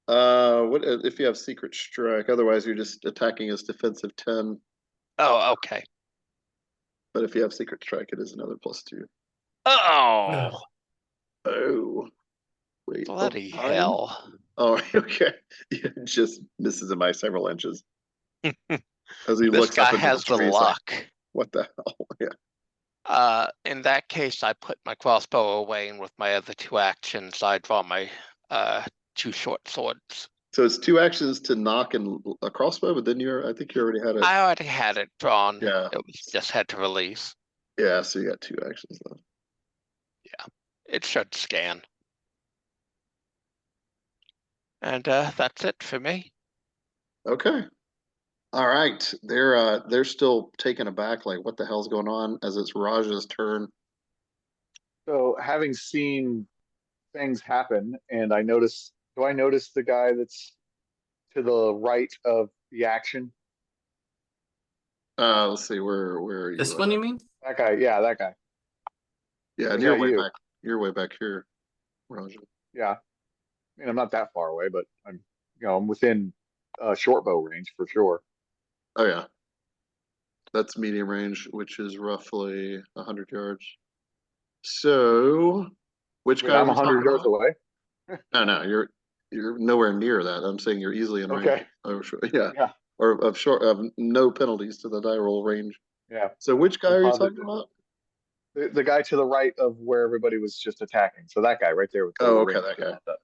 What if you have secret strike? Otherwise, you're just attacking as defensive 10. Oh, okay. But if you have secret strike, it is another +2. Oh, Oh, wait. bloody nine? hell. Oh, okay. It just misses him by several inches as he This looks up guy into the has the tree. He's like, luck. what the hell? Yeah. In that case, I put my crossbow away, and with my other two actions, I draw my two short swords. So it's 2 actions to knock and a crossbow, but then I think you already had it. I already had it drawn. Yeah. It was just had to release. Yeah, so you got 2 actions left. It should scan. And that's it for me. Okay. All right. They're still taken aback, like what the hell's going on as it's Raja's turn. So having seen things happen, and do I notice the guy that's to the right of the action? Let's see, where are you? This one, you mean? That guy, yeah, that guy. Yeah, Or and is you're that way you? back. You're way back here, Raja. Yeah. I mean, I'm not that far away, but I'm within short bow range for sure. Oh yeah. That's medium range, which is roughly 100 yards. So, which Wait, guy are I'm we 100 talking yards about? away. No, you're nowhere near that. I'm saying you're easily in range. Okay. Oh, sure. Yeah. Yeah. Or of no penalties to the die roll range. Yeah. So which guy are you Composite. talking about? The guy to the right of where everybody was just attacking. So that guy right there with the Oh, little okay, ring. that guy.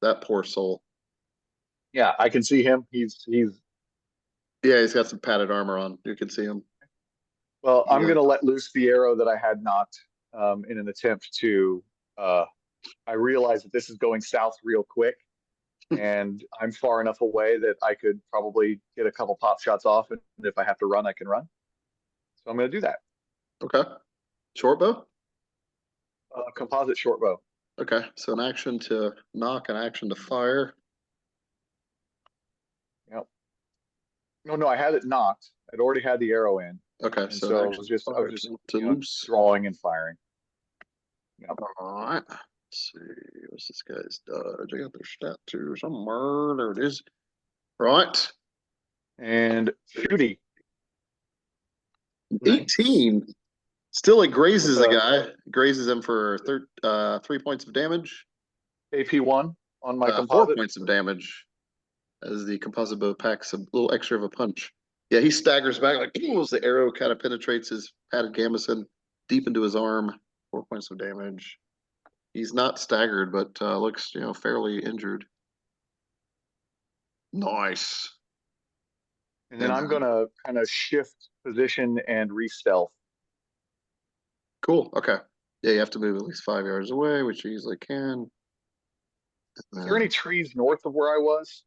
That poor soul. Yeah, I can see him. Yeah, he's got some padded armor on. You can see him. Well, I'm Yeah. gonna let loose the arrow that I had knocked in an attempt to I realize that this is going south real quick, and I'm far enough away that I could probably get a couple pop shots off, and if I have to run, I can run. So I'm gonna do that. Okay. Short bow? Composite short bow. Okay. So an action to knock, an action to fire. Yep. No, I had it knocked. I'd already had the arrow in, Okay, and so so an I action was to just fire to loose. drawing and firing. Yep. All right. Let's see. What's this guy's dodge? I got their stat too somewhere. There it is. Right. And shooty. Nice. 18. Still, it grazes With the a- guy. Grazes him for 3 points of damage. AP1 on my 4 composite. points of damage as the composite bow packs a little extra of a punch. Yeah, he staggers back like as the arrow kind of penetrates his padded gambeson deep into his arm. 4 points of damage. He's not staggered, but looks fairly injured. Nice. And then And I'm gonna kind of shift position and re-stealth. Cool. Okay. Yeah, you have to move at least 5 yards away, which you easily can. Is there any trees north of where I was?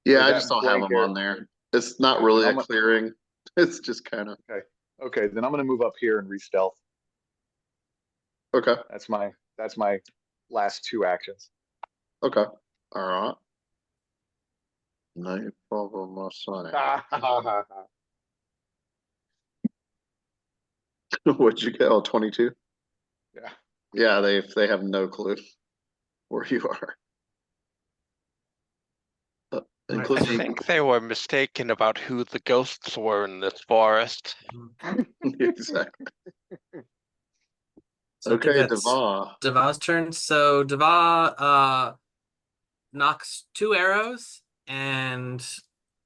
Yeah, Or is I that just don't have blank them area? on there. It's not Okay, really then a clearing. It's just kind of Okay, then I'm gonna move up here and re-stealth. okay. That's my last two actions. Okay. All right. No problem, my son. What'd you get? Oh, 22? Yeah. Yeah, they have no clue where you are. I Including think they were mistaken about who the ghosts were in this forest. exactly. So I think Okay, that's Deva. Deva's turn. So Deva knocks 2 arrows and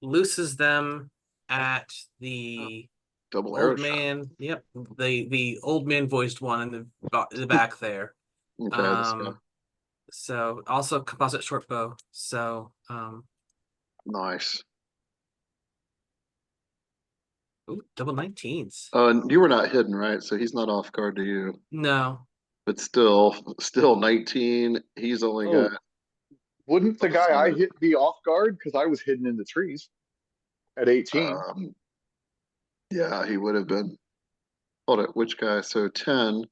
looses them at the Double arrow old shot. man. Yep, the old man voiced one in the back there. Okay, this guy. So also composite short bow. So Nice. ooh, double 19s. And you were not hidden, right? So he's not off guard to you. No. But still 19. He's only Oh, got wouldn't the guy I So- hit be off guard because I was hidden in the trees at 18? yeah, he would have been. Hold it, which guy? So 10.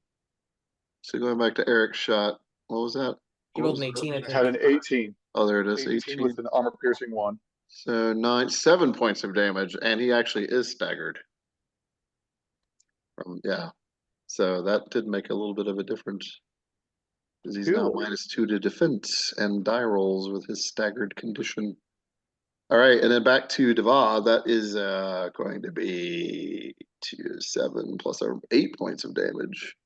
So going back to Eric's shot, what was that? He What rolled was an 18, I I had think. an 18. Oh, there it is. 18 18. with an armor piercing one. So 7 points of damage, and he actually is staggered. Yeah. So that did make a little bit of a difference. Because he's now Cool. -2 to defense and die rolls with his staggered condition. All right, and then back to Deva. That is going to be 2, 7 plus 8 points of damage.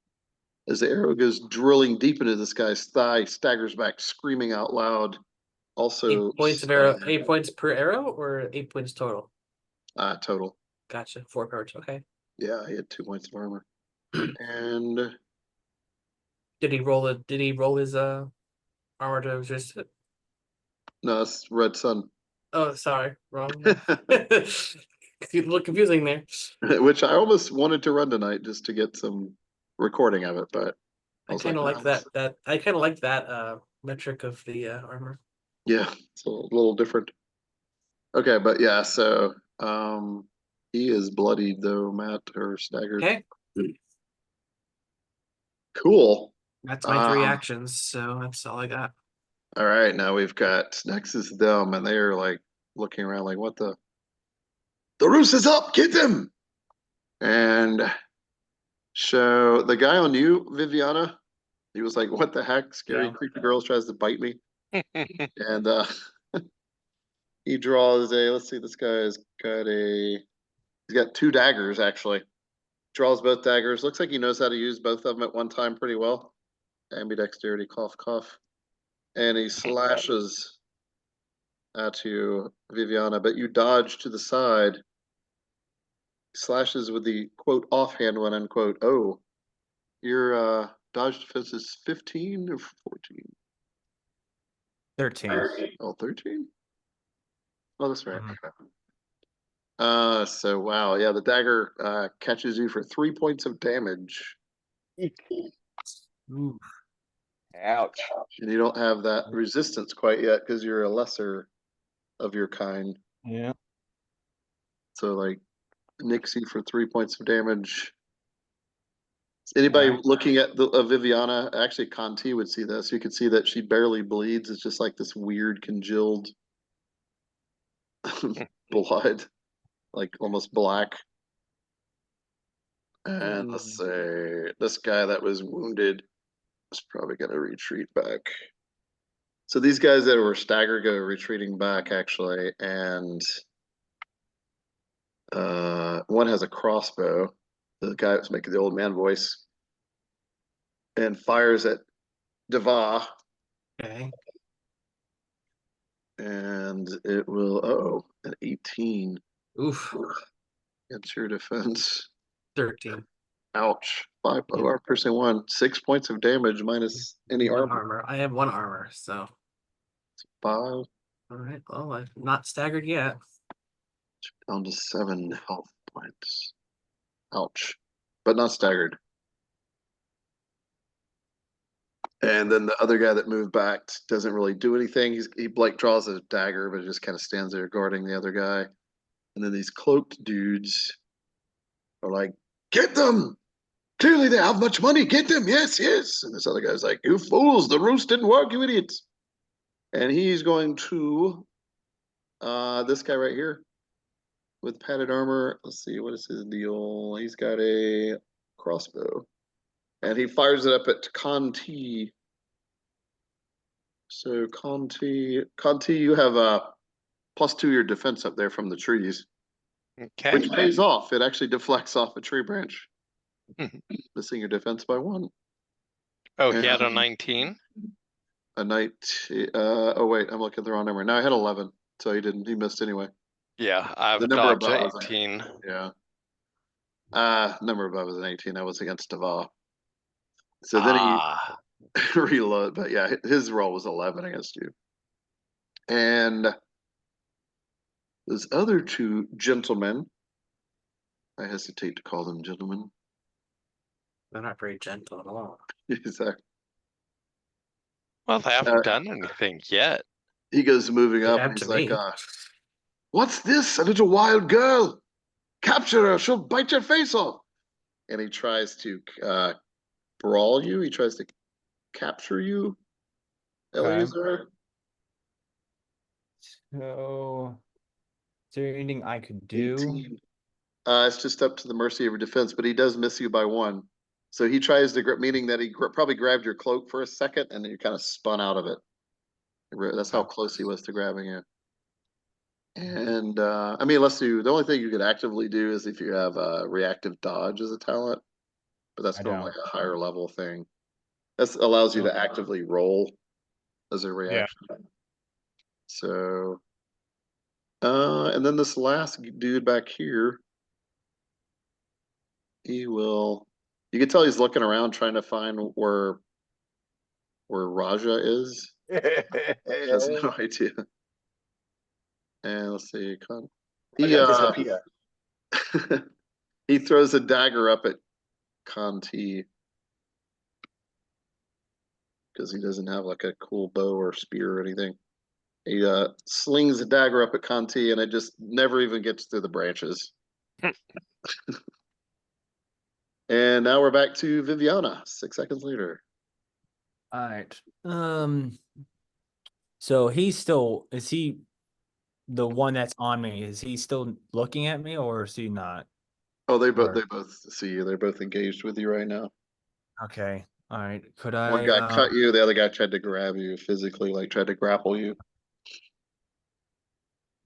As the arrow goes drilling deep into this guy's thigh, staggers back, screaming out loud. Also, 8 points per arrow, or 8 points total? Total. Gotcha. 4 parts. Okay. Yeah, he had 2 points of armor. And Did he roll it? Did he roll his armor to resist it? no, it's Red Sun, Oh, sorry, wrong. It's a little confusing there. which I almost wanted to run tonight just to get some recording of it, but I was kind of like "Nah, that. I kind of like that metric of the armor. yeah, it's a little different. Okay, but yeah, so he is bloodied though, Matt, or staggered. Okay, Cool. that's my 3 Um, actions, so that's all I got. All right, now we've got next is them, and they're like looking around like, what the roost is up, get them. And so the guy on you, Viviana, he was like, what the heck? Scary Yeah. creepy girls tries to bite me. And he draws a, let's see, this guy's got he's got 2 daggers actually. Draws both daggers. Looks like he knows how to use both of them at one time pretty well. Ambidexterity, cough, cough. And he slashes at you, Viviana, but you dodge to the side. Slashes with the quote offhand one unquote. Oh, your dodge defense is 15 or 14? 13. Oh, 13? Oh, that's right. Mhm. So wow, yeah, the dagger catches you for 3 points of damage. Ooh. Ouch. And you don't have that resistance quite yet because you're a lesser of your kind. Yeah. So like nicks you for 3 points of damage. Anybody Alright. looking at the Viviana, actually Conti would see this. You could see that she barely bleeds. It's just like this weird congealed blood, like almost black. And let's say this guy that was wounded is probably going to retreat back. So these guys that were staggered go retreating back actually, and one has a crossbow. The guy that's making the old man voice, and fires at Deva, Okay. and it will an 18 Oof. against your defense. 13. Ouch. 5 Yep. OR person 1, 6 points of damage minus any One armor. armor. I have 1 armor, so 5 all right. Well, I'm not staggered yet. down to 7 health points. Ouch. But not staggered. And then the other guy that moved back doesn't really do anything. He like draws a dagger, but just kind of stands there guarding the other guy. And then these cloaked dudes are like, get them! Clearly they have much money. Get them! Yes, yes. And this other guy's like, you fools! The roost didn't work, you idiots! And he's going to this guy right here with padded armor. Let's see, what is his deal? He's got a crossbow. And he fires it up at Conti. So Conti, you have a +2 your defense up there from the trees, Okay. which pays off. It actually deflects off a tree branch, missing your defense by 1. Oh, he had a And 19. a knight. Oh wait, I'm looking at the wrong number. No, I had 11, so he didn't. He missed anyway. Yeah, I've The number dodged above was 18. Yeah. Number above was an 18. I was against Deva. So then Ah, he reload, but yeah, his roll was 11 against you. And those other 2 gentlemen, I hesitate to call them gentlemen. They're not very gentle at all. Exactly. well, they haven't done anything yet. He goes moving They up have and to he's like, me. what's this? A little wild girl. Capture her, she'll bite your face off. And he tries to brawl you. He tries to capture you, Okay. Eleazar. So, is there anything I could do? 18. It's just up to the mercy of your defense, but he does miss you by 1. So he tries to grab, meaning that he probably grabbed your cloak for a second and then you kind of spun out of it. That's how close he was to grabbing you. And I mean, the only thing you could actively do is if you have reactive dodge as a talent, but that's I more like don't. a higher level thing. That allows you to Okay. actively roll as a Yeah. reaction. So, and then this last dude back here, you can tell he's looking around trying to find where Raja is. Has no idea. And let's see, he throws a dagger up at Conti because he doesn't have like a cool bow or spear or anything. He slings a dagger up at Conti and it just never even gets through the branches. And now we're back to Viviana, 6 seconds later. All right. So is he the one that's on me? Is he still looking at me or is he not? Oh, they Or- both see you. They're both engaged with you right now. Okay. All right. Could One I guy cut you, the other guy tried to grab you physically, like tried to grapple you.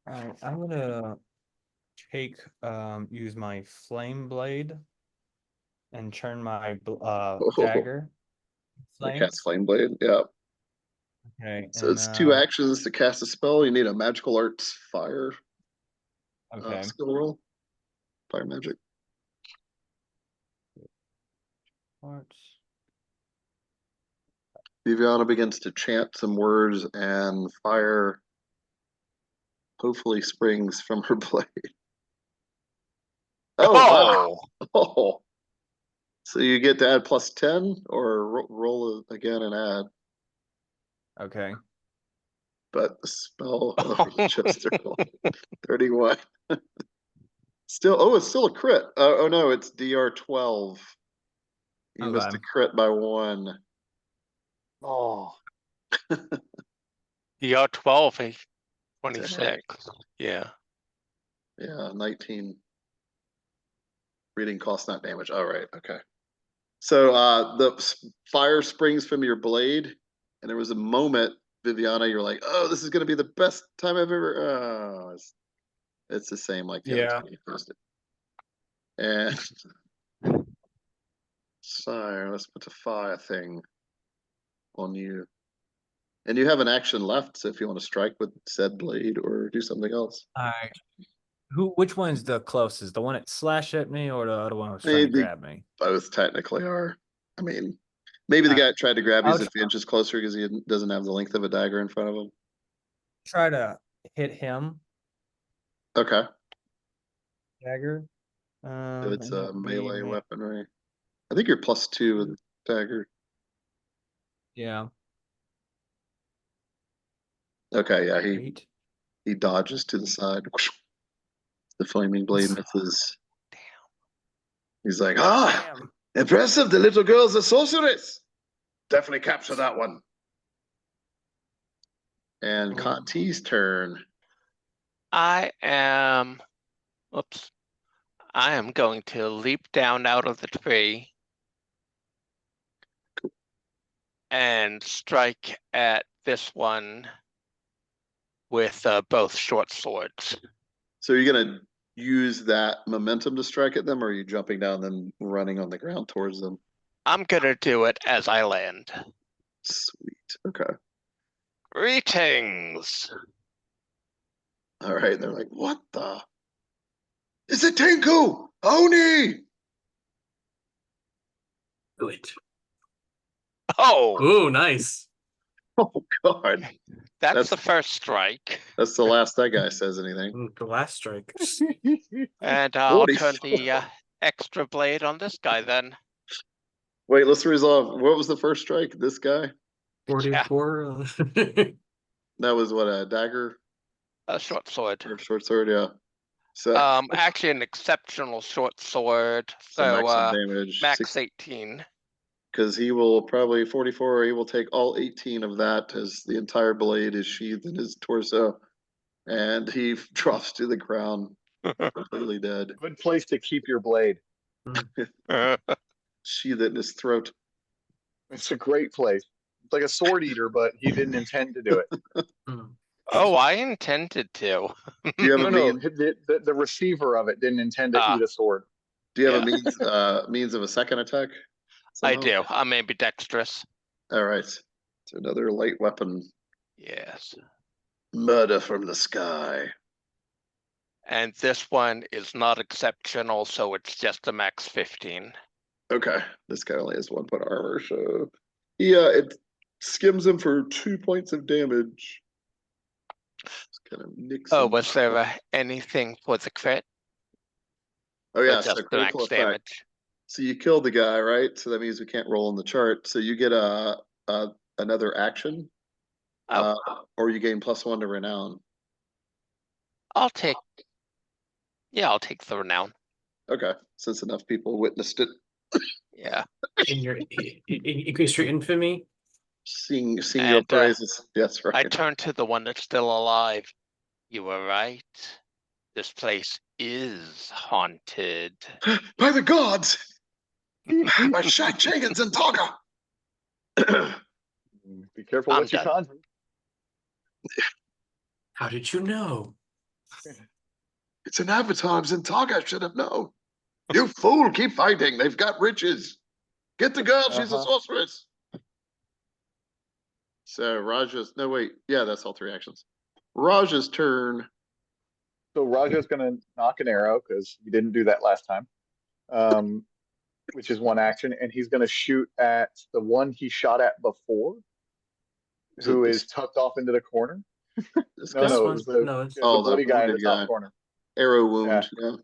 all right, I'm gonna use my flame blade and turn my dagger The cast flames. flame blade. Yeah. Okay. So And it's 2 actions to cast a spell. You need a magical arts fire okay. skill roll. Fire magic. Arts. Viviana begins to chant some words and fire hopefully springs from her blade. Oh, wow. Oh. So you get to add +10 or roll it again and add. Okay. But the spell just 31. Still, it's still a crit. Oh no, it's DR12. You missed a Okay. crit by 1. Oh, DR 12, 26. Yeah. Yeah, 19. Reading cost, not damage. All right, okay. So the fire springs from your blade, and there was a moment, Viviana, you're like, "Oh, this is gonna be the best time I've ever." Oh, it's the same like the other Yeah. time you used it. And so let's put the fire thing on you, and you have an action left. So if you want to strike with said blade or do something else, All right. Which one's the closest? The one that slashed at me or the other one that was trying to Maybe grab me? both technically are. I mean, maybe the guy that tried to grab you I'll is a few inches closer because he doesn't have the length of a dagger in front of him. Try to hit him. Okay. Dagger. It's And a that would be melee weaponry. I think you're +2 with dagger. Yeah. Okay, yeah, 8. he dodges to the side. The flaming blade misses. Damn. He's like, Damn. impressive, the little girl's a sorceress. Definitely capture that one. And Conti's turn. I am going to leap down out of the tree and strike at this one with both short swords. So you're gonna use that momentum to strike at them, or are you jumping down then running on the ground towards them? I'm gonna do it as I land. Sweet. Okay. Greetings. All right. They're like, what the? It's a Tinku! Oni! Do it. Oh, Ooh, nice. Oh God. that's the first strike. That's the last that guy says anything. Ooh, the last strike. And I'll 44. turn the extra blade on this guy then. Wait, let's resolve. What was the first strike? This guy? 44. That was what, a dagger A short sword. or short sword? Yeah. So, Actually an exceptional short sword. so So maximum damage. max 18. Because he will probably 44, he will take all 18 of that as the entire blade is sheathed in his torso. And he drops to the ground, completely dead. good place to keep your blade. sheath it in his throat. It's a great place. It's like a sword eater, but he didn't intend to do it. Hmm. Oh, I intended to. Do you have No, a no, means? the receiver of it didn't intend to Ah. eat a sword. Do you have a Yeah. means of a second attack? I somehow? do. I'm ambidextrous. All right. So another light weapon. Yes. Murder from the sky. And this one is not exceptional, so it's just a max 15. Okay. This guy only has 1 point armor, so yeah, it skims him for 2 points of damage. Just kind of nicks Oh, him. was there anything for the crit? Oh Or yeah, just so the max critical effect. damage? So you kill the guy, right? So that means we can't roll in the chart. So you get another action, Oh, or you gain +1 to renown. I'll take. Yeah, I'll take the renown. Okay, since enough people witnessed it, Yeah. In your increase your infamy. seeing your And, praises. Yes, I right. turn to the one that's still alive. You were right. This place is haunted. By the gods, by Jenkins and Tonga. Be careful I'm what you done. conjure. How did you know? It's an avatar of Zintaga, I should have known. You fool, keep fighting. They've got riches. Get the girl, she's a Uh-huh. sorceress. So Raja's, no wait, yeah, that's all 3 actions. Raja's turn. So Raja's gonna knock an arrow because he didn't do that last time. Which is 1 action, and he's gonna shoot at the one he shot at before, Is who it is tucked off into the corner. this No, guy? This no, it one? was the, No, it's yeah, the Oh, the bloody guy in the wounded top guy. corner. Arrow wound, yeah.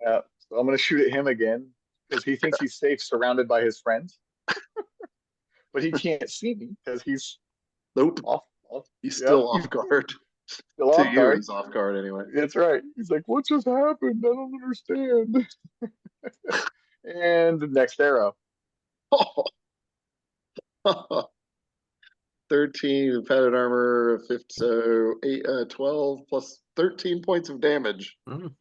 Yeah, so I'm gonna shoot at him again because he thinks he's safe surrounded by his friends, but he can't see me because he's Nope, off. he's Yep, still off guard. still To off you, guard. he's off guard anyway. That's right. He's like, "What just happened? I don't understand." And the next arrow. 13 padded armor, 50, so 12 plus 13 points of damage. Mm.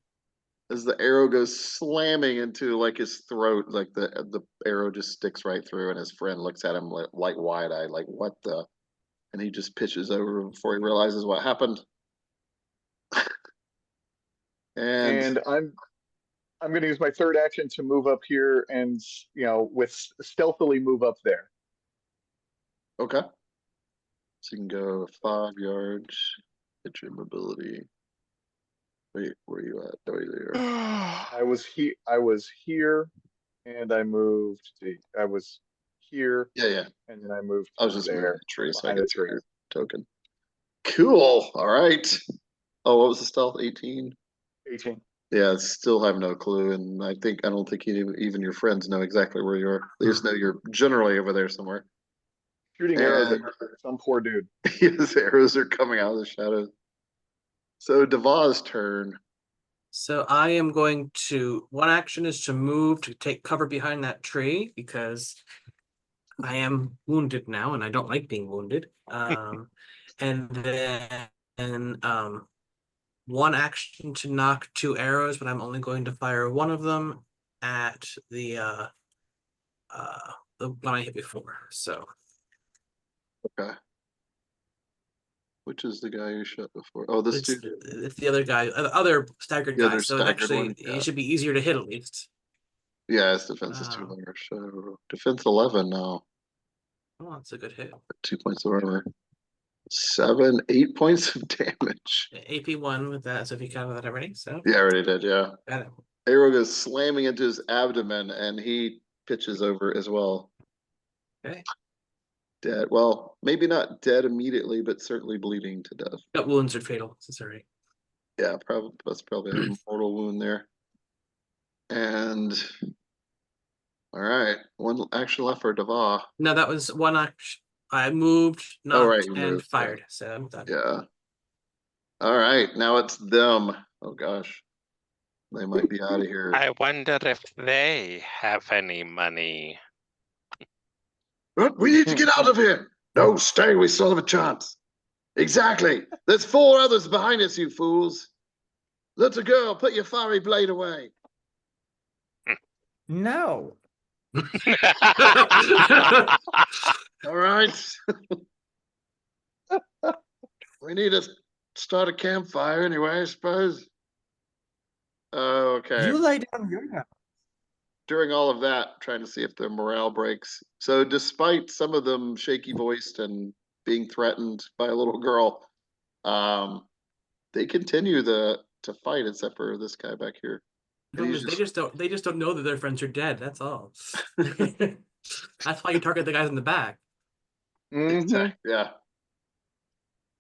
As the arrow goes slamming into like his throat, like the arrow just sticks right through, and his friend looks at him like wide-eyed, like what the, and he just pitches over before he realizes what happened. And I'm going to use my third action to move up here and, with stealthily move up there. Okay, so you can go 5 yards, hit your mobility. Wait, where are you at? Oh, there. I was here, and I moved. I was here, Yeah. and then I moved I was just moving there the tree so I behind could the see tree. your token. Cool. All right. Oh, what was the stealth? 18? 18. Yeah, still have no clue, and I don't think even your friends know exactly where you are. They just know you're generally over there somewhere. Shooting arrows at some poor dude. His arrows are coming out of the shadows. So Deva's turn. So I am going to, 1 action is to move to take cover behind that tree because I am wounded now and I don't like being wounded. And then 1 action to knock 2 arrows, but I'm only going to fire 1 of them at the one I hit before. So Okay. Which is the guy you shot before? Oh, this dude. it's the other guy, the other staggered The guy. other So staggered actually, one, yeah. it should be easier to hit at least. Yeah, his defense is 2 longer. So defense 11 now. Oh, that's a good hit. 2 points of armor. 8 points of damage. AP 1 with that. So if you counted that already, so Yeah, I already did. Yeah. got it. Arrow goes slamming into his abdomen, and he pitches over as well. Okay. Dead. Well, maybe not dead immediately, but certainly bleeding to death. Got wounds are fatal. So sorry. Yeah, that's probably a mortal wound there. And all right, 1 action left for Dava. No, that was 1 action. I moved, knocked, right, you and moved, fired. So I'm done. Yeah. All right, now it's them. Oh gosh, they might be out of here. I wonder if they have any money. We need to get out of here. No, stay. We still have a chance. Exactly. There's 4 others behind us, you fools. Little girl, put your fiery blade away. No. All right. We need to start a campfire anyway, I suppose. Okay. You lay down your house. During all of that, trying to see if their morale breaks. So despite some of them shaky voiced and being threatened by a little girl, they continue to fight except for this guy back here. Problem is, they just don't know that their friends are dead. That's all. That's why you target the guys in the back. Mm-hmm. Yeah.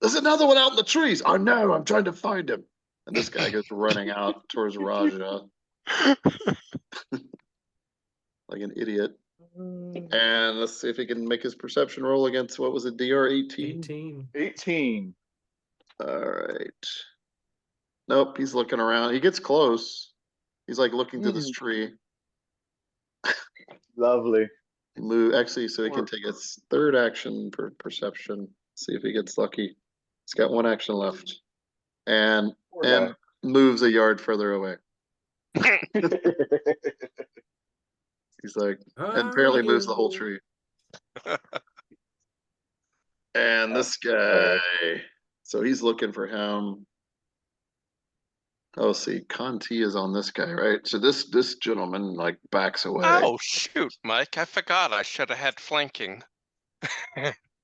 There's another one out in the trees. Oh no, I'm trying to find him. And this guy goes running out towards Raja like an idiot. And let's see if he can make his perception roll against what was it, DR 18? 18. 18. All right. Nope, he's looking around. He gets close. He's like looking to this tree. Lovely. He move actually, so he can take his third action per perception. See if he gets lucky. He's got one action left, and Poor guy. moves a yard further away. He's like, and apparently moves the whole tree. And this guy, so he's looking for him. Oh, see, Conti is on this guy, right? So this gentleman like backs away. Oh, shoot, Mike. I forgot I should have had flanking.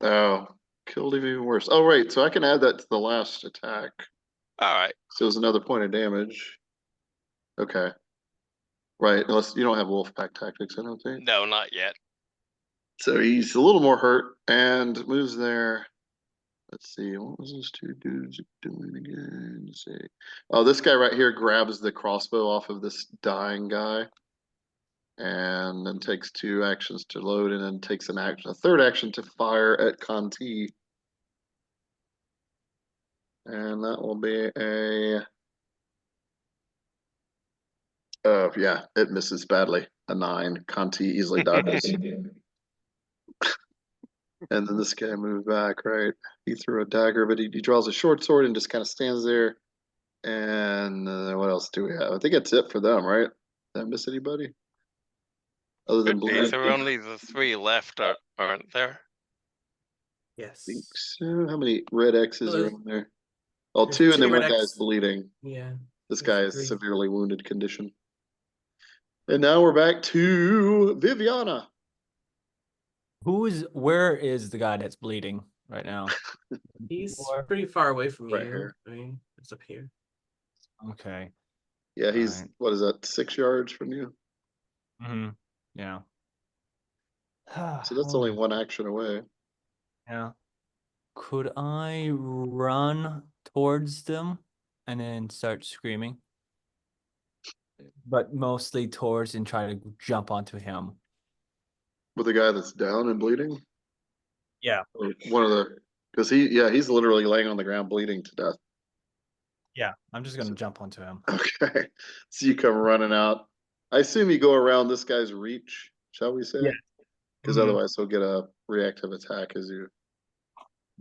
Oh, killed him even worse. Oh, right. So I can add that to the last attack. All right. So it's another point of damage. Okay. Right. Unless you don't have wolf pack tactics, I don't think. No, not yet. So he's a little more hurt and moves there. Let's see. What was those two dudes doing again? Let's see. Oh, this guy right here grabs the crossbow off of this dying guy. And then takes 2 actions to load and then takes a third action to fire at Conti. And that will be a yeah, it misses badly. A 9. Conti easily dodges. And then this guy moved back, right? He threw a dagger, but he draws a short sword and just kind of stands there. And what else do we have? I think that's it for them, right? Did I miss anybody? Other than Could be. Blue? There are only the 3 left, aren't there? Yes. I think so. How many red X's Well, are in there? Oh, there's 2, and then 2 one red guy's X. bleeding. Yeah. This There's guy is 3. severely wounded condition. And now we're back to Viviana. Where is the guy that's bleeding right now? He's Or- pretty far away from Right you. here. I mean, it's up here. Okay. Yeah, he's Alright. what is that, 6 yards from you? Yeah. So that's only one action away. Yeah. Could I run towards them and then start screaming? But mostly towards and try to jump onto him. With the guy that's down and bleeding? Yeah. Or one of the, because he's literally laying on the ground bleeding to death. Yeah. I'm just gonna jump onto him. Okay. So you come running out. I assume you go around this guy's reach, shall we say? Yeah. Because Mhm. otherwise he'll get a reactive attack as you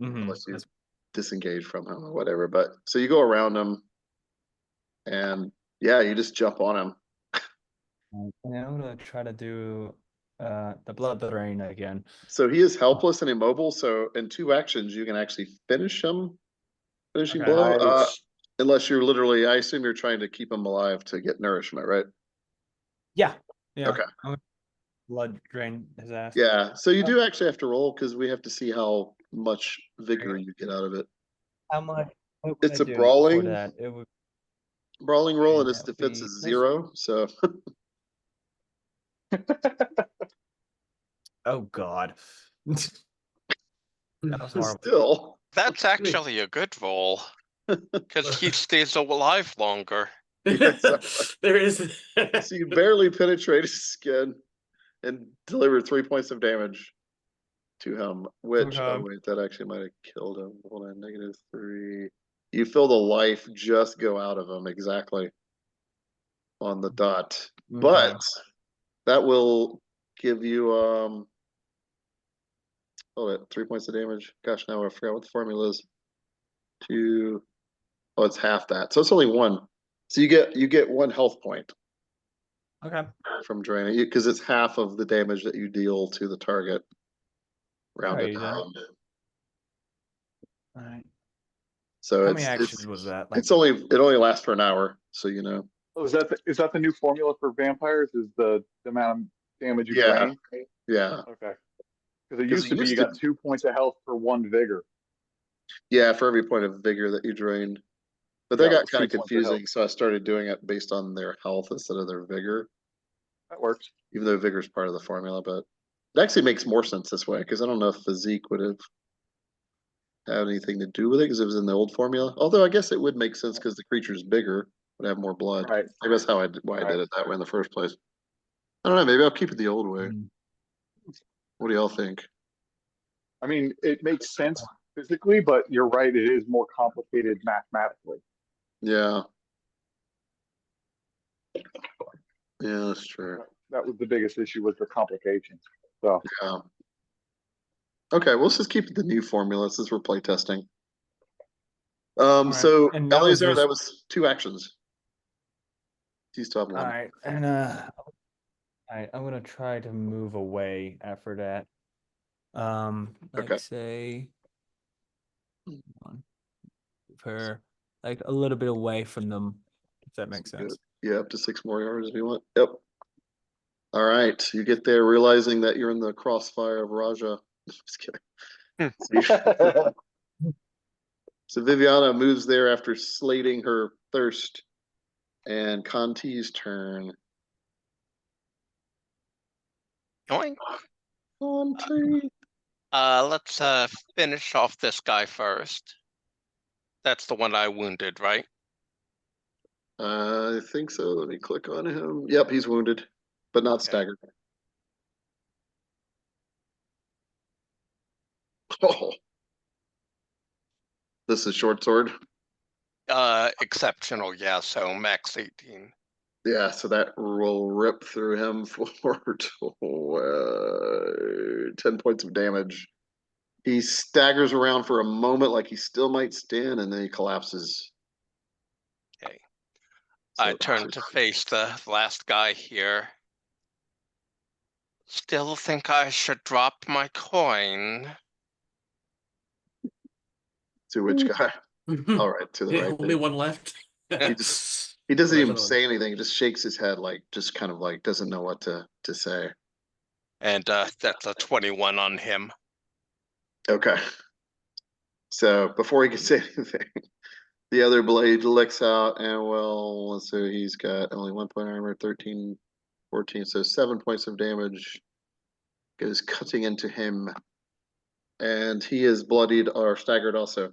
Mhm. unless you That's- disengage from him or whatever. But so you go around him and yeah, you just jump on him. And I'm gonna try to do the blood rain again. So he is helpless and immobile. So in 2 actions, you can actually finish him. Finishing Okay. blow. Nice. Unless you're literally, I assume you're trying to keep him alive to get nourishment, right? Yeah. Yeah. Okay. I'm gonna blood drain his ass. Yeah. So you do actually have to roll because we have to see how much vigor you get out of it. How much? What would It's I a do brawling. for that? It would Brawling roll and And its that would defense be is plus- 0. So Oh God. That was horrible. still. That's actually a good roll. Because he stays alive longer. There is. So you barely penetrate his skin and deliver 3 points of damage to him, which, oh Okay. wait, that actually might have killed him. Hold on, -3. You feel the life just go out of him exactly on the dot. But that will give you, hold it, 3 points of damage. Gosh, now I forgot what the formula is. Oh, it's half that. So it's only 1. So you get 1 health point. Okay. from draining you because it's half of the damage that you deal to the target. Rounded Alrighty then. down. All right. So How it's many actions was that? Like, it only lasts for an hour, so you know. Oh, is that the new formula for vampires? Is the amount of damage you Yeah. drain? Yeah. Okay. Because it 'Cause used it to be used you to- got 2 points of health for 1 vigor. Yeah, for every point of vigor that you drained. But that Yeah, it got was kind of 2 points of health. confusing, so I started doing it based on their health instead of their vigor, That works. even though vigor is part of the formula. But it actually makes more sense this way because I don't know if physique would have had anything to do with it because it was in the old formula. Although I guess it would make sense because the creature's bigger, would have more blood. Right. Maybe that's how why I Right. did it that way in the first place. I don't know. Maybe I'll keep it the old way. mm, What do y'all think? I mean, it makes sense physically, but you're right. It is more complicated mathematically. Yeah. Yeah, that's true. That was the biggest issue was the complications. So Yeah. Okay, well, let's just keep the new formula since we're playtesting. right. So And that was Eleazar, just- that was 2 actions. You still have all 1. right. And I'm gonna try to move away after that. Like Okay. say, move her like a little bit away from them, if that makes sense. Yeah, up to 6 more yards if you want. Yep. All right, you get there realizing that you're in the crossfire of Raja. Just kidding. So Viviana moves there after slating her thirst. And Conti's turn. Yoink. Conti. Let's finish off this guy first. That's the one I wounded, right? I think so. Let me click on him. Yep, he's wounded, but not Okay. staggered. Oh. This is short sword. Exceptional, yeah, so max 18. Yeah, so that will rip through him for 10 points of damage. He staggers around for a moment like he still might stand, and then he collapses. Okay. So- I turn to face the last guy here. Still think I should drop my coin. To which guy? All right, to the Yeah, right. only one left. He doesn't There's even another say one. anything. He just shakes his head, like just kind of like doesn't know what to say. And that's a 21 on him. Okay. So before he can say anything, the other blade licks out, and well, let's see, he's got only 1 point armor, 13, 14, so 7 points of damage goes cutting into him, and he is bloodied or staggered also.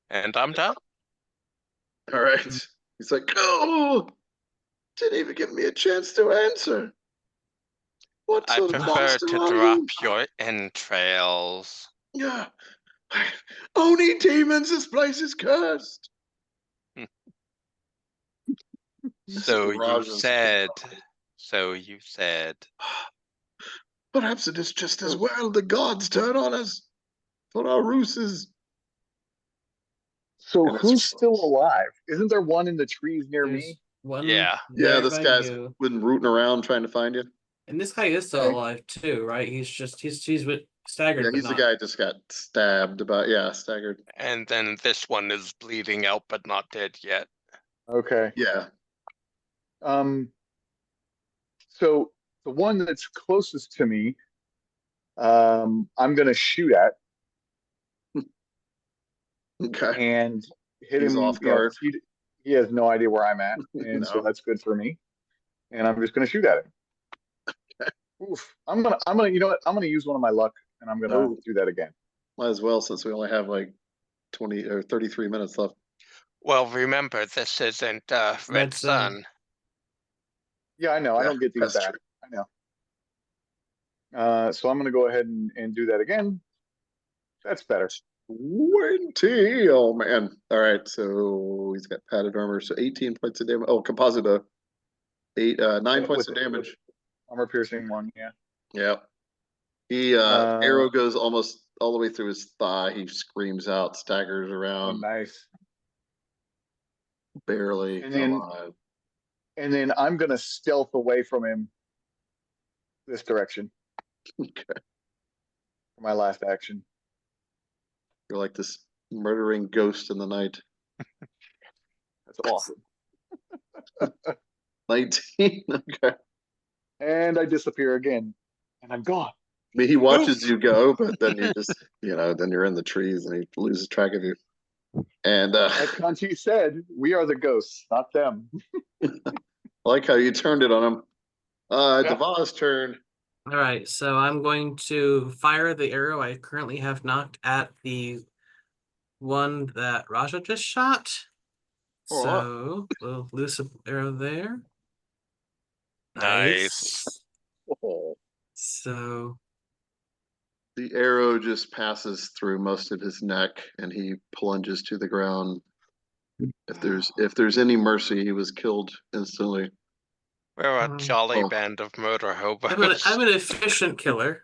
And I'm done. All right. He's like, oh, didn't even give me a chance to answer. What I sort of prefer monster to are drop you? your entrails. Yeah. Only demons, this place is cursed. So you Raja's- said. So you said. Perhaps it is just as well the gods turn on us for our ruses. So And it's- who's still alive? Isn't there one in the trees near There's me? one. Yeah. Yeah, right this by guy's you. been rooting around trying to find you. And this guy is still Okay. alive too, right? He's with staggered, Yeah, but he's the not. guy who just got stabbed about, staggered. And then this one is bleeding out but not dead yet. Okay. Yeah. So the one that's closest to me, I'm gonna shoot at Okay. and hit He's him. off You know, guard. 'cause he has no idea where I'm at, and so No. that's good for me. And I'm just gonna shoot at him. Oof. I'm gonna. You know what? I'm gonna use one of my luck, and I'm gonna Oh. do that again. Might as well since we only have like 20 or 33 minutes left. Well, remember, this isn't Red Red Sun. Sun. Yeah, I know. I Yeah, don't get these that's back. true. I know. So I'm gonna go ahead and do that again. That's better. 20. Oh man. All right. So he's got padded armor. So 18 points of damage. Oh, composite 9 points of damage. Armor piercing one. Yeah. Yeah. He Uh, arrow goes almost all the way through his thigh. He screams out, staggers Oh, around, nice. barely And then- alive. And then I'm gonna stealth away from him this direction Okay. for my last action. You're like this murdering ghost in the night. That's awesome. 19. Okay. And I disappear again, and I'm gone. I mean, he watches you go, but then you just, then you're in the trees and he loses track of you. And As Kanchi said, we are the ghosts, not them. I like how you turned it on him. Yeah. Deva's turn. All right, so I'm going to fire the arrow I currently have knocked at the one that Raja just shot. Oh, So we'll loose an arrow there. Nice. Oh. So The arrow just passes through most of his neck and he plunges to the ground. If there's any mercy, he was killed instantly. We're a jolly Oh. band of murder I'm hobos. an efficient killer.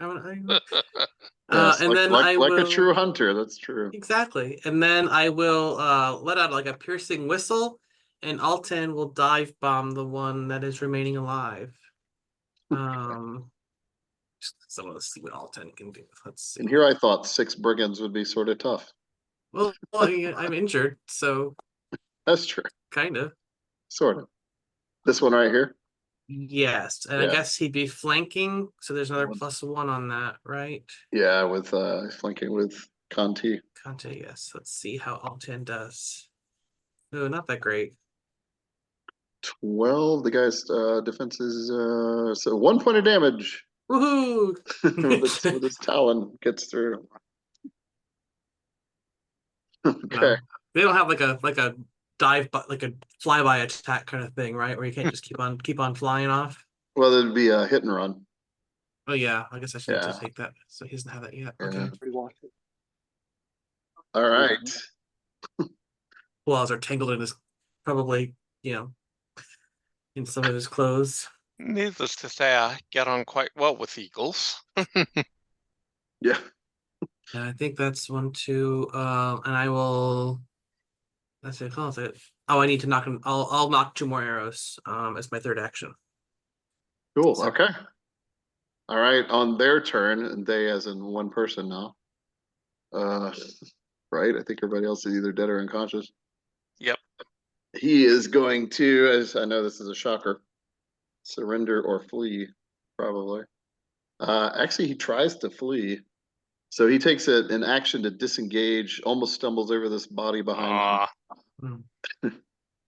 Yes, And then like will a true hunter, that's true. exactly. And then I will let out like a piercing whistle, and Altan will dive bomb the one that is remaining alive. So let's see what Altan can do. Let's see. And here I thought 6 brigands would be sort of tough. Well, I'm injured, so That's true. kind of. Sort of. This one right here? Yes, and I Yeah. guess he'd be flanking, so there's another +1 on that, right? Yeah, with flanking with Conti. Conte, yes. Let's see how Altan does. No, not that great. 12. The guy's defense is so 1 point of damage. Woohoo! with his talon gets through. Okay. They don't have like a dive, but like a flyby attack kind of thing, right? Where you can't just keep on flying off. Well, it'd be a hit and run. Oh yeah, I guess I should Yeah. just take that. So he doesn't have that yet. Yeah. Okay. We lost it. All right. Claws are tangled in his, probably, in some of his clothes. Needless to say, I get on quite well with eagles. Yeah. And I think that's 1, 2. And I will. That's it. That's it. Oh, I need to knock him. I'll knock 2 more arrows. As my 3rd action. Cool. So- Okay. All right. On their turn, and they as in one person now. Right. I think everybody else is either dead or unconscious. Yep. He is going to, as I know this is a shocker, surrender or flee, probably. Actually, he tries to flee. So he takes an action to disengage, almost stumbles over this body behind him.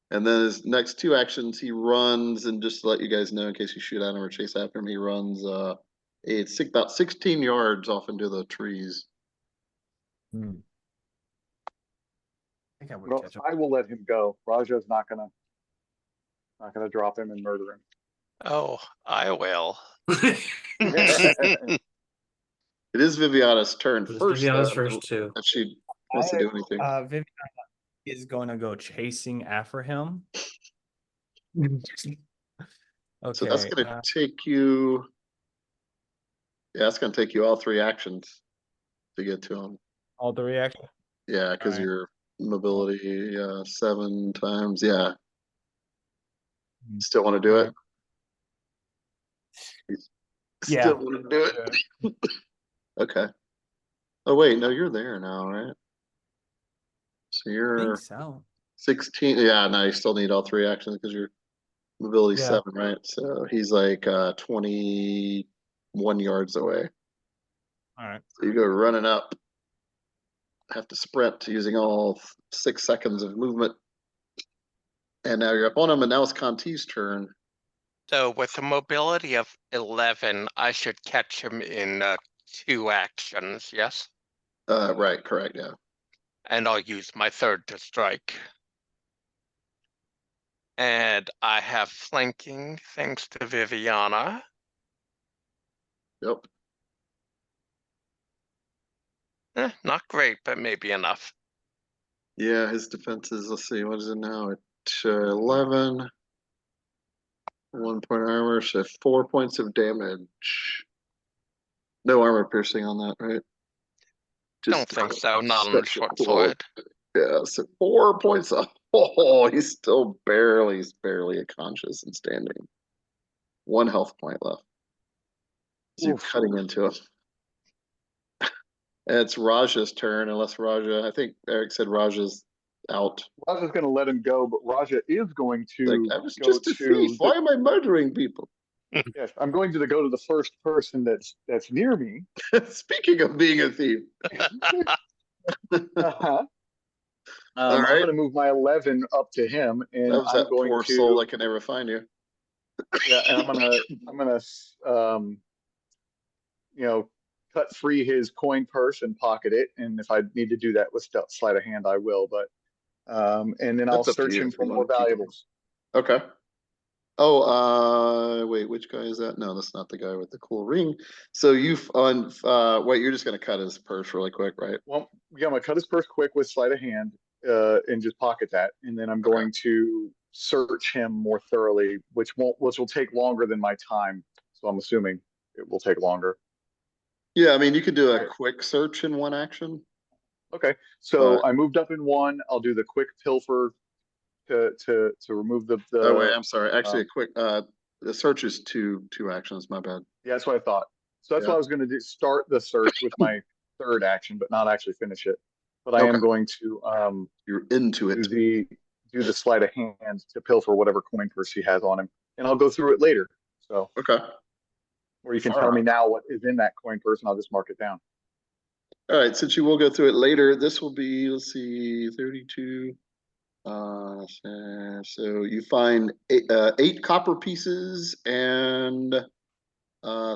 And then his next 2 actions, he runs, and just to let you guys know, in case you shoot at him or chase after him, he runs it's about 16 yards off into the trees. I think I would Well, catch him. I will let him go. Raja's not gonna drop him and murder Oh, I will. him. It is Viviana's turn It's first. Viviana's though, first too. If she wants to do anything. Viviana is going to go chasing after him. Okay. So that's going to take you. Yeah, it's going to take you all 3 actions to get to him. all the reaction. Yeah, because Alright. your mobility 7 times. Yeah. Still want to do it? Yeah. Still want to do it? Okay. Oh, wait. No, you're there now, right? So I you're think so. 16. Yeah, no, you still need all 3 actions because your mobility Yeah. 7, right? So he's like 21 yards away. All right. So you go running up. Have to sprint using all 6 seconds of movement. And now you're up on him, and now it's Conti's turn. So with a mobility of 11, I should catch him in 2 actions, yes? Right, correct, yeah. And I'll use my 3rd to strike. And I have flanking thanks to Viviana. Yep. Not great, but maybe enough. Yeah, his defense is, let's see, what is it now? At 11. 1 point armor, so 4 points of damage. No armor piercing on that, right? Don't think so, not on the short cool. sword. Yeah, so 4 points off. Oh, he's still barely conscious and standing. 1 health point left. So you're Oof. cutting into him. And it's Raja's turn, unless Raja, I think Eric said Raja's out. Raja's going to let him go, but Raja is going Like, to I was go just a thief. to Why am I murdering people? yes, I'm going to go to the first person that's near me. Speaking of being a thief. Uh-huh. All I'm right. going to move my 11 up to him, and That was I'm that going poor to soul that can never find you. yeah, and I'm gonna you know, cut free his coin purse and pocket it, and if I need to do that with sleight of hand, I will. But and then I'll That's up to search you him if for you more want to keep it. valuables. Okay. Oh, wait, which guy is that? No, that's not the guy with the cool ring. So wait, you're just gonna cut his purse really quick, right? Well, yeah, I'm gonna cut his purse quick with sleight of hand, and just pocket that, and then I'm Okay. going to search him more thoroughly, which will take longer than my time. So I'm assuming it will take longer. Yeah, I mean, you could do a Right. quick search in one action. Okay, so But- I moved up in one. I'll do the quick pilfer to remove the Oh wait, I'm sorry. Actually, um, a quick the search is two actions. My bad. yeah, that's what I thought. So that's Yeah. what I was going to do. Start the search with my third action, but not actually finish it. But I Okay. am going to You're into do it. the sleight of hand to pilfer whatever coin purse he has on him, and I'll go through it later. So, Okay. or you can All tell me right. now what is in that coin purse, and I'll just mark it down. All right. Since you will go through it later, this will be, let's see, 32. So you find eight copper pieces and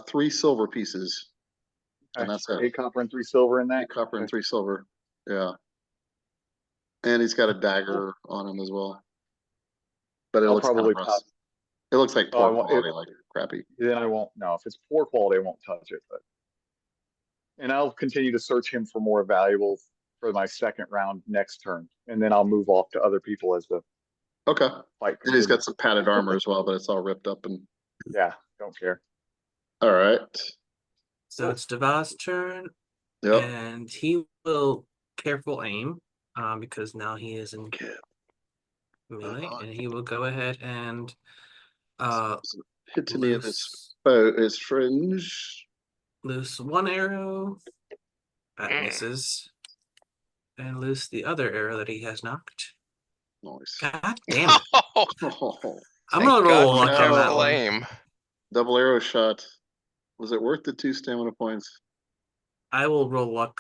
3 silver pieces, and Okay. that's it. 8 copper and 3 silver in that. 8 copper and Okay. 3 silver. Yeah. And he's got a dagger on him as well. But it I'll looks kind probably of rust. It looks like Oh, I poor won't. quality, like crappy. Then I won't. No, if it's poor quality, I won't touch it. But and I'll continue to search him for more valuables for my second round next turn, and then I'll move off to other people as the Okay. fight And he's got continues. some padded armor as well, but it's all ripped up and Yeah, don't care. all right. So it's Deva's turn, Yep. and he will careful aim, because now he is in melee, and he will go ahead and Hit any of this foe is fringe. loose one arrow that misses, and loose the other arrow that he has knocked. Nice. God damn it! Oh, I'm Thank gonna God roll for luck on that careful one. aim. double arrow shot. Was it worth the 2 stamina points? I will roll luck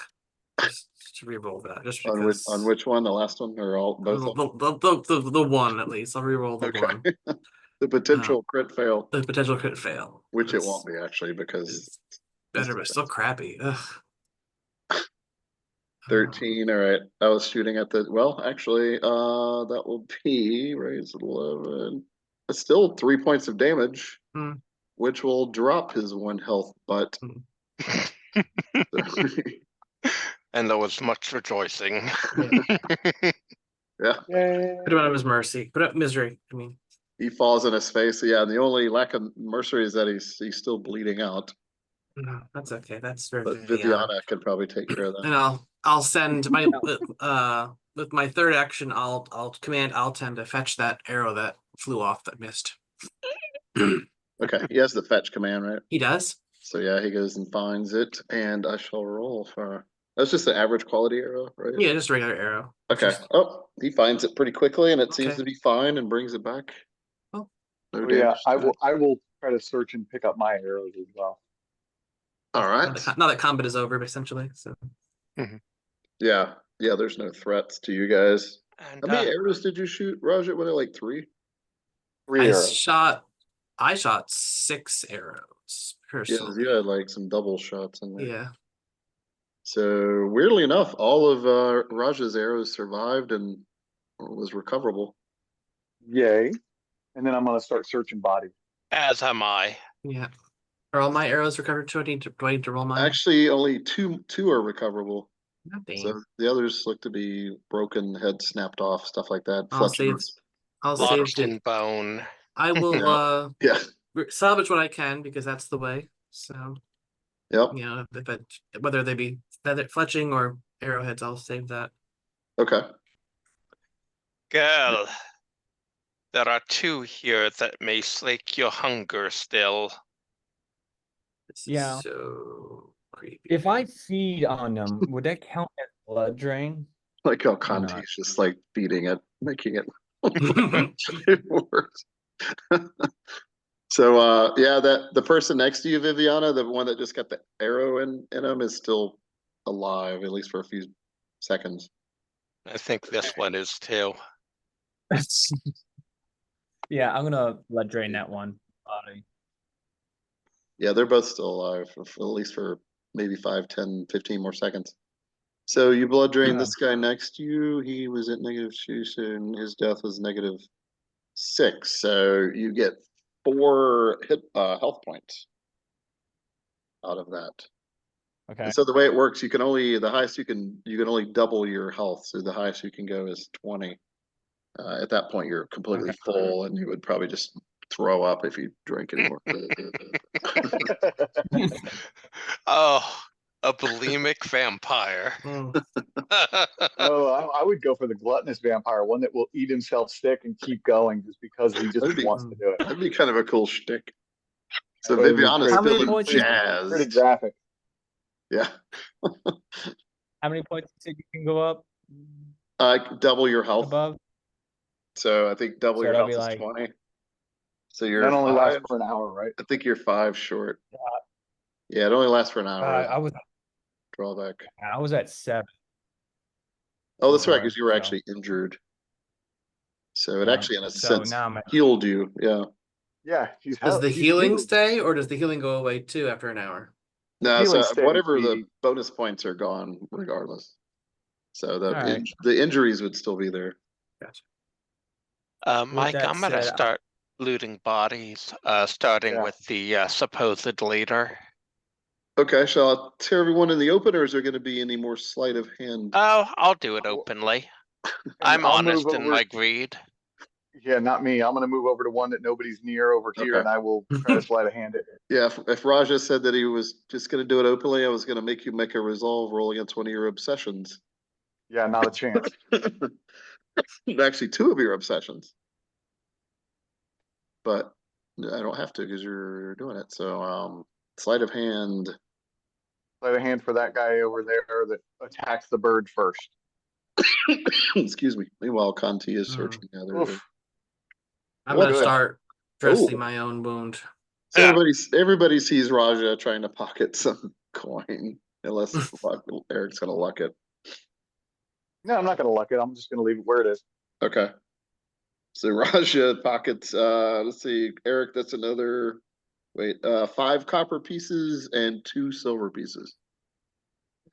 just to re-roll that, just On because. which one? The last one or all both? the, of them? the one at least. I'll re-roll the one. The potential crit fail, The potential crit fail. which it That's- won't be actually because It's better, but still crappy. Ugh. 13. All right. I was shooting at the actually, that will be raise 11. It's still 3 points of damage, Hmm. which will drop his 1 health, but And there was much rejoicing. yeah, Yay. Put him out of his mercy. Put up misery. I mean, he falls in his face. Yeah, and the only lack of mercy is that he's still bleeding out. no, that's okay. That's very But Viviana. Viviana could probably take care of that. And I'll send my with my third action. I'll command Alten to fetch that arrow that flew off that missed. Okay, he has the fetch command, right? He does. So yeah, he goes and finds it, and I shall roll for. That's just the average quality arrow, right? Yeah, just a regular arrow. Okay. Just- Oh, he finds it pretty quickly, and it seems Okay. to be fine, and brings it back. Oh. No Oh, yeah, damage. I to will. it. I will try to search and pick up my arrows as well. All right. Now that combat is over, essentially. So Yeah. There's no threats to you guys. And How many arrows did you shoot, Roger? What, like 3? 3 arrows. I shot 6 arrows Yeah, personally. you had like some double shots in there. Yeah. So weirdly enough, all of Raja's arrows survived and was recoverable. Yay! And then I'm gonna start searching bodies. as am I. Yeah. Are all my arrows recovered too? Do I need to roll mine? Actually, only two are recoverable. Not So the others look to be broken, head snapped off, stuff like that. I'll Fletcher. save Lodged in the bone. I will Yeah. salvage what I can because that's the way. So Yep. you know, whether they be fletching or arrowheads, I'll save that. Okay. Girl, there are two here that may slake your hunger still. This is Yeah. so creepy. If I feed on them, would that count as blood drain? Like how not? Conti's just like feeding it, making it worse. So yeah, that the person next to you, Viviana, the one that just got the arrow in him is still alive, at least for a few seconds. I think this one is too. Yeah, I'm gonna blood drain that one body. Yeah, they're both still alive, for at least for maybe 5, 10, 15 more seconds. So you blood drain Yeah. this guy next to you. He was at -2, and his death was -6. So you get 4 health points out of that. Okay. And so the way it works, you can only the highest you can only double your health. So the highest you can go is 20. At that point, you're completely Okay. full, and you would probably just throw up if you drink anymore. Oh, a bulimic vampire. Mm. No, I would go for the gluttonous vampire, one that will eat himself sick and keep going just because he just That'd be- wants to do it. That'd be kind of a cool shtick. So That would be Viviana's pretty- How many feeling points pretty jazzed. graphic. Yeah. How many points you said you can go up Double your health. above? So I think double So your that'll health be is like- 20. So you're That only 5. lasts for an hour, right? I think you're 5 short. Yeah, it only lasts for an hour. I Drawback. was at 7. Oh, that's right, before, because you were so- actually injured. So it Yeah, actually, in a so sense, now I'm at- healed you. Yeah. Yeah, Does the he's healing healed. stay, or does the healing go away too after an hour? No, healing so stays, whatever the the- bonus points are gone regardless. So the Alright. the injuries would still be there. Gotcha. Mike, that I'm gonna said, start looting bodies, starting Yeah. with the supposed leader. Okay, shall I tear everyone in the open, or is there going to be any more sleight of hand? Oh, I'll do it Well, openly. and I'm I'll move honest in over- my greed. Yeah, not me. I'm gonna move over to one that nobody's near over here, Okay. and I will try to slide a hand it. Yeah, if Raja said that he was just going to do it openly, I was going to make you make a resolve roll against one of your obsessions. Yeah, not a chance. Actually, 2 of your obsessions. But I don't have to because you're doing it. So sleight of hand. Slide a hand for that guy over there that attacks the bird first. Excuse me. Meanwhile, Conti is Hmm. searching the other. Oof. I'm Well, gonna good. start dressing Ooh. my own wound. So Yeah. everybody sees Raja trying to pocket some coin, unless Eric's gonna luck it. No, I'm not gonna luck it. I'm just gonna leave it where it is. Okay. So Raja pockets. Let's see, Eric. That's another. Wait, 5 copper pieces and 2 silver pieces.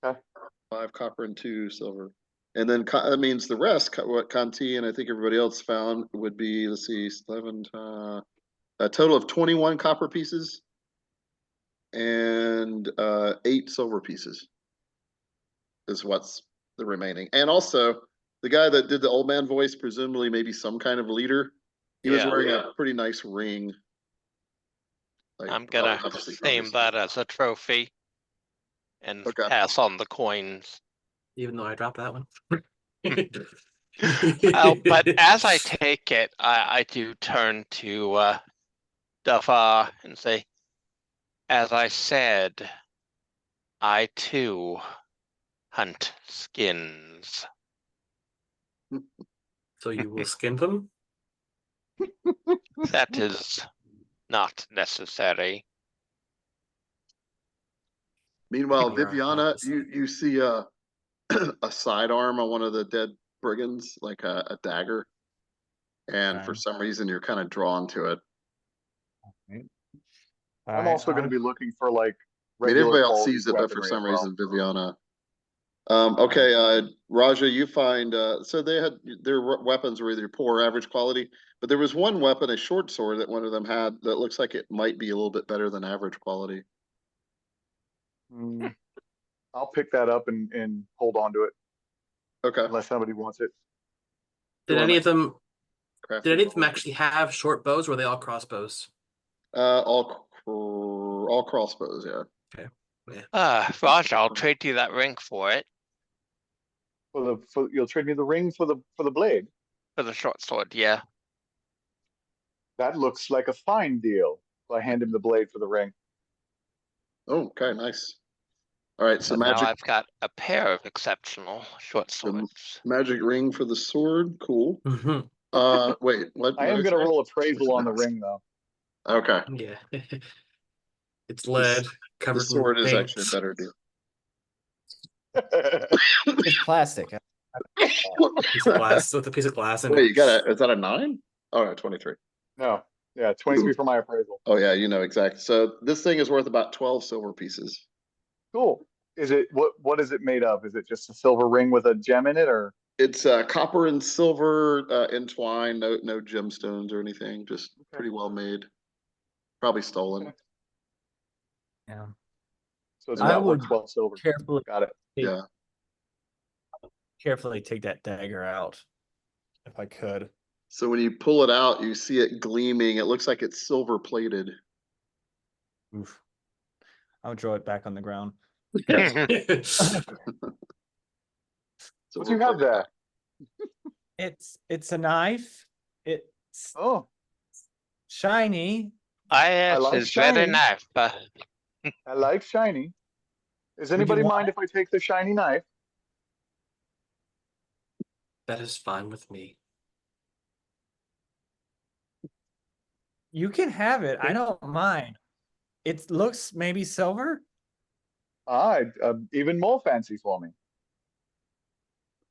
Okay. 5 copper and 2 silver. And then that means the rest, what Conti and I think everybody else found would be, let's see, 11, a total of 21 copper pieces and 8 silver pieces is what's the remaining. And also, the guy that did the old man voice, presumably maybe some kind of leader, he was Yeah. wearing a pretty nice ring. Like, I'm gonna obviously name that as a trophy and Okay. pass on the coins. Even though I dropped that one. Oh, but as I take it, I do turn to Dava and say, as I said, I too hunt skins. So you will skin them? That is not necessary. Meanwhile, Keeping our Viviana, hands. you see a sidearm on one of the dead brigands, like a dagger, and for Okay. some reason you're kind of drawn to it. I'm also gonna be looking for like. I mean, regular everybody else quality sees it, but for weaponry some as well. reason, Viviana. Okay, Raja, you find so they had their weapons were either poor or average quality, but there was one weapon, a short sword that one of them had that looks like it might be a little bit better than average quality. I'll pick that up and hold on to it Okay. unless somebody wants it. Did any of them Crafting did any of them roll. actually have short bows, or were they all crossbows? All crossbows, yeah. Raj, I'll trade you that ring for it. You'll trade me the ring for the blade. For the short sword, yeah. That looks like a fine deal. So I hand him the blade for the ring. Oh, okay, nice. All right, so But Now magic I've got a pair of exceptional short swords. magic ring for the sword. Cool. Mhm. Wait, what? I am What going to say? roll appraisal on the ring, though. Okay, Yeah. It's lead the covered in sword is paint. actually a better deal. It's plastic. Piece of glass with a piece of glass in Wait, it. you got a? Is that a 9? Oh, no, 23. No. Yeah, 23 for my appraisal. Oh yeah, you know exactly. So this thing is worth about 12 silver pieces. Cool. Is it what is it made of? Is it just a silver ring with a gem in it, or It's copper and silver entwined, no gemstones or anything. Just okay. pretty well made. Probably stolen. Okay. Yeah. So it's I about worth would 12 silver. carefully Got it. Yeah. carefully take that dagger out if I could. So when you pull it out, you see it gleaming. It looks like it's silver plated. Oof. I'll draw it back on the ground. What do you have there? It's a knife. It's Oh, shiny. I like is very shiny. nice. I like shiny. Does Would you anybody want mind if I take the shiny knife? That is fine with me. You can have it. I don't mind. It looks maybe silver. Even more fancy for me.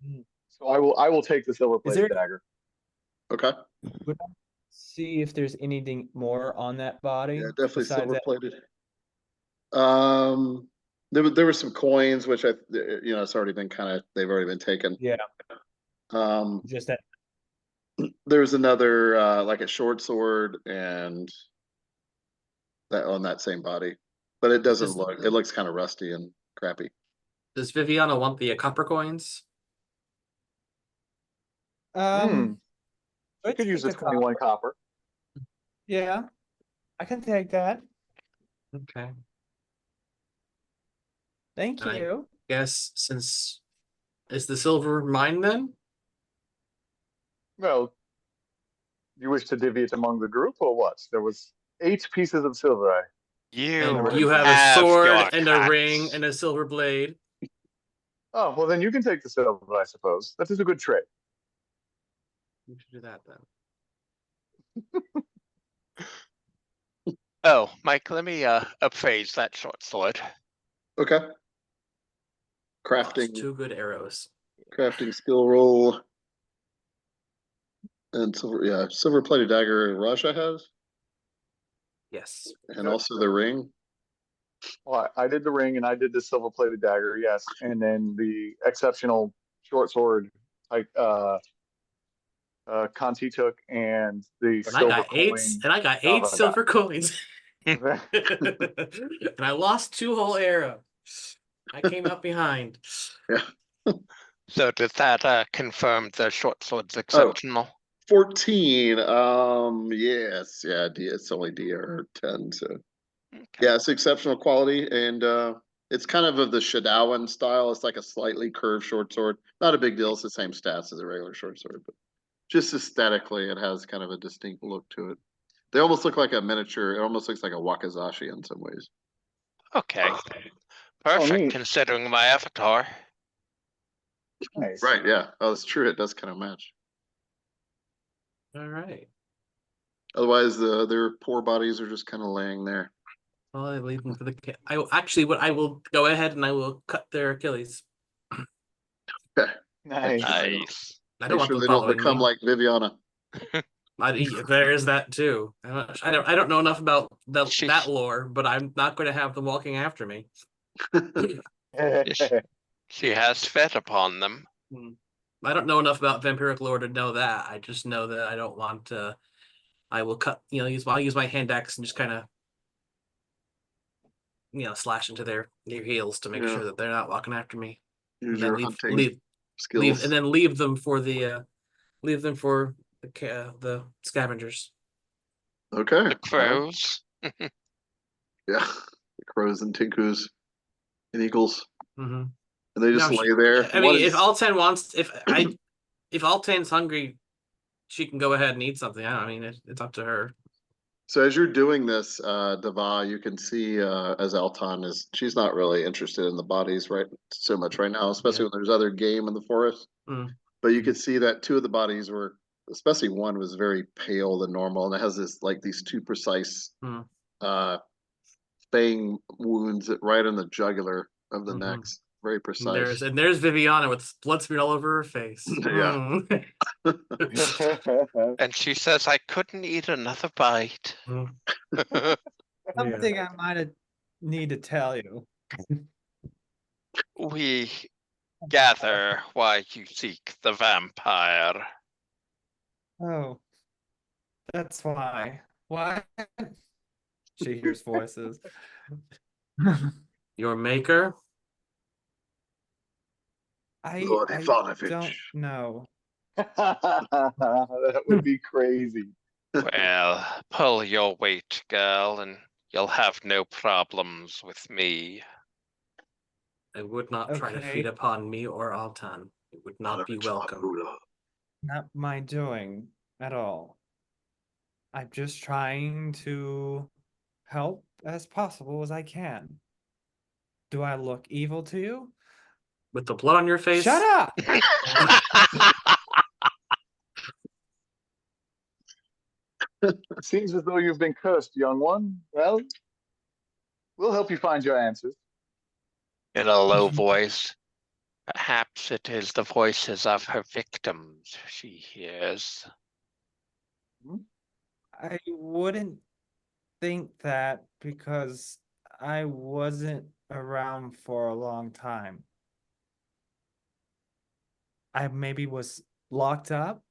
Hmm. So I will take the silver Is there plated dagger. Okay. see if there's anything more on that body Yeah, definitely besides silver that? plated. There were some coins which it's already been they've already been taken. Yeah, Just that. there's another like a short sword and that on that same body, but it doesn't look. It looks kind of rusty and crappy. Does Viviana want the copper coins? You Let's could use take the 21 copper. Yeah, I can take that. Okay. Thank And I you. guess since is the silver mine then? Well, you wish to divvy it among the group or what? There was 8 pieces of silver. You And you have a have sword your and a cuts. ring and a silver blade. Oh, well, then you can take the silver, I suppose. That is a good trade. You should do that then. Oh, Mike, let me appraise that short sword. Okay. Lost Crafting 2 good arrows. skill roll and silver plated dagger Raja has, Yes. and also the ring. Well, I did the ring and I did the silver plated dagger, yes. And then the exceptional short sword, like Conti took, and the And silver I got 8 coin. and I got 8 Java got. silver coins. Okay. And I lost 2 whole arrows. I came up behind. So does that confirm the short sword's exceptional? 14. Yes, yeah, D. It's only DR 10, so Okay. yeah, it's exceptional quality, and it's kind of the Shadowan style. It's like a slightly curved short sword. Not a big deal. It's the same stats as a regular short sword, but just aesthetically, it has kind of a distinct look to it. They almost look like a miniature. It almost looks like a wakizashi in some ways. Okay. Oh, Perfect, neat. considering my avatar. Nice. Right? Yeah. Oh, it's true. It does kind of match. All right. Otherwise, their poor bodies are just kind of laying there. Well, I leave them for the. I will go ahead and I will cut their Achilles. Okay. Nice. Nice. I don't Make want sure them they don't following become me. like Viviana. There is that too. I don't know enough about She- that lore, but I'm not going to have them walking after me. She has fed upon them. I don't know enough about vampiric lore to know that. I just know that I don't want to. I will cut. I'll use my hand axe and just kind of slash into their heels to make Yeah. sure that they're not walking after me. Use And then your hunting skills. leave them for the scavengers. Okay. The crows. Yeah. The crows and tinkus and eagles. Mm-hmm. And they just No, lay there. I mean, if Altan wants, if Altan's hungry, she can go ahead and eat something. I mean, it's up to her. So as you're doing this, Dava, you can see as Elton she's not really interested in the bodies so much right now, especially when there's other game in the forest. Mm. But you could see that two of the bodies were, especially one was very pale than normal, and it has these two precise Mm. fang wounds right in the jugular of the Mhm. neck. Very And precise. there's Viviana with blood smeared all over her face. Yeah. Mm. And she says, I couldn't eat another bite. Mm. Something I might need to tell you. We gather why you seek the vampire. Oh, that's why. Why? She hears voices. Your maker? Lord I Ivanovich. don't know. That would be crazy. Well, pull your weight, girl, and you'll have no problems with me. I would not try to Okay. feed upon me or Altan. It would not be welcome. Not my doing at all. I'm just trying to help as possible as I can. Do I look evil to you? With the blood on your face? Shut up! Seems as though you've been cursed, young one. Well, we'll help you find your answers. In a low voice. Perhaps it is the voices of her victims she hears. I wouldn't think that because I wasn't around for a long time. I maybe was locked up.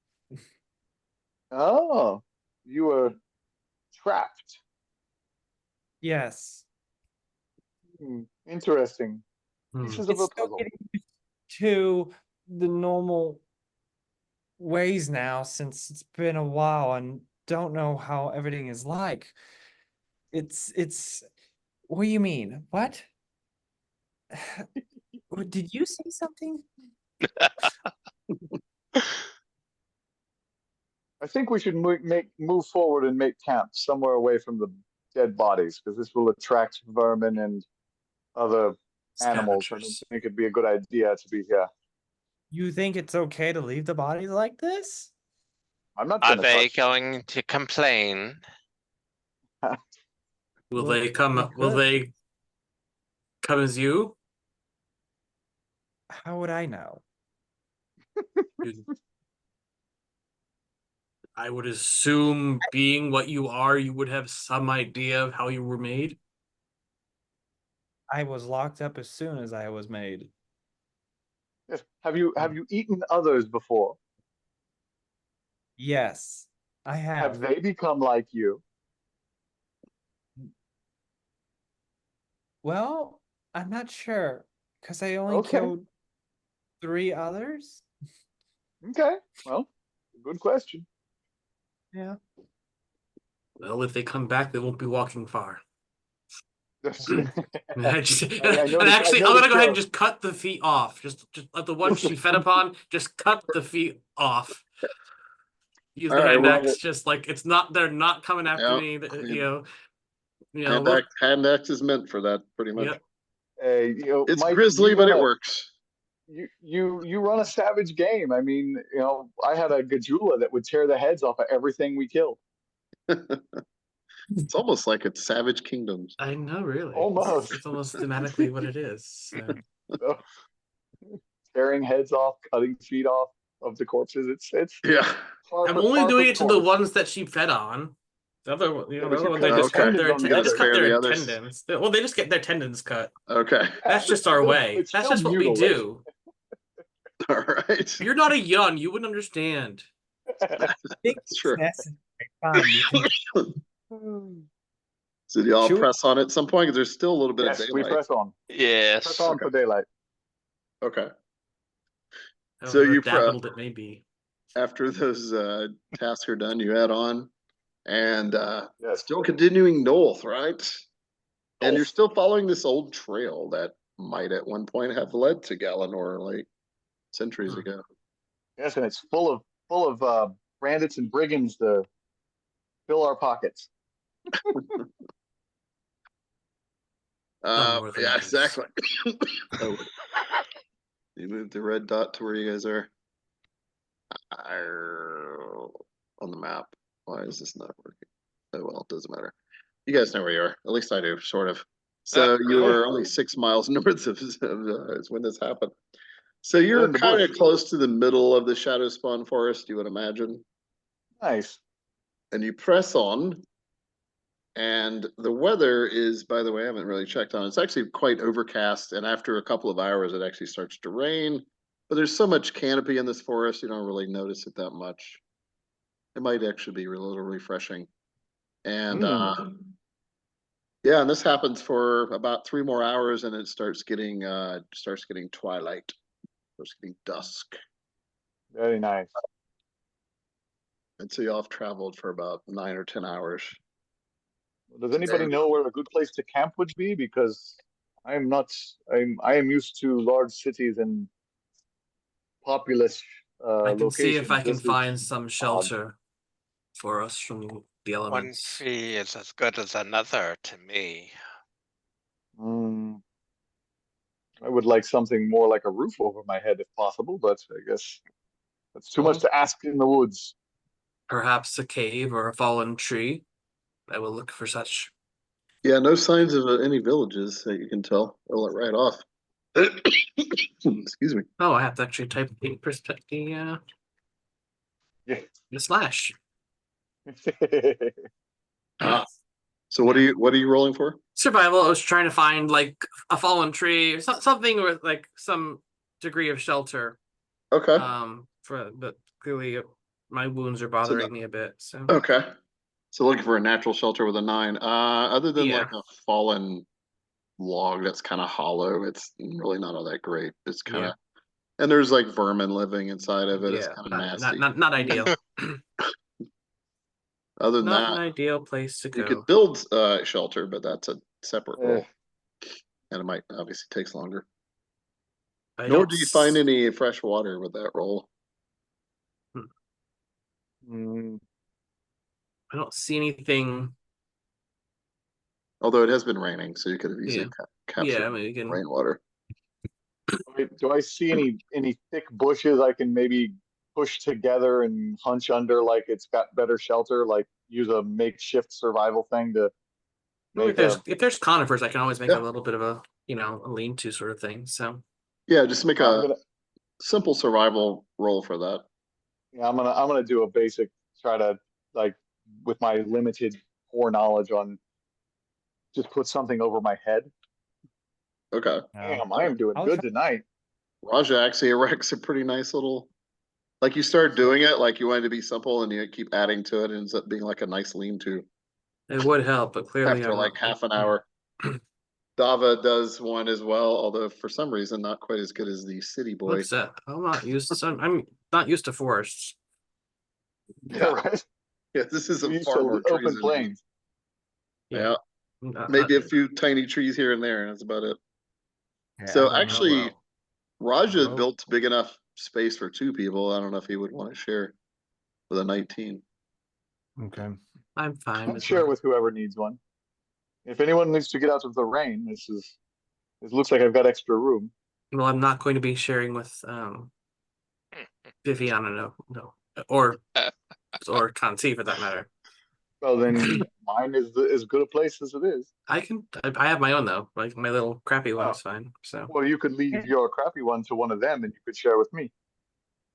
Oh, you were trapped. Yes. Interesting. Hmm. Pieces of It's a still puzzle. getting used to the normal ways now since it's been a while and don't know how everything is like. It's what do you mean? What? Did you say something? I think we should move forward and make camp somewhere away from the dead bodies, because this will attract vermin and other animals. I don't Scavengers. think it'd be a good idea to be here. You think it's okay to leave the bodies like this? I'm not Are gonna they touch. going to complain? Will Well, they come? we Will could. they come as you? How would I know? I would assume, being what you are, you would have some idea of how you were made. I was locked up as soon as I was made. Yes. Have you eaten others before? Yes, I Have have. they become like you? Well, I'm not sure because I only Okay. killed 3 others. Okay. Well, good question. Yeah. Well, if they come back, they won't be walking far. I And noticed- actually, I'm gonna go ahead and just cut the feet off. Just let the one she fed upon, just cut the feet off. Use All the right, hand well, axe. Just like they're not coming after me. Hand axe is meant for that, pretty much. Yep. It's Mike, grisly, but it works. You run a savage game. I mean, I had a Gajula that would tear the heads off of everything we killed. It's almost like it's Savage Kingdoms. I know, really. Almost. It's almost thematically what it is. So. So, tearing heads off, cutting feet off of the corpses. It's Yeah. I'm only doing it to the ones that she fed on. The other, but the you other one, cut they just cut tendons their, on the they just others. cut Spare the their others. tendons. Well, they just get their tendons cut. Okay. That's just our way. It's That's still just what we mutilation. do. All right. You're not a Yun. You wouldn't understand. That's true. Fine, you can- So do y'all Should we- press on at some point? Because there's still a little bit Yes, of we daylight. press on. Yes. Press on Okay. for daylight. Okay. So However you dabbled it may be. After those tasks are done, you add on, and Yes. still continuing north, right? And you're North. still following this old trail that might at one point have led to Galanor, like centuries Hmm. ago. Yes, and it's full of bandits and brigands to fill our pockets. northern Yeah, knights. exactly. Oh, you moved the red dot to where you guys are. On the map. Why is this not working? Oh well, it doesn't matter. You guys know where you are. At least I do, sort of. So you were only 6 miles north of is when this happened. So you're in the kind of bush. close to the middle of the Shadow Spawn Forest, you would imagine. Nice. And you press on. And the weather is, by the way, I haven't really checked on it. It's actually quite overcast. And after a couple of hours, it actually starts to rain. But there's so much canopy in this forest, you don't really notice it that much. It might actually be a little refreshing. And yeah, and this happens for about 3 more hours, and it starts getting twilight. Starts getting dusk. Very nice. And so you all have traveled for about 9 or 10 hours. Does anybody know where a good place to camp would be? Because I am used to large cities and populous I can locations. see if I can This is find some odd. shelter for us from the One elements. tree is as good as another to me. I would like something more like a roof over my head if possible, but I guess that's too much to ask in the woods. Perhaps a cave or a fallen tree. I will look for such. Yeah, no signs of any villages that you can tell. Roll it right off. Excuse me. Oh, I have to actually type the Yeah. the slash. So what are you rolling for? Survival. I was trying to find like a fallen tree or something with like some degree of shelter. Okay. But clearly my wounds are bothering me a bit. So Okay. So looking for a natural shelter with a 9. Other than Yeah. like a fallen log that's kind of hollow, it's really not all that great. It's kind of, and there's like vermin living inside of it. It's yeah, kind of nasty. not ideal. Other than Not an that, ideal place to you go. could build shelter, but that's a separate Eh. roll, and it might obviously takes longer. I Nor don't do you find any fresh water with that roll. I don't see anything. Although it has been raining, so you could have easily captured Yeah, I mean, you can. rainwater. Do I see any thick bushes I can maybe push together and hunch under like it's got better shelter, like use a makeshift survival thing to make If there's conifers, I can always make Yeah. a little bit of a a lean-to sort of thing. So Yeah, just make I'm a gonna simple survival roll for that. I'm gonna do a basic, try to, like, with my limited poor knowledge on, just put something over my head. Okay. Damn, I am doing I'll good try- tonight. Raja actually erects a pretty nice little, like you start doing it like you want it to be simple and you keep adding to it, it ends up being like a nice lean-to it would help, but clearly after I'm like not. half an hour. Dava does one as well, although for some reason not quite as good as the city boy. What's that? I'm not used to I'm not used to forests. Yeah, right. Yeah, this is We're a used far to more trees open than plains. Yeah. Not- Maybe a not- few tiny trees here and there, and that's about it. Yeah, So I don't know. actually, well. Raja Well. built big enough space for 2 people. I don't know if he would want to share with a 19. Okay. I'm fine I'll with share one. with whoever needs one. If anyone needs to get out of the rain, it looks like I've got extra room. Well, I'm not going to be sharing with Viviana, no. Or Conti for that matter. Well, then mine is as good a place as it is. I have my own though. Like my little crappy one is fine. So Well, you could leave your crappy one to one of them, and you could share with me.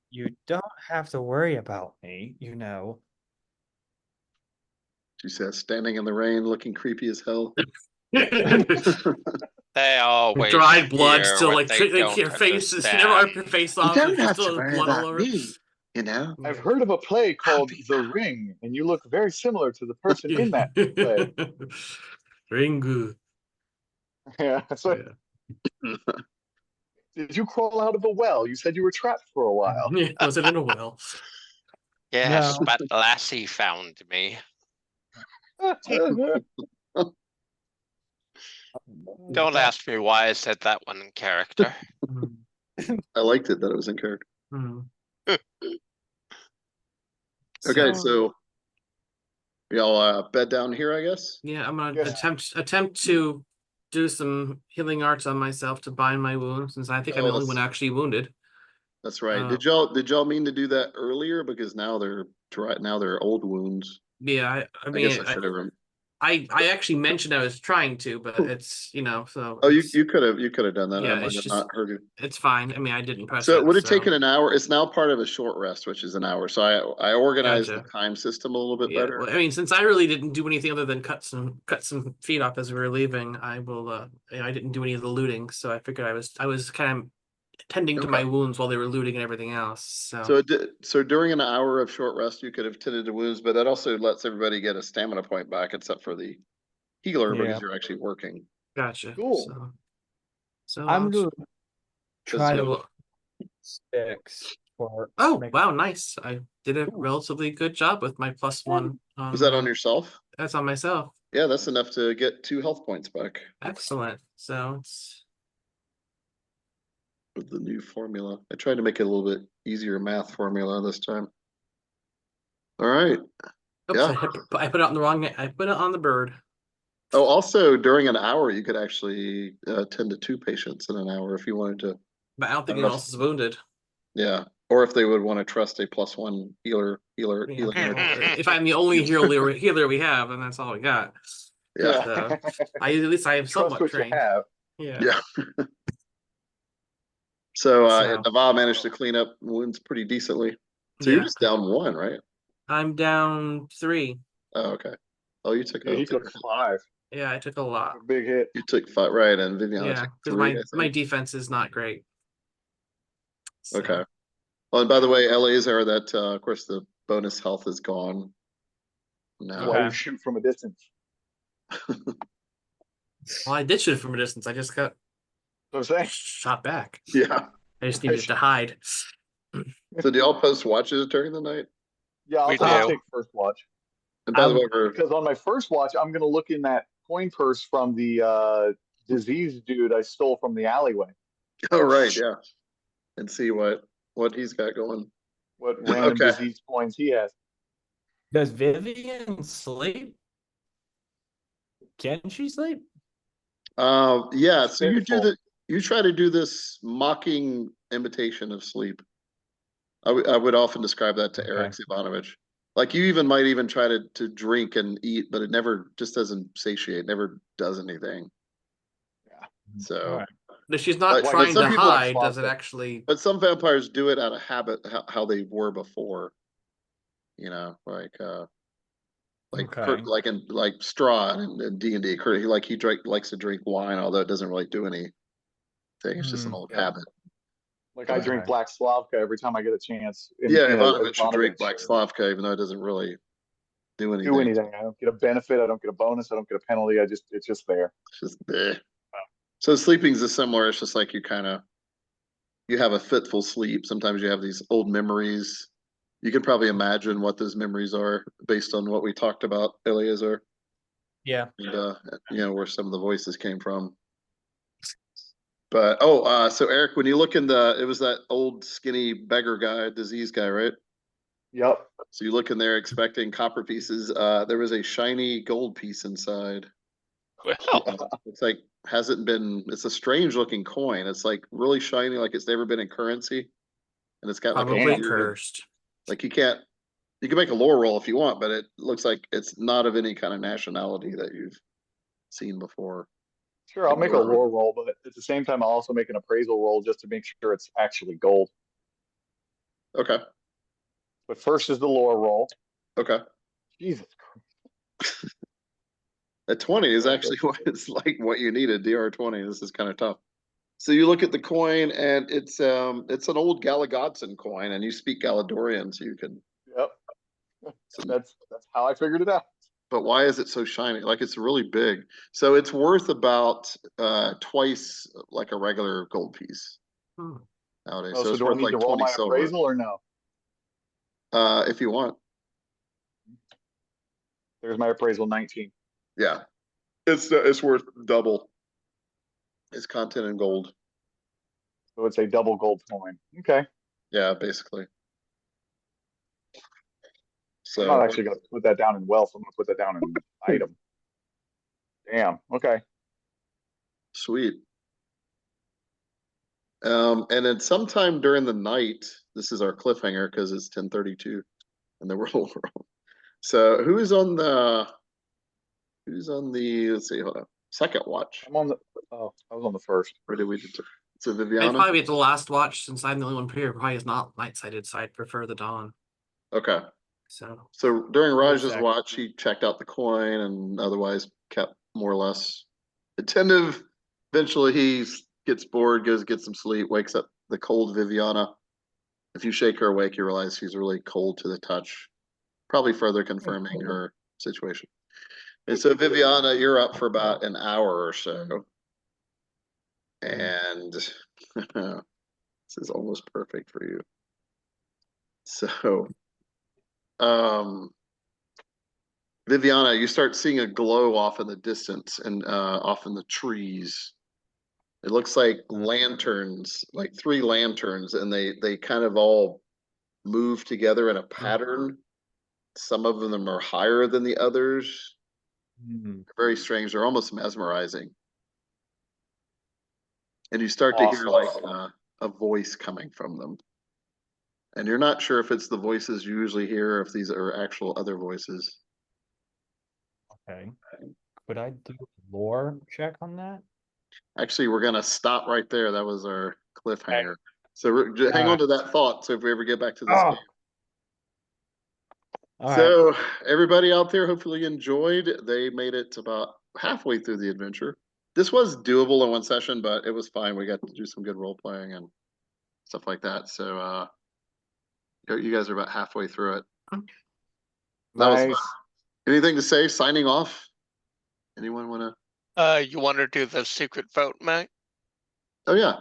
You don't have to worry about me, you know. She says, standing in the rain, looking creepy as hell. They always dried blood hear still what like they don't your face is you never wipe your understand. face off. There's still blood all over. you know? I've heard of a play called The Ring, and you look very similar to the person in that play. Ringu. Yeah, that's what. Yeah. Did you crawl out of a well? You said you were trapped for a while. Was it in a well? Yes, No. but Lassie found me. Don't ask me why I said that one in character. I liked it that it was in character. Mhm. Okay, So, so y'all bed down here, I guess. Yeah, I'm gonna Yes. attempt to do some healing arts on myself to bind my wounds, since I think I'm Oh, the only one that's- actually wounded. That's right. Uh, Did y'all mean to do that earlier? Because now they're old wounds. Yeah, I I guess mean, I should have. I actually mentioned I was trying to, but it's so Oh, it's, you could have done that. yeah, I might it's have just not heard you. it's fine. I mean, I didn't press So it it, would have so taken an hour. It's now part of a short rest, which is an hour. So I organized the Gotcha. time system a little bit Yeah. better. Well, I mean, since I really didn't do anything other than cut some feet off as we were leaving, I will. I didn't do any of the looting, so I figured I was kind of tending to Okay. my wounds while they were looting and everything else. So so during an hour of short rest, you could have tended to wounds, but that also lets everybody get a stamina point back, except for the healer, Yeah. because you're actually working. Gotcha. Cool. So I'm gonna try I to will- sticks for. Oh, make- wow, nice. I did a Ooh. relatively good job with my +1 Was that on yourself? That's on myself. Yeah, that's enough to get 2 health points back Excellent. So it's with the new formula. I tried to make it a little bit easier math formula this time. All right. oops, Yeah. I put it on the wrong. I put it on the bird. Oh, also during an hour, you could actually tend to 2 patients in an hour if you wanted to. But I don't think I don't anyone know else is wounded. Yeah, or if they would want to trust a +1 healer. Yeah, healing well, archer. if I'm the only healer we have, then that's all we got. Yeah. So at least I am Trust somewhat what trained. you have. Yeah. Yeah. So So- Dava managed to clean up wounds pretty decently. So you're Yeah. just down 1, right? I'm down 3. Oh, okay. Oh, you took Yeah, he took 5. Yeah, I took a lot. A big hit. You took 5, right? And Viviana Yeah, took because 3, I my think. defense is not great. So, Okay. Well, and by the way, Eleazar, that of course the bonus health is gone That's now. why you Okay. shoot from a distance. Well, I did shoot from a distance. I just got So I'm saying. shot back. Yeah. I just needed to hide. So do y'all post watches during the night? Yeah, We I'll do. take first watch. And by the I'm- way, Because on my first watch, I'm going to look in that coin purse from the disease dude I stole from the alleyway. oh right, yeah, and see what he's got going. What random Okay. disease coins he has. Does Vivian sleep? Can she sleep? Yeah. So Fitful. you try to do this mocking imitation of sleep. I would often describe that to Okay. Eric Ivanovich. Like you might even try to drink and eat, but it never just doesn't satiate, never does anything. Yeah. So, Alright. If she's not But trying some to people- hide, does it actually? but some vampires do it out of habit, how they were before. You know, like Okay. Kurt, like in like Straw and D&D. Kurt, he likes to drink wine, although it doesn't really do anything. It's just an old Yeah. habit. Like I drink Okay. Black Slavka every time I get a chance. Yeah, Ivanovich should drink Black Slavka, even though it doesn't really do anything. Do anything. I don't get a benefit. I don't get a bonus. I don't get a penalty. It's just there. It's just bleh. So sleeping's is similar. It's just like you have a fitful sleep. Sometimes you have these old memories. You can probably imagine what those memories are based on what we talked about, Eleazar, Yeah. and where some of the voices came from. But so Eric, when you look it was that old skinny beggar guy, disease guy, right? Yep. So you look in there expecting copper pieces. There was a shiny gold piece inside. Well, It's like it's a strange looking coin. It's like really shiny, like it's never been in currency. And it's got like a Probably weird, cursed. like you can make a lore roll if you want, but it looks like it's not of any kind of nationality that you've seen before. Sure, I'll make a lore roll, but at the same time, I'll also make an appraisal roll just to make sure it's actually gold. Okay. But first is the lore roll. Okay. Jesus Christ. A 20 is actually what you needed, DR20. This is kind of tough. So you look at the coin and it's an old Galagodsin coin and you speak Galadorian, so you can. Yep. That's how I figured it out. But why is it so shiny? Like it's really big. So it's worth about twice like a regular gold piece Hmm. nowadays. Oh, So so it's do I worth need like to roll 20 my silver. appraisal or no? If you want. There's my appraisal 19. Yeah. It's worth double its content in gold. So it's a double gold coin. Okay. Yeah, basically. I'm not actually going to put that down in wealth. I'm going to put that down in item. Damn. Okay. Sweet. And then sometime during the night, this is our cliffhanger because it's 10:32 in the world. So who's on the let's see, hold on. Second watch? I'm on the. Oh, I was on the first. Or did we do so I'd Viviana? probably be at the last watch since I'm the only one here who probably is not night-sighted, so I'd prefer the dawn. Okay. So So during Raj's Exactly. watch, he checked out the coin and otherwise kept more or less attentive. Eventually he gets bored, goes get some sleep, wakes up the cold Viviana. If you shake her awake, you realize she's really cold to the touch, probably further confirming her situation. And so Viviana, you're up for about an hour or so. And this is almost perfect for you. So Viviana, you start seeing a glow off in the distance and off in the trees. It looks like lanterns, like 3 lanterns, and they kind of all move together in a pattern. Some of them are higher than the others. They're very strange. They're almost mesmerizing. And you start to hear like a voice coming from them. And you're not sure if it's the voices you usually hear or if these are actual other voices. Okay. Could I do a lore check on that? Actually, we're gonna stop right there. That was our cliffhanger. So hang on Alright. to that thought. So if we ever get back to this Oh. game. All right. So everybody out there hopefully enjoyed. They made it about halfway through the adventure. This was doable in one session, but it was fine. We got to do some good role playing and stuff like that. So you guys are about halfway through it. That was fun. Nice. Anything to say? Signing off? Anyone want to? You want to do the secret vote, Matt? Oh yeah.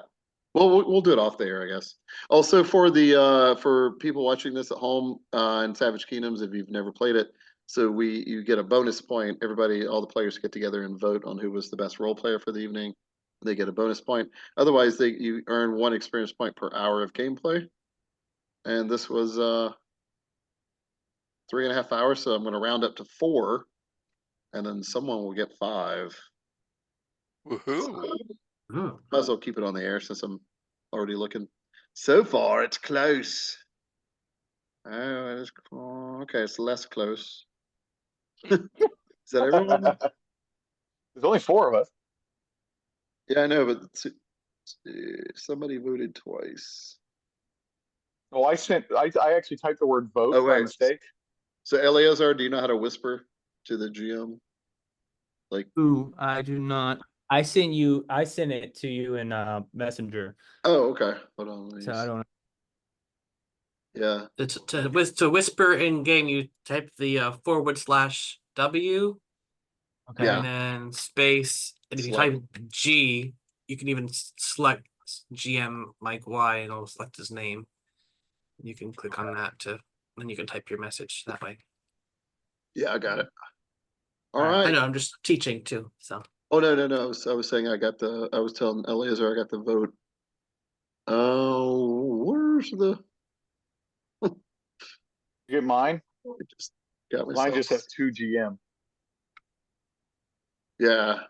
Well, we'll do it off there, I guess. Also, for the for people watching this at home in Savage Kingdoms, if you've never played it, so you get a bonus point. Everybody, all the players get together and vote on who was the best role player for the evening. They get a bonus point. Otherwise, you earn 1 experience point per hour of gameplay. And this was 3.5 hours, so I'm going to round up to 4, and then someone will get 5. Woohoo! Might as well keep it on the air since I'm already looking. So far, it's close. Oh, it is okay. It's less close. Is that everyone? There's only 4 of us. Yeah, I know, but somebody voted twice. Oh, I actually typed the word vote Oh, by wait. mistake. So Eleazar, do you know how to whisper to the GM? Like, Ooh, I do not. I sent it to you in Messenger. oh, okay. Hold on. Let me So I just- don't Yeah. to whisper in game, you type the /W Okay. Yeah. and then space, and if you Select. type G, you can even select GM Mike Y, and it'll select his name. You can click on that then you can type your message that way. Yeah, I got it. All All right. I right. know I'm just teaching too, so. Oh no. I was saying I was telling Eleazar I got the vote. Oh, where's the? You get mine? I just got Mine myself. just has 2 GM. Yeah.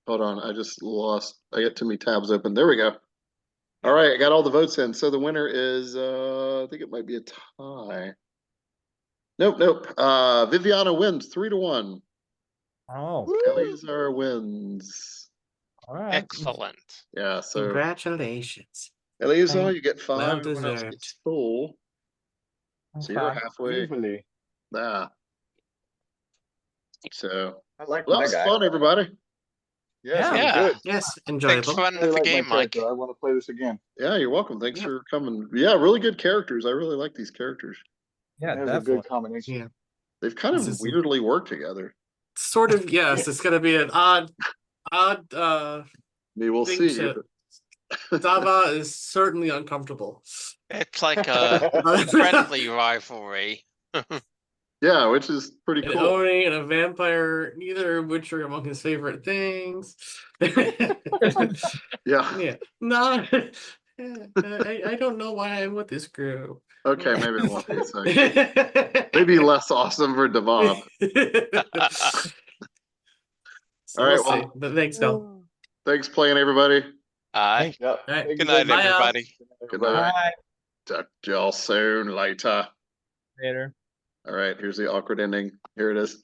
Hold on. I just lost. I got too many tabs open. There we go. All right. I got all the votes in. So the winner is, I think it might be a tie. Nope. Viviana wins 3-1. Oh, Eleazar wins. all right. Excellent. Yeah. So Congratulations. Eleazar, you get 5. Well Everyone else deserved. gets full. So you're Okay. halfway. Easily. Yeah. So I like well, that that was guy. fun, everybody. Yes, it was Yeah. good. Yes, Thanks enjoyable. for I running really the like my game, Mike. character. I want to play this again. Yeah, you're welcome. Thanks Yep. for coming. Yeah, really good characters. I really like these characters. Yeah, That was a definitely. good combination. Yeah. They've kind This of is- weirdly worked together. Sort of, yes, it's gonna be an odd Maybe we'll thing see. to Dava is certainly uncomfortable. It's like a friendly rivalry. Yeah, which is pretty And cool. Oni and a vampire, neither of which are among his favorite things. Yeah. Yeah, not I don't know why I'm with this group. Okay, maybe it won't be so. Maybe less awesome for Devon. So All we'll right, see. well, But thanks, Phil. thanks playing, everybody. Aye. Yep. All right. Thank you Good night, very much. Bye, all. everybody. Good Bye. night. Bye. Talk to y'all soon later. Later. All right, here's the awkward ending. Here it is.